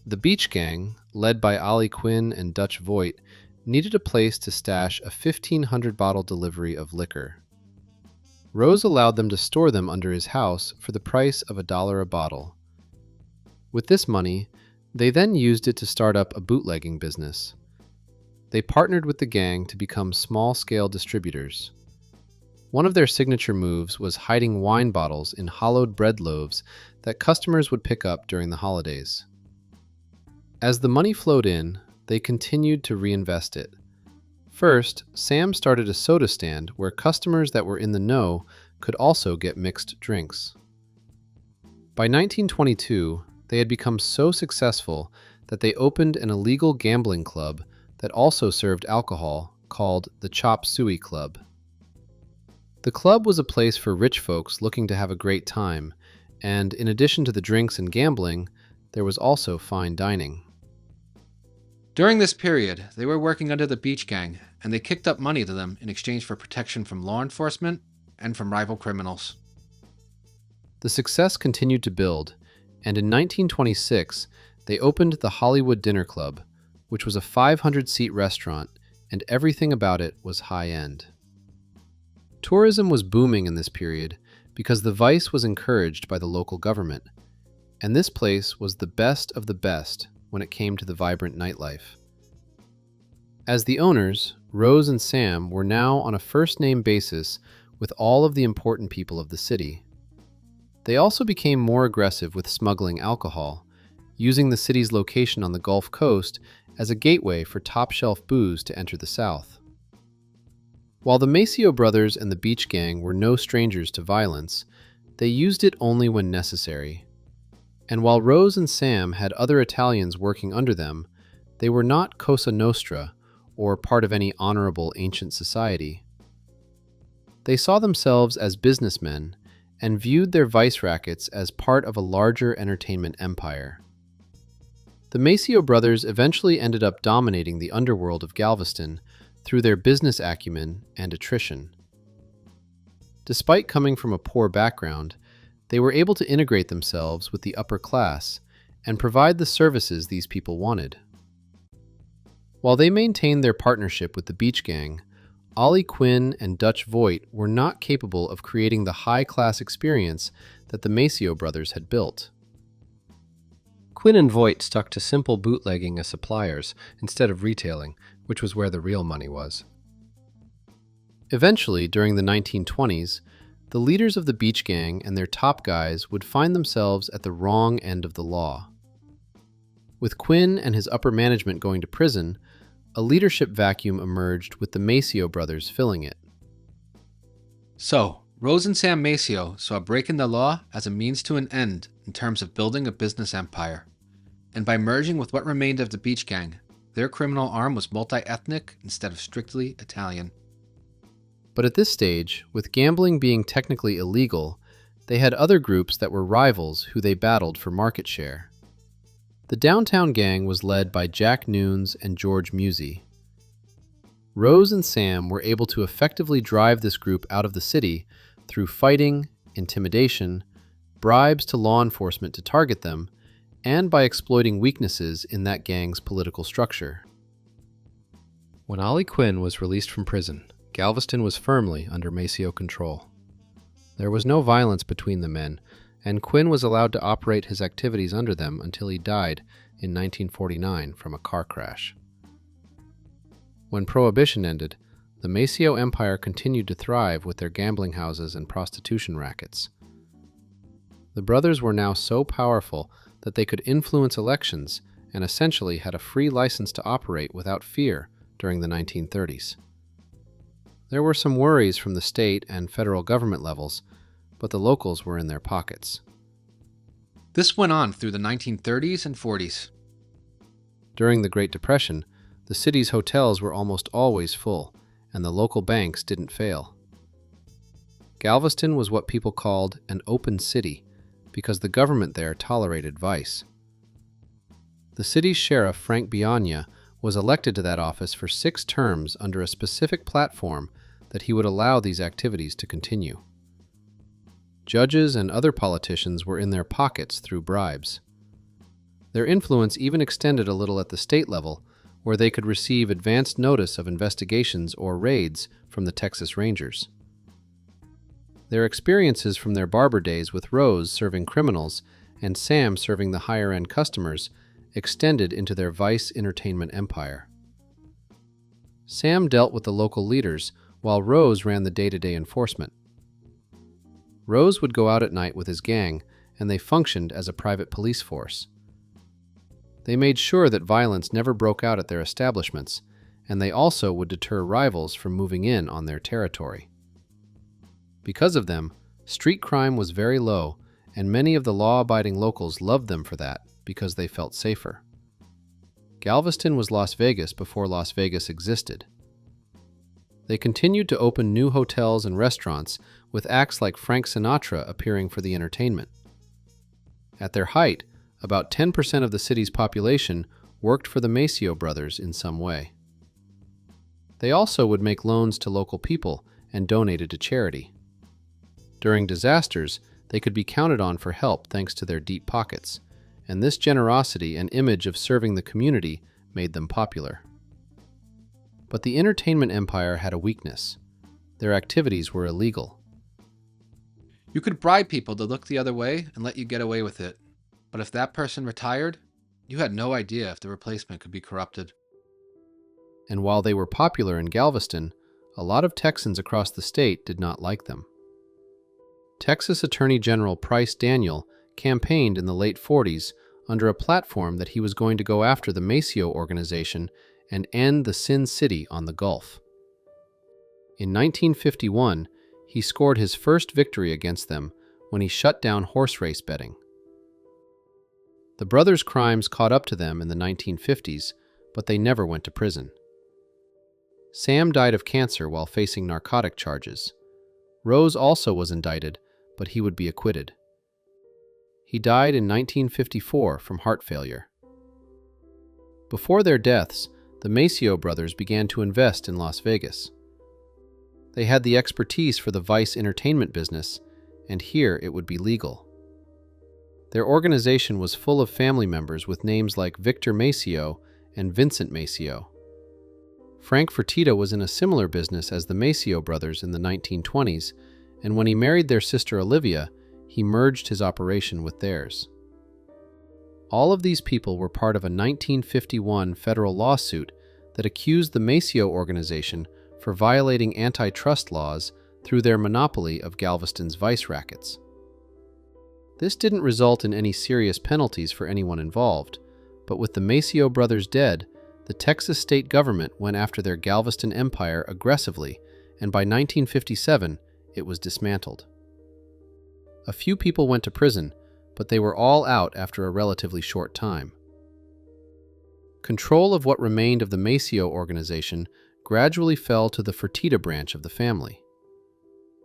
The Beach Gang, led by Ollie Quinn and Dutch Voigt, needed a place to stash a 1,500-bottle delivery of liquor. Rose allowed them to store them under his house for the price of $1 a bottle. With this money, they then used it to start up a bootlegging business. They partnered with the gang to become small-scale distributors. One of their signature moves was hiding wine bottles in hollowed bread loaves that customers would pick up during the holidays. As the money flowed in, they continued to reinvest it. First, Sam started a soda stand where customers that were in the know could also get mixed drinks. By 1922, they had become so successful that they opened an illegal gambling club that also served alcohol called the Chop Suey Club. The club was a place for rich folks looking to have a great time, and in addition to the drinks and gambling, there was also fine dining. During this period, they were working under the Beach Gang, and they kicked up money to them in exchange for protection from law enforcement and from rival criminals. The success continued to build, and in 1926, they opened the Hollywood Dinner Club, which was a 500-seat restaurant, and everything about it was high-end. Tourism was booming in this period because the vice was encouraged by the local government, and this place was the best of the best when it came to the vibrant nightlife. As the owners, Rose and Sam were now on a first-name basis with all of the important people of the city. They also became more aggressive with smuggling alcohol, using the city's location on the Gulf Coast as a gateway for top-shelf booze to enter the South. While the Maceo brothers and the Beach Gang were no strangers to violence, they used it only when necessary. And while Rose and Sam had other Italians working under them, they were not Cosa Nostra or part of any honorable ancient society. They saw themselves as businessmen and viewed their vice rackets as part of a larger entertainment empire. The Maceo brothers eventually ended up dominating the underworld of Galveston through their business acumen and attrition. Despite coming from a poor background, they were able to integrate themselves with the upper class and provide the services these people wanted. While they maintained their partnership with the Beach Gang, Ollie Quinn and Dutch Voigt were not capable of creating the high-class experience that the Maceo brothers had built. Quinn and Voigt stuck to simple bootlegging as suppliers instead of retailing, which was where the real money was. Eventually, during the 1920s, the leaders of the Beach Gang and their top guys would find themselves at the wrong end of the law. With Quinn and his upper management going to prison, a leadership vacuum emerged with the Maceo brothers filling it. So, Rose and Sam Maceo saw breaking the law as a means to an end in terms of building a business empire. And by merging with what remained of the Beach Gang, their criminal arm was multi-ethnic instead of strictly Italian. But at this stage, with gambling being technically illegal, they had other groups that were rivals who they battled for market share. The downtown gang was led by Jack Nunes and George Musey. Rose and Sam were able to effectively drive this group out of the city through fighting, intimidation, bribes to law enforcement to target them, and by exploiting weaknesses in that gang's political structure. When Ollie Quinn was released from prison, Galveston was firmly under Maceo control. There was no violence between the men, and Quinn was allowed to operate his activities under them until he died in 1949 from a car crash. When Prohibition ended, the Maceo Empire continued to thrive with their gambling houses and prostitution rackets. The brothers were now so powerful that they could influence elections and essentially had a free license to operate without fear during the 1930s. There were some worries from the state and federal government levels, but the locals were in their pockets. This went on through the 1930s and 40s. During the Great Depression, the city's hotels were almost always full, and the local banks didn't fail. Galveston was what people called an open city because the government there tolerated vice. The city's sheriff, Frank Biagna, was elected to that office for 6 terms under a specific platform that he would allow these activities to continue. Judges and other politicians were in their pockets through bribes. Their influence even extended a little at the state level, where they could receive advanced notice of investigations or raids from the Texas Rangers. Their experiences from their barber days with Rose serving criminals and Sam serving the higher-end customers extended into their vice entertainment empire. Sam dealt with the local leaders, while Rose ran the day-to-day enforcement. Rose would go out at night with his gang, and they functioned as a private police force. They made sure that violence never broke out at their establishments, and they also would deter rivals from moving in on their territory. Because of them, street crime was very low, and many of the law-abiding locals loved them for that because they felt safer. Galveston was Las Vegas before Las Vegas existed. They continued to open new hotels and restaurants with acts like Frank Sinatra appearing for the entertainment. At their height, about 10% of the city's population worked for the Maceo brothers in some way. They also would make loans to local people and donated to charity. During disasters, they could be counted on for help thanks to their deep pockets, and this generosity and image of serving the community made them popular. But the entertainment empire had a weakness. Their activities were illegal. You could bribe people to look the other way and let you get away with it. But if that person retired, you had no idea if the replacement could be corrupted. And while they were popular in Galveston, a lot of Texans across the state did not like them. Texas Attorney General Price Daniel campaigned in the late 40s under a platform that he was going to go after the Maceo organization and end the Sin City on the Gulf. In 1951, he scored his first victory against them when he shut down horse race betting. The brothers' crimes caught up to them in the 1950s, but they never went to prison. Sam died of cancer while facing narcotic charges. Rose also was indicted, but he would be acquitted. He died in 1954 from heart failure. Before their deaths, the Maceo brothers began to invest in Las Vegas. They had the expertise for the vice entertainment business, and here it would be legal. Their organization was full of family members with names like Victor Maceo and Vincent Maceo. Frank Fertitta was in a similar business as the Maceo brothers in the 1920s, and when he married their sister Olivia, he merged his operation with theirs. All of these people were part of a 1951 federal lawsuit that accused the Maceo organization for violating antitrust laws through their monopoly of Galveston's vice rackets. This didn't result in any serious penalties for anyone involved, but with the Maceo brothers dead, the Texas state government went after their Galveston empire aggressively, and by 1957, it was dismantled. A few people went to prison, but they were all out after a relatively short time. Control of what remained of the Maceo organization gradually fell to the Fertitta branch of the family.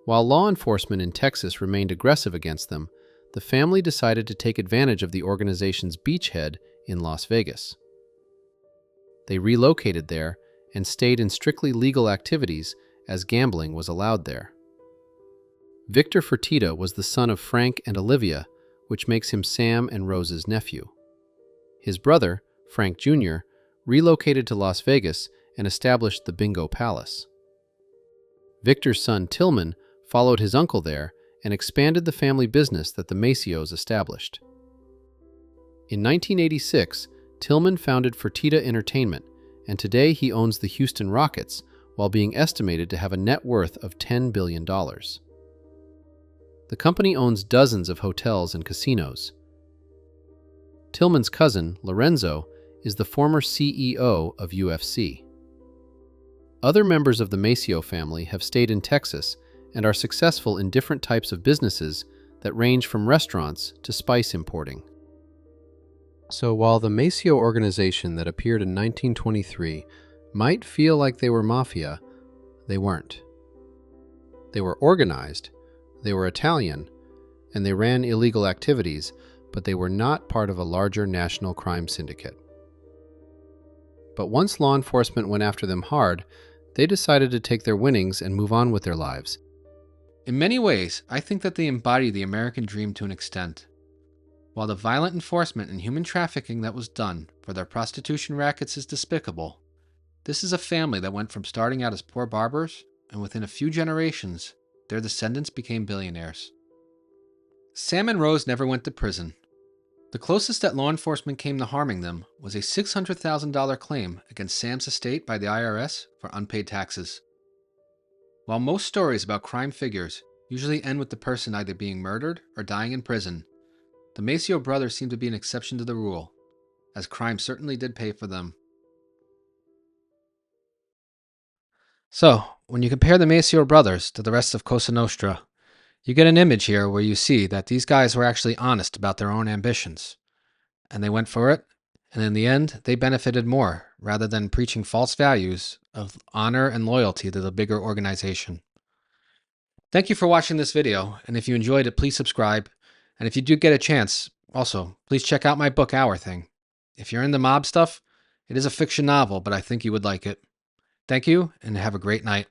While law enforcement in Texas remained aggressive against them, the family decided to take advantage of the organization's beachhead in Las Vegas. They relocated there and stayed in strictly legal activities as gambling was allowed there. Victor Fertitta was the son of Frank and Olivia, which makes him Sam and Rose's nephew. His brother, Frank Jr., relocated to Las Vegas and established the Bingo Palace. Victor's son Tillman followed his uncle there and expanded the family business that the Maceos established. In 1986, Tillman founded Fertitta Entertainment, and today he owns the Houston Rockets, while being estimated to have a net worth of $10 billion. The company owns dozens of hotels and casinos. Tillman's cousin, Lorenzo, is the former CEO of UFC. Other members of the Maceo family have stayed in Texas and are successful in different types of businesses that range from restaurants to spice importing. So while the Maceo organization that appeared in 1923 might feel like they were mafia, they weren't. They were organized, They were Italian, and they ran illegal activities, but they were not part of a larger national crime syndicate. But once law enforcement went after them hard, they decided to take their winnings and move on with their lives. In many ways, I think that they embody the American dream to an extent. While the violent enforcement and human trafficking that was done for their prostitution rackets is despicable, this is a family that went from starting out as poor barbers, and within a few generations, their descendants became billionaires. Sam and Rose never went to prison. The closest that law enforcement came to harming them was a $600,000 claim against Sam's estate by the IRS for unpaid taxes. While most stories about crime figures usually end with the person either being murdered or dying in prison, the Maceo brothers seem to be an exception to the rule, as crime certainly did pay for them. So, when you compare the Maceo brothers to the rest of Cosa Nostra, you get an image here where you see that these guys were actually honest about their own ambitions. And they went for it, and in the end, they benefited more, rather than preaching false values of honor and loyalty to the bigger organization. Thank you for watching this video, and if you enjoyed it, please subscribe. And if you do get a chance, also, please check out my book, Our Thing. If you're into mob stuff, it is a fiction novel, but I think you would like it. Thank you, and have a great night.